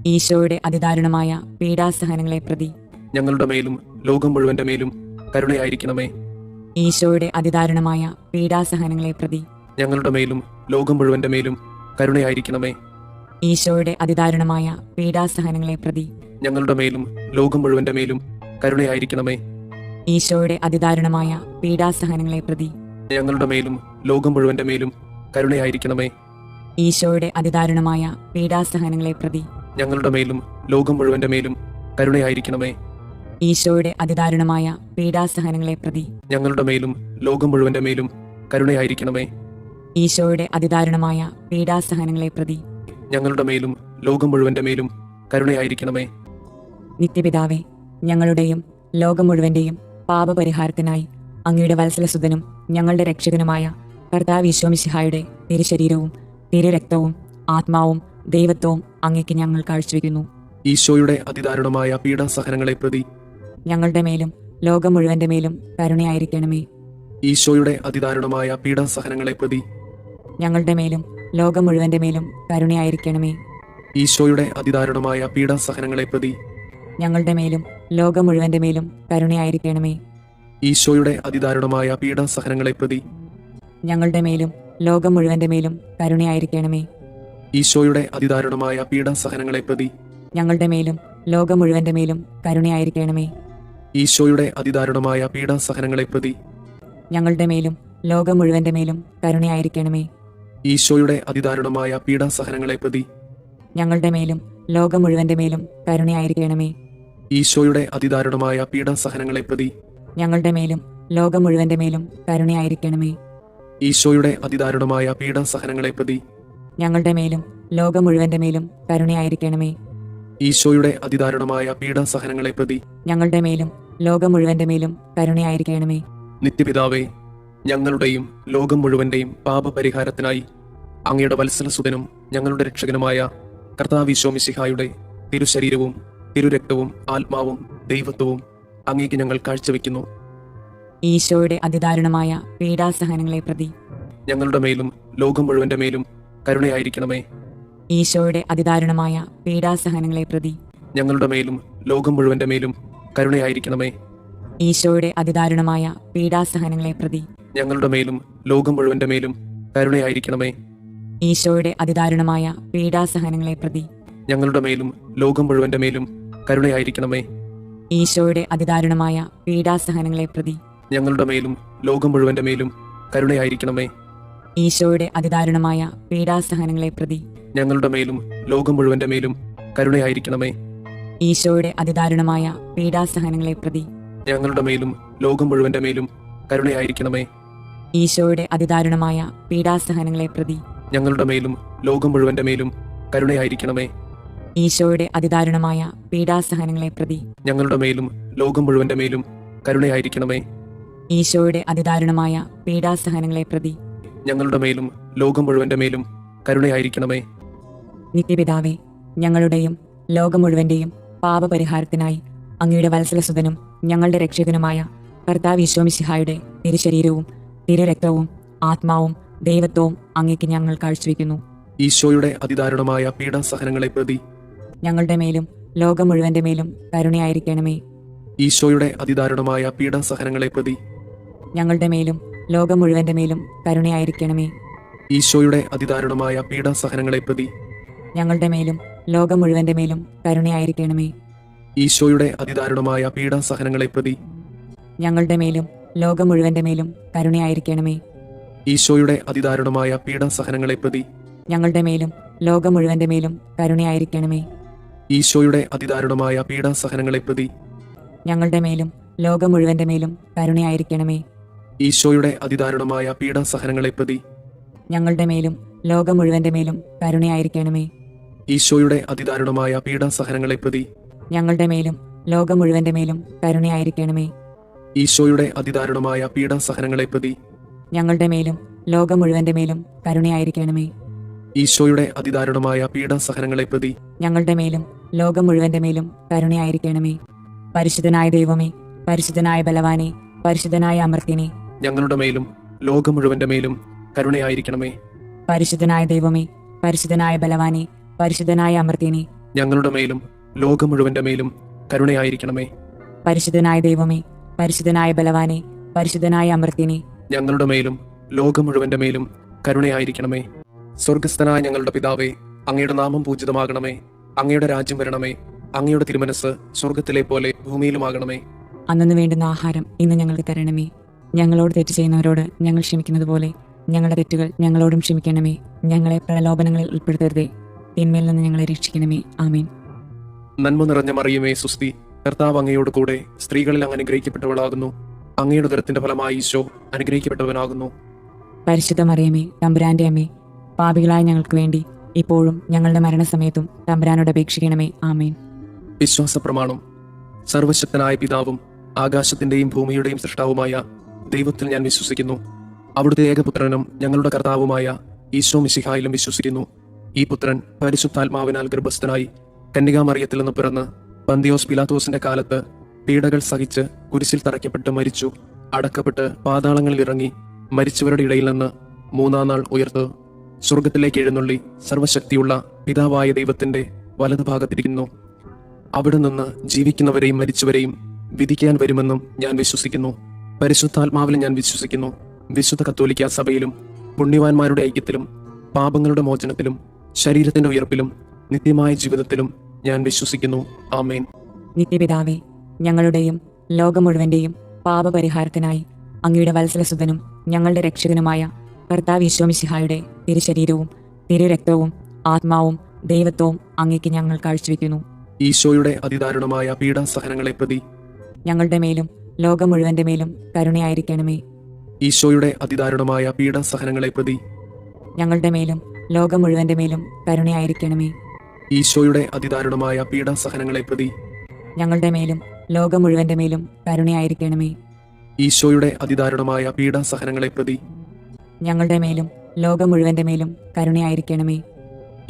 ഈശോയുടെ അതിദാരുണമായ പീഡാസഹനങ്ങളെ പ്രതി ഞങ്ങളുടെ മേലും ലോകം മുഴുവന്റെ മേലും കരുണയായിരിക്കണമേ. ഈശോയുടെ അതിദാരുണമായ പീഡാസഹനങ്ങളെ പ്രതി ഞങ്ങളുടെ മേലും ലോകം മുഴുവന്റെ മേലും കരുണയായിരിക്കണമേ. ഈശോയുടെ അതിദാരുണമായ പീഡാസഹനങ്ങളെ പ്രതി ഞങ്ങളുടെ മേലും ലോകം മുഴുവന്റെ മേലും കരുണയായിരിക്കണമേ. ഈശോയുടെ അതിദാരുണമായ പീഡാസഹനങ്ങളെ പ്രതി ഞങ്ങളുടെ മേലും ലോകം മുഴുവന്റെ മേലും കരുണയായിരിക്കണമേ. ഈശോയുടെ അതിദാരുണമായ പീഡാസഹനങ്ങളെ പ്രതി ഞങ്ങളുടെ മേലും ലോകം മുഴുവന്റെ മേലും കരുണയായിരിക്കണമേ. ഈശോയുടെ അതിദാരുണമായ പീഡാസഹനങ്ങളെ പ്രതി ഞങ്ങളുടെ മേലും ലോകം മുഴുവന്റെ മേലും കരുണയായിരിക്കണമേ. ഈശോയുടെ അതിദാരുണമായ പീഡാസഹനങ്ങളെ പ്രതി ഞങ്ങളുടെ മേലും ലോകം മുഴുവന്റെ മേലും കരുണയായിരിക്കണമേ. നിത്യപിതാവേ, ഞങ്ങളുടെയും ലോകം മുഴുവന്റെയും പാപപരിഹാരത്തിനായി അങ്ങയുടെ വത്സലസുതനും ഞങ്ങളുടെ രക്ഷകനുമായ കർത്താവ് ഈശോ മിശിഹായുടെ തിരുശരീരവും തിരുരക്തവും ആത്മാവും ദൈവത്വവും അങ്ങേക്ക് ഞങ്ങൾ കാഴ്ചവെക്കുന്നു. ഈശോയുടെ അതിദാരുണമായ പീഡാസഹനങ്ങളെ പ്രതി ഞങ്ങളുടെ മേലും ലോകം മുഴുവന്റെ മേലും കരുണയായിരിക്കണമേ. ഈശോയുടെ അതിദാരുണമായ പീഡാസഹനങ്ങളെ പ്രതി ഞങ്ങളുടെ മേലും ലോകം മുഴുവന്റെ മേലും കരുണയായിരിക്കണമേ. ഈശോയുടെ അതിദാരുണമായ പീഡാസഹനങ്ങളെ പ്രതി ഞങ്ങളുടെ മേലും ലോകം മുഴുവന്റെ മേലും കരുണയായിരിക്കണമേ. ഈശോയുടെ അതിദാരുണമായ പീഡാസഹനങ്ങളെ പ്രതി ഞങ്ങളുടെ മേലും ലോകം മുഴുവന്റെ മേലും കരുണയായിരിക്കണമേ. ഈശോയുടെ അതിദാരുണമായ പീഡാസഹനങ്ങളെ പ്രതി ഞങ്ങളുടെ മേലും ലോകം മുഴുവന്റെ മേലും കരുണയായിരിക്കണമേ. ഈശോയുടെ അതിദാരുണമായ പീഡാസഹനങ്ങളെ പ്രതി ഞങ്ങളുടെ മേലും ലോകം മുഴുവന്റെ മേലും കരുണയായിരിക്കണമേ. ഈശോയുടെ അതിദാരുണമായ പീഡാസഹനങ്ങളെ പ്രതി ഞങ്ങളുടെ മേലും ലോകം മുഴുവന്റെ മേലും കരുണയായിരിക്കണമേ. ഈശോയുടെ അതിദാരുണമായ പീഡാസഹനങ്ങളെ പ്രതി ഞങ്ങളുടെ മേലും ലോകം മുഴുവന്റെ മേലും കരുണയായിരിക്കണമേ. ഈശോയുടെ അതിദാരുണമായ പീഡാസഹനങ്ങളെ പ്രതി ഞങ്ങളുടെ മേലും ലോകം മുഴുവന്റെ മേലും കരുണയായിരിക്കണമേ. ഈശോയുടെ അതിദാരുണമായ പീഡാസഹനങ്ങളെ പ്രതി ഞങ്ങളുടെ മേലും ലോകം മുഴുവന്റെ മേലും കരുണയായിരിക്കണമേ. നിത്യപിതാവേ, ഞങ്ങളുടെയും ലോകം മുഴുവന്റെയും പാപപരിഹാരത്തിനായി അങ്ങയുടെ വത്സലസുതനും ഞങ്ങളുടെ രക്ഷകനുമായ കർത്താവ് ഈശോ മിശിഹായുടെ തിരുശരീരവും തിരുരക്തവും ആത്മാവും ദൈവത്വവും അങ്ങേക്ക് ഞങ്ങൾ കാഴ്ചവെക്കുന്നു. ഈശോയുടെ അതിദാരുണമായ പീഡാസഹനങ്ങളെ പ്രതി ഞങ്ങളുടെ മേലും ലോകം മുഴുവന്റെ മേലും കരുണയായിരിക്കണമേ. ഈശോയുടെ അതിദാരുണമായ പീഡാസഹനങ്ങളെ പ്രതി ഞങ്ങളുടെ മേലും ലോകം മുഴുവന്റെ മേലും കരുണയായിരിക്കണമേ. ഈശോയുടെ അതിദാരുണമായ പീഡാസഹനങ്ങളെ പ്രതി ഞങ്ങളുടെ മേലും ലോകം മുഴുവന്റെ മേലും കരുണയായിരിക്കണമേ. ഈശോയുടെ അതിദാരുണമായ പീഡാസഹനങ്ങളെ പ്രതി ഞങ്ങളുടെ മേലും ലോകം മുഴുവന്റെ മേലും കരുണയായിരിക്കണമേ. ഈശോയുടെ അതിദാരുണമായ പീഡാസഹനങ്ങളെ പ്രതി ഞങ്ങളുടെ മേലും ലോകം മുഴുവന്റെ മേലും കരുണയായിരിക്കണമേ. ഈശോയുടെ അതിദാരുണമായ പീഡാസഹനങ്ങളെ പ്രതി ഞങ്ങളുടെ മേലും ലോകം മുഴുവന്റെ മേലും കരുണയായിരിക്കണമേ. ഈശോയുടെ അതിദാരുണമായ പീഡാസഹനങ്ങളെ പ്രതി ഞങ്ങളുടെ മേലും ലോകം മുഴുവന്റെ മേലും കരുണയായിരിക്കണമേ. ഈശോയുടെ അതിദാരുണമായ പീഡാസഹനങ്ങളെ പ്രതി ഞങ്ങളുടെ മേലും ലോകം മുഴുവന്റെ മേലും കരുണയായിരിക്കണമേ. ഈശോയുടെ അതിദാരുണമായ പീഡാസഹനങ്ങളെ പ്രതി ഞങ്ങളുടെ മേലും ലോകം മുഴുവന്റെ മേലും കരുണയായിരിക്കണമേ. ഈശോയുടെ അതിദാരുണമായ പീഡാസഹനങ്ങളെ പ്രതി ഞങ്ങളുടെ മേലും ലോകം മുഴുവന്റെ മേലും കരുണയായിരിക്കണമേ. നിത്യപിതാവേ, ഞങ്ങളുടെയും ലോകം മുഴുവന്റെയും പാപപരിഹാരത്തിനായി അങ്ങയുടെ വത്സലസുതനും ഞങ്ങളുടെ രക്ഷകനുമായ കർത്താവ് ഈശോ മിശിഹായുടെ തിരുശരീരവും തിരുരക്തവും ആത്മാവും ദൈവത്വവും അങ്ങേക്ക് ഞങ്ങൾ കാഴ്ചവെക്കുന്നു. ഈശോയുടെ അതിദാരുണമായ പീഡാസഹനങ്ങളെ പ്രതി ഞങ്ങളുടെ മേലും ലോകം മുഴുവന്റെ മേലും കരുണയായിരിക്കണമേ. ഈശോയുടെ അതിദാരുണമായ പീഡാസഹനങ്ങളെ പ്രതി ഞങ്ങളുടെ മേലും ലോകം മുഴുവന്റെ മേലും കരുണയായിരിക്കണമേ. ഈശോയുടെ അതിദാരുണമായ പീഡാസഹനങ്ങളെ പ്രതി ഞങ്ങളുടെ മേലും ലോകം മുഴുവന്റെ മേലും കരുണയായിരിക്കണമേ. ഈശോയുടെ അതിദാരുണമായ പീഡാസഹനങ്ങളെ പ്രതി ഞങ്ങളുടെ മേലും ലോകം മുഴുവന്റെ മേലും കരുണയായിരിക്കണമേ. ഈശോയുടെ അതിദാരുണമായ പീഡാസഹനങ്ങളെ പ്രതി ഞങ്ങളുടെ മേലും ലോകം മുഴുവന്റെ മേലും കരുണയായിരിക്കണമേ. ഈശോയുടെ അതിദാരുണമായ പീഡാസഹനങ്ങളെ പ്രതി ഞങ്ങളുടെ മേലും ലോകം മുഴുവന്റെ മേലും കരുണയായിരിക്കണമേ. ഈശോയുടെ അതിദാരുണമായ പീഡാസഹനങ്ങളെ പ്രതി ഞങ്ങളുടെ മേലും ലോകം മുഴുവന്റെ മേലും കരുണയായിരിക്കണമേ. ഈശോയുടെ അതിദാരുണമായ പീഡാസഹനങ്ങളെ പ്രതി ഞങ്ങളുടെ മേലും ലോകം മുഴുവന്റെ മേലും കരുണയായിരിക്കണമേ. ഈശോയുടെ അതിദാരുണമായ പീഡാസഹനങ്ങളെ പ്രതി ഞങ്ങളുടെ മേലും ലോകം മുഴുവന്റെ മേലും കരുണയായിരിക്കണമേ. ഈശോയുടെ അതിദാരുണമായ പീഡാസഹനങ്ങളെ പ്രതി ഞങ്ങളുടെ മേലും ലോകം മുഴുവന്റെ മേലും കരുണയായിരിക്കണമേ. പരിശുദ്ധനായ ദൈവമേ, പരിശുദ്ധനായ ബലവാനെ, പരിശുദ്ധനായ അമർത്തിനെ, ഞങ്ങളുടെ മേലും ലോകം മുഴുവന്റെ മേലും കരുണയായിരിക്കണമേ. പരിശുദ്ധനായ ദൈവമേ, പരിശുദ്ധനായ ബലവാനെ, പരിശുദ്ധനായ അമർത്തിനെ, ഞങ്ങളുടെ മേലും ലോകം മുഴുവന്റെ മേലും കരുണയായിരിക്കണമേ. പരിശുദ്ധനായ ദൈവമേ, പരിശുദ്ധനായ ബലവാനെ, പരിശുദ്ധനായ അമർത്തിനെ, ഞങ്ങളുടെ മേലും ലോകം മുഴുവന്റെ മേലും കരുണയായിരിക്കണമേ. സ്വർഗസ്ഥനായ ഞങ്ങളുടെ പിതാവേ, അങ്ങയുടെ നാമം പൂജിതമാകണമേ. അങ്ങയുടെ രാജ്യം വരണമേ. അങ്ങയുടെ തിരുമനസ് സ്വർഗത്തിലെ പോലെ ഭൂമിയിലുമാകണമേ. അന്നു വേണ്ടുന്ന ആഹാരം ഇന്ന് ഞങ്ങൾക്ക് തരണമേ. ഞങ്ങളോട് തെറ്റ് ചെയ്യുന്നവരോട് ഞങ്ങൾ ക്ഷമിക്കുന്നത് പോലെ ഞങ്ങളുടെ തെറ്റുകൾ ഞങ്ങളോടും ക്ഷമിക്കണമേ. ഞങ്ങളെ പ്രലോഭനങ്ങളിൽ ഉൾപ്പെടുത്തരുതേ, തിന്മയിൽ നിന്ന് ഞങ്ങളെ രക്ഷിക്കണമേ. ആമേൻ. നന്മ നിറഞ്ഞ മറിയമേ, സുസ്തി, കർത്താവ് അങ്ങയോട് കൂടെ സ്ത്രീകളിൽ അങ്ങ് അനുഗ്രഹിക്കപ്പെട്ടവളാകുന്നു. അങ്ങയുടെ ഉദരത്തിന്റെ ഫലമായി ഈശോ അനുഗ്രഹിക്കപ്പെട്ടവനാകുന്നു. പരിശുദ്ധ മറിയമേ, തമ്പുരാന്റെ അമ്മേ, പാപികളായ ഞങ്ങൾക്ക് വേണ്ടി ഇപ്പോഴും ഞങ്ങളുടെ മരണസമയത്തും തമ്പുരാനോട് അപേക്ഷിക്കണമേ. ആമേൻ. വിശ്വാസ പ്രമാണം. സർവശക്തനായ പിതാവും ആകാശത്തിന്റെയും ഭൂമിയുടെയും സൃഷ്ടാവുമായ ദൈവത്തിൽ ഞാൻ വിശ്വസിക്കുന്നു. അവിടുത്തെ ഏകപുത്രനും ഞങ്ങളുടെ കർത്താവുമായ ഈശോ മിശിഹായിലും വിശ്വസിക്കുന്നു. ഈ പുത്രൻ പരിശുദ്ധാത്മാവിനാൽ ഗർഭസ്ഥനായി കന്യകാമറിയത്തിൽ നിന്ന് പിറന്ന് പന്തിയോസ് പിലാത്തോസിന്റെ കാലത്ത് പീഡകൾ സഹിച്ച് കുരിശിൽ തറയ്ക്കപ്പെട്ട് മരിച്ചു, അടക്കപ്പെട്ട് പാതാളങ്ങളിൽ ഇറങ്ങി, മരിച്ചവരുടെ ഇടയിൽ നിന്ന് മൂന്നാം നാൾ ഉയർത്ത് സ്വർഗത്തിലേക്ക് എഴുന്നള്ളി സർവശക്തിയുള്ള പിതാവായ ദൈവത്തിന്റെ വലതുഭാഗത്തിരിക്കുന്നു. അവിടെ നിന്ന് ജീവിക്കുന്നവരെയും മരിച്ചവരെയും വിധിക്കാൻ വരുമെന്നും ഞാൻ വിശ്വസിക്കുന്നു. പരിശുദ്ധാത്മാവിൽ ഞാൻ വിശ്വസിക്കുന്നു. വിശുദ്ധ കത്തോലിക്ക സഭയിലും പുണ്യവാന്മാരുടെ ഐക്യത്തിലും പാപങ്ങളുടെ മോചനത്തിലും ശരീരത്തിന്റെ ഉയർപ്പിലും നിത്യമായ ജീവിതത്തിലും ഞാൻ വിശ്വസിക്കുന്നു. ആമേൻ. നിത്യപിതാവേ, ഞങ്ങളുടെയും ലോകം മുഴുവന്റെയും പാപപരിഹാരത്തിനായി അങ്ങയുടെ വത്സലസുതനും ഞങ്ങളുടെ രക്ഷകനുമായ കർത്താവ് ഈശോ മിശിഹായുടെ തിരുശരീരവും തിരുരക്തവും ആത്മാവും ദൈവത്വവും അങ്ങേക്ക് ഞങ്ങൾ കാഴ്ചവെക്കുന്നു. ഈശോയുടെ അതിദാരുണമായ പീഡാസഹനങ്ങളെ പ്രതി ഞങ്ങളുടെ മേലും ലോകം മുഴുവന്റെ മേലും കരുണയായിരിക്കണമേ. ഈശോയുടെ അതിദാരുണമായ പീഡാസഹനങ്ങളെ പ്രതി ഞങ്ങളുടെ മേലും ലോകം മുഴുവന്റെ മേലും കരുണയായിരിക്കണമേ. ഈശോയുടെ അതിദാരുണമായ പീഡാസഹനങ്ങളെ പ്രതി ഞങ്ങളുടെ മേലും ലോകം മുഴുവന്റെ മേലും കരുണയായിരിക്കണമേ. ഈശോയുടെ അതിദാരുണമായ പീഡാസഹനങ്ങളെ പ്രതി ഞങ്ങളുടെ മേലും ലോകം മുഴുവന്റെ മേലും കരുണയായിരിക്കണമേ.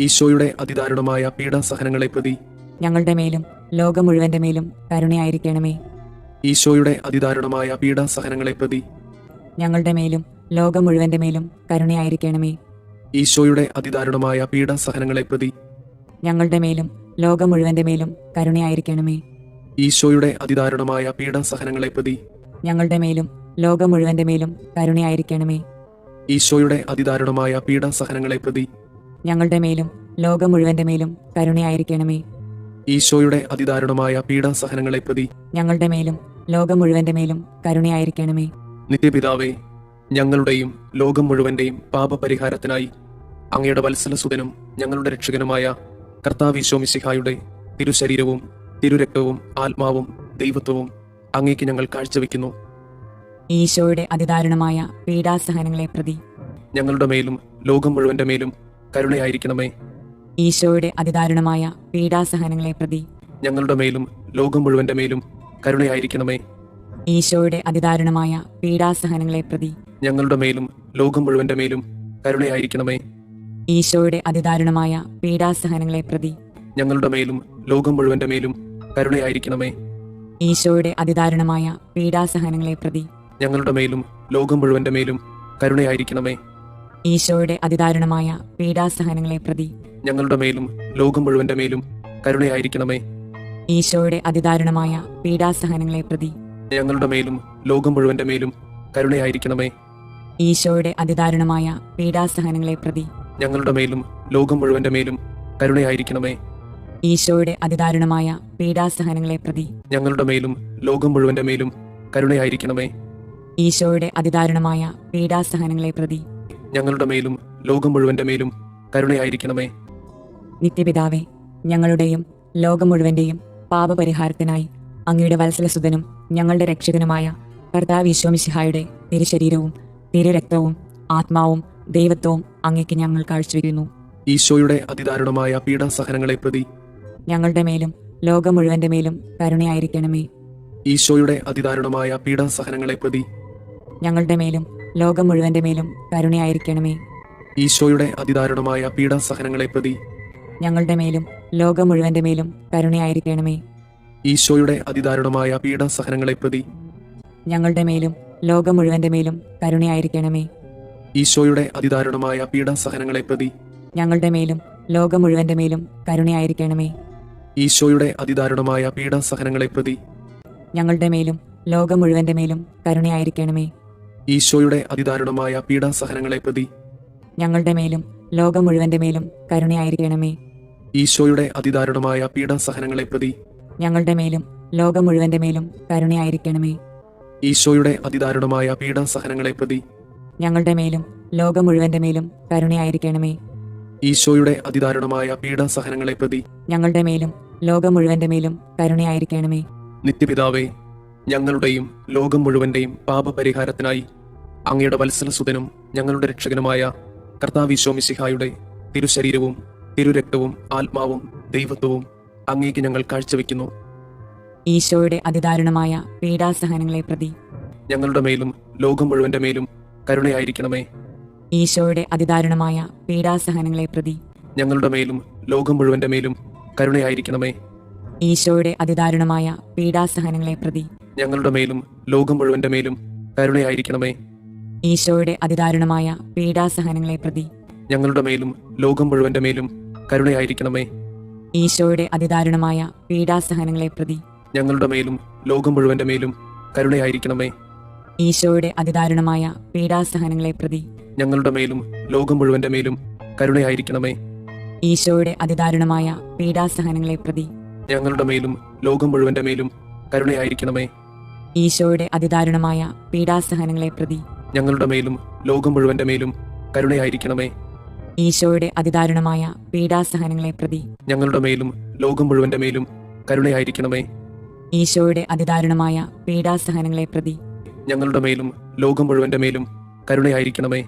ഈശോയുടെ അതിദാരുണമായ പീഡാസഹനങ്ങളെ പ്രതി ഞങ്ങളുടെ മേലും ലോകം മുഴുവന്റെ മേലും കരുണയായിരിക്കണമേ. ഈശോയുടെ അതിദാരുണമായ പീഡാസഹനങ്ങളെ പ്രതി ഞങ്ങളുടെ മേലും ലോകം മുഴുവന്റെ മേലും കരുണയായിരിക്കണമേ. ഈശോയുടെ അതിദാരുണമായ പീഡാസഹനങ്ങളെ പ്രതി ഞങ്ങളുടെ മേലും ലോകം മുഴുവന്റെ മേലും കരുണയായിരിക്കണമേ. ഈശോയുടെ അതിദാരുണമായ പീഡാസഹനങ്ങളെ പ്രതി ഞങ്ങളുടെ മേലും ലോകം മുഴുവന്റെ മേലും കരുണയായിരിക്കണമേ. ഈശോയുടെ അതിദാരുണമായ പീഡാസഹനങ്ങളെ പ്രതി ഞങ്ങളുടെ മേലും ലോകം മുഴുവന്റെ മേലും കരുണയായിരിക്കണമേ. ഈശോയുടെ അതിദാരുണമായ പീഡാസഹനങ്ങളെ പ്രതി ഞങ്ങളുടെ മേലും ലോകം മുഴുവന്റെ മേലും കരുണയായിരിക്കണമേ. നിത്യപിതാവേ, ഞങ്ങളുടെയും ലോകം മുഴുവന്റെയും പാപപരിഹാരത്തിനായി അങ്ങയുടെ വത്സലസുതനും ഞങ്ങളുടെ രക്ഷകനുമായ കർത്താവ് ഈശോ മിശിഹായുടെ തിരുശരീരവും തിരുരക്തവും ആത്മാവും ദൈവത്വവും അങ്ങേക്ക് ഞങ്ങൾ കാഴ്ചവെക്കുന്നു. ഈശോയുടെ അതിദാരുണമായ പീഡാസഹനങ്ങളെ പ്രതി ഞങ്ങളുടെ മേലും ലോകം മുഴുവന്റെ മേലും കരുണയായിരിക്കണമേ. ഈശോയുടെ അതിദാരുണമായ പീഡാസഹനങ്ങളെ പ്രതി ഞങ്ങളുടെ മേലും ലോകം മുഴുവന്റെ മേലും കരുണയായിരിക്കണമേ. ഈശോയുടെ അതിദാരുണമായ പീഡാസഹനങ്ങളെ പ്രതി ഞങ്ങളുടെ മേലും ലോകം മുഴുവന്റെ മേലും കരുണയായിരിക്കണമേ. ഈശോയുടെ അതിദാരുണമായ പീഡാസഹനങ്ങളെ പ്രതി ഞങ്ങളുടെ മേലും ലോകം മുഴുവന്റെ മേലും കരുണയായിരിക്കണമേ. ഈശോയുടെ അതിദാരുണമായ പീഡാസഹനങ്ങളെ പ്രതി ഞങ്ങളുടെ മേലും ലോകം മുഴുവന്റെ മേലും കരുണയായിരിക്കണമേ. ഈശോയുടെ അതിദാരുണമായ പീഡാസഹനങ്ങളെ പ്രതി ഞങ്ങളുടെ മേലും ലോകം മുഴുവന്റെ മേലും കരുണയായിരിക്കണമേ. ഈശോയുടെ അതിദാരുണമായ പീഡാസഹനങ്ങളെ പ്രതി ഞങ്ങളുടെ മേലും ലോകം മുഴുവന്റെ മേലും കരുണയായിരിക്കണമേ. ഈശോയുടെ അതിദാരുണമായ പീഡാസഹനങ്ങളെ പ്രതി ഞങ്ങളുടെ മേലും ലോകം മുഴുവന്റെ മേലും കരുണയായിരിക്കണമേ. ഈശോയുടെ അതിദാരുണമായ പീഡാസഹനങ്ങളെ പ്രതി ഞങ്ങളുടെ മേലും ലോകം മുഴുവന്റെ മേലും കരുണയായിരിക്കണമേ. ഈശോയുടെ അതിദാരുണമായ പീഡാസഹനങ്ങളെ പ്രതി ഞങ്ങളുടെ മേലും ലോകം മുഴുവന്റെ മേലും കരുണയായിരിക്കണമേ. നിത്യപിതാവേ, ഞങ്ങളുടെയും ലോകം മുഴുവന്റെയും പാപപരിഹാരത്തിനായി അങ്ങയുടെ വത്സലസുതനും ഞങ്ങളുടെ രക്ഷകനുമായ കർത്താവ് ഈശോ മിശിഹായുടെ തിരുശരീരവും തിരുരക്തവും ആത്മാവും ദൈവത്വവും അങ്ങേക്ക് ഞങ്ങൾ കാഴ്ചവെക്കുന്നു. ഈശോയുടെ അതിദാരുണമായ പീഡാസഹനങ്ങളെ പ്രതി ഞങ്ങളുടെ മേലും ലോകം മുഴുവന്റെ മേലും കരുണയായിരിക്കണമേ. ഈശോയുടെ അതിദാരുണമായ പീഡാസഹനങ്ങളെ പ്രതി ഞങ്ങളുടെ മേലും ലോകം മുഴുവന്റെ മേലും കരുണയായിരിക്കണമേ. ഈശോയുടെ അതിദാരുണമായ പീഡാസഹനങ്ങളെ പ്രതി ഞങ്ങളുടെ മേലും ലോകം മുഴുവന്റെ മേലും കരുണയായിരിക്കണമേ. ഈശോയുടെ അതിദാരുണമായ പീഡാസഹനങ്ങളെ പ്രതി ഞങ്ങളുടെ മേലും ലോകം മുഴുവന്റെ മേലും കരുണയായിരിക്കണമേ. ഈശോയുടെ അതിദാരുണമായ പീഡാസഹനങ്ങളെ പ്രതി ഞങ്ങളുടെ മേലും ലോകം മുഴുവന്റെ മേലും കരുണയായിരിക്കണമേ. ഈശോയുടെ അതിദാരുണമായ പീഡാസഹനങ്ങളെ പ്രതി ഞങ്ങളുടെ മേലും ലോകം മുഴുവന്റെ മേലും കരുണയായിരിക്കണമേ. ഈശോയുടെ അതിദാരുണമായ പീഡാസഹനങ്ങളെ പ്രതി ഞങ്ങളുടെ മേലും ലോകം മുഴുവന്റെ മേലും കരുണയായിരിക്കണമേ. ഈശോയുടെ അതിദാരുണമായ പീഡാസഹനങ്ങളെ പ്രതി ഞങ്ങളുടെ മേലും ലോകം മുഴുവന്റെ മേലും കരുണയായിരിക്കണമേ. ഈശോയുടെ അതിദാരുണമായ പീഡാസഹനങ്ങളെ പ്രതി ഞങ്ങളുടെ മേലും ലോകം മുഴുവന്റെ മേലും കരുണയായിരിക്കണമേ. ഈശോയുടെ അതിദാരുണമായ പീഡാസഹനങ്ങളെ പ്രതി ഞങ്ങളുടെ മേലും ലോകം മുഴുവന്റെ മേലും കരുണയായിരിക്കണമേ. നിത്യപിതാവേ, ഞങ്ങളുടെയും ലോകം മുഴുവന്റെയും പാപപരിഹാരത്തിനായി അങ്ങയുടെ വത്സലസുതനും ഞങ്ങളുടെ രക്ഷകനുമായ കർത്താവ് ഈശോ മിശിഹായുടെ തിരുശരീരവും തിരുരക്തവും ആത്മാവും ദൈവത്വവും അങ്ങേക്ക് ഞങ്ങൾ കാഴ്ചവെക്കുന്നു. ഈശോയുടെ അതിദാരുണമായ പീഡാസഹനങ്ങളെ പ്രതി ഞങ്ങളുടെ മേലും ലോകം മുഴുവന്റെ മേലും കരുണയായിരിക്കണമേ. ഈശോയുടെ അതിദാരുണമായ പീഡാസഹനങ്ങളെ പ്രതി ഞങ്ങളുടെ മേലും ലോകം മുഴുവന്റെ മേലും കരുണയായിരിക്കണമേ. ഈശോയുടെ അതിദാരുണമായ പീഡാസഹനങ്ങളെ പ്രതി ഞങ്ങളുടെ മേലും ലോകം മുഴുവന്റെ മേലും കരുണയായിരിക്കണമേ. ഈശോയുടെ അതിദാരുണമായ പീഡാസഹനങ്ങളെ പ്രതി ഞങ്ങളുടെ മേലും ലോകം മുഴുവന്റെ മേലും കരുണയായിരിക്കണമേ. ഈശോയുടെ അതിദാരുണമായ പീഡാസഹനങ്ങളെ പ്രതി ഞങ്ങളുടെ മേലും ലോകം മുഴുവന്റെ മേലും കരുണയായിരിക്കണമേ. ഈശോയുടെ അതിദാരുണമായ പീഡാസഹനങ്ങളെ പ്രതി ഞങ്ങളുടെ മേലും ലോകം മുഴുവന്റെ മേലും കരുണയായിരിക്കണമേ. ഈശോയുടെ അതിദാരുണമായ പീഡാസഹനങ്ങളെ പ്രതി ഞങ്ങളുടെ മേലും ലോകം മുഴുവന്റെ മേലും കരുണയായിരിക്കണമേ. ഈശോയുടെ അതിദാരുണമായ പീഡാസഹനങ്ങളെ പ്രതി ഞങ്ങളുടെ മേലും ലോകം മുഴുവന്റെ മേലും കരുണയായിരിക്കണമേ. ഈശോയുടെ അതിദാരുണമായ പീഡാസഹനങ്ങളെ പ്രതി ഞങ്ങളുടെ മേലും ലോകം മുഴുവന്റെ മേലും കരുണയായിരിക്കണമേ. ഈശോയുടെ അതിദാരുണമായ പീഡാസഹനങ്ങളെ പ്രതി ഞങ്ങളുടെ മേലും ലോകം മുഴുവന്റെ മേലും കരുണയായിരിക്കണമേ.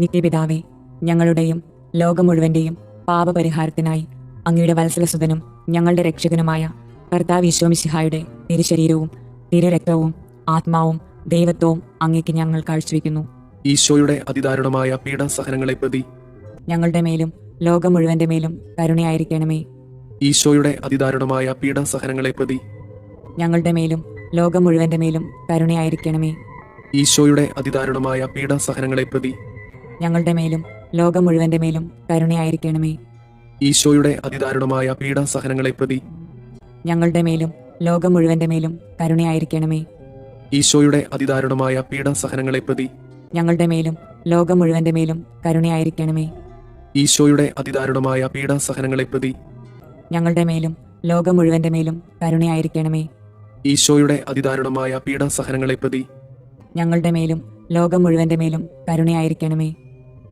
നിത്യപിതാവേ, ഞങ്ങളുടെയും ലോകം മുഴുവന്റെയും പാപപരിഹാരത്തിനായി അങ്ങയുടെ വത്സലസുതനും ഞങ്ങളുടെ രക്ഷകനുമായ കർത്താവ് ഈശോ മിശിഹായുടെ തിരുശരീരവും തിരുരക്തവും ആത്മാവും ദൈവത്വവും അങ്ങേക്ക് ഞങ്ങൾ കാഴ്ചവെക്കുന്നു. ഈശോയുടെ അതിദാരുണമായ പീഡാസഹനങ്ങളെ പ്രതി ഞങ്ങളുടെ മേലും ലോകം മുഴുവന്റെ മേലും കരുണയായിരിക്കണമേ. ഈശോയുടെ അതിദാരുണമായ പീഡാസഹനങ്ങളെ പ്രതി ഞങ്ങളുടെ മേലും ലോകം മുഴുവന്റെ മേലും കരുണയായിരിക്കണമേ. ഈശോയുടെ അതിദാരുണമായ പീഡാസഹനങ്ങളെ പ്രതി ഞങ്ങളുടെ മേലും ലോകം മുഴുവന്റെ മേലും കരുണയായിരിക്കണമേ. ഈശോയുടെ അതിദാരുണമായ പീഡാസഹനങ്ങളെ പ്രതി ഞങ്ങളുടെ മേലും ലോകം മുഴുവന്റെ മേലും കരുണയായിരിക്കണമേ. ഈശോയുടെ അതിദാരുണമായ പീഡാസഹനങ്ങളെ പ്രതി ഞങ്ങളുടെ മേലും ലോകം മുഴുവന്റെ മേലും കരുണയായിരിക്കണമേ. ഈശോയുടെ അതിദാരുണമായ പീഡാസഹനങ്ങളെ പ്രതി ഞങ്ങളുടെ മേലും ലോകം മുഴുവന്റെ മേലും കരുണയായിരിക്കണമേ. ഈശോയുടെ അതിദാരുണമായ പീഡാസഹനങ്ങളെ പ്രതി ഞങ്ങളുടെ മേലും ലോകം മുഴുവന്റെ മേലും കരുണയായിരിക്കണമേ.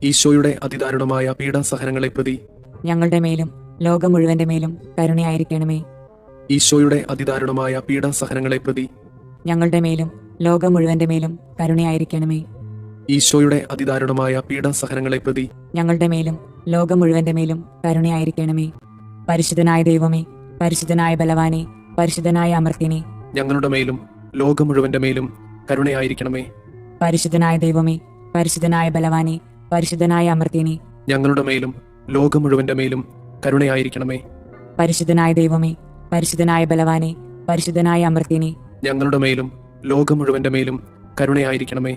ഈശോയുടെ അതിദാരുണമായ പീഡാസഹനങ്ങളെ പ്രതി ഞങ്ങളുടെ മേലും ലോകം മുഴുവന്റെ മേലും കരുണയായിരിക്കണമേ. ഈശോയുടെ അതിദാരുണമായ പീഡാസഹനങ്ങളെ പ്രതി ഞങ്ങളുടെ മേലും ലോകം മുഴുവന്റെ മേലും കരുണയായിരിക്കണമേ. ഈശോയുടെ അതിദാരുണമായ പീഡാസഹനങ്ങളെ പ്രതി ഞങ്ങളുടെ മേലും ലോകം മുഴുവന്റെ മേലും കരുണയായിരിക്കണമേ. പരിശുദ്ധനായ ദൈവമേ, പരിശുദ്ധനായ ബലവാനെ, പരിശുദ്ധനായ അമർത്യനെ, ഞങ്ങളുടെ മേലും ലോകം മുഴുവന്റെ മേലും കരുണയായിരിക്കണമേ. പരിശുദ്ധനായ ദൈവമേ, പരിശുദ്ധനായ ബലവാനെ, പരിശുദ്ധനായ അമർത്യനെ, ഞങ്ങളുടെ മേലും ലോകം മുഴുവന്റെ മേലും കരുണയായിരിക്കണമേ. പരിശുദ്ധനായ ദൈവമേ, പരിശുദ്ധനായ ബലവാനെ, പരിശുദ്ധനായ അമർത്യനെ, ഞങ്ങളുടെ മേലും ലോകം മുഴുവന്റെ മേലും കരുണയായിരിക്കണമേ.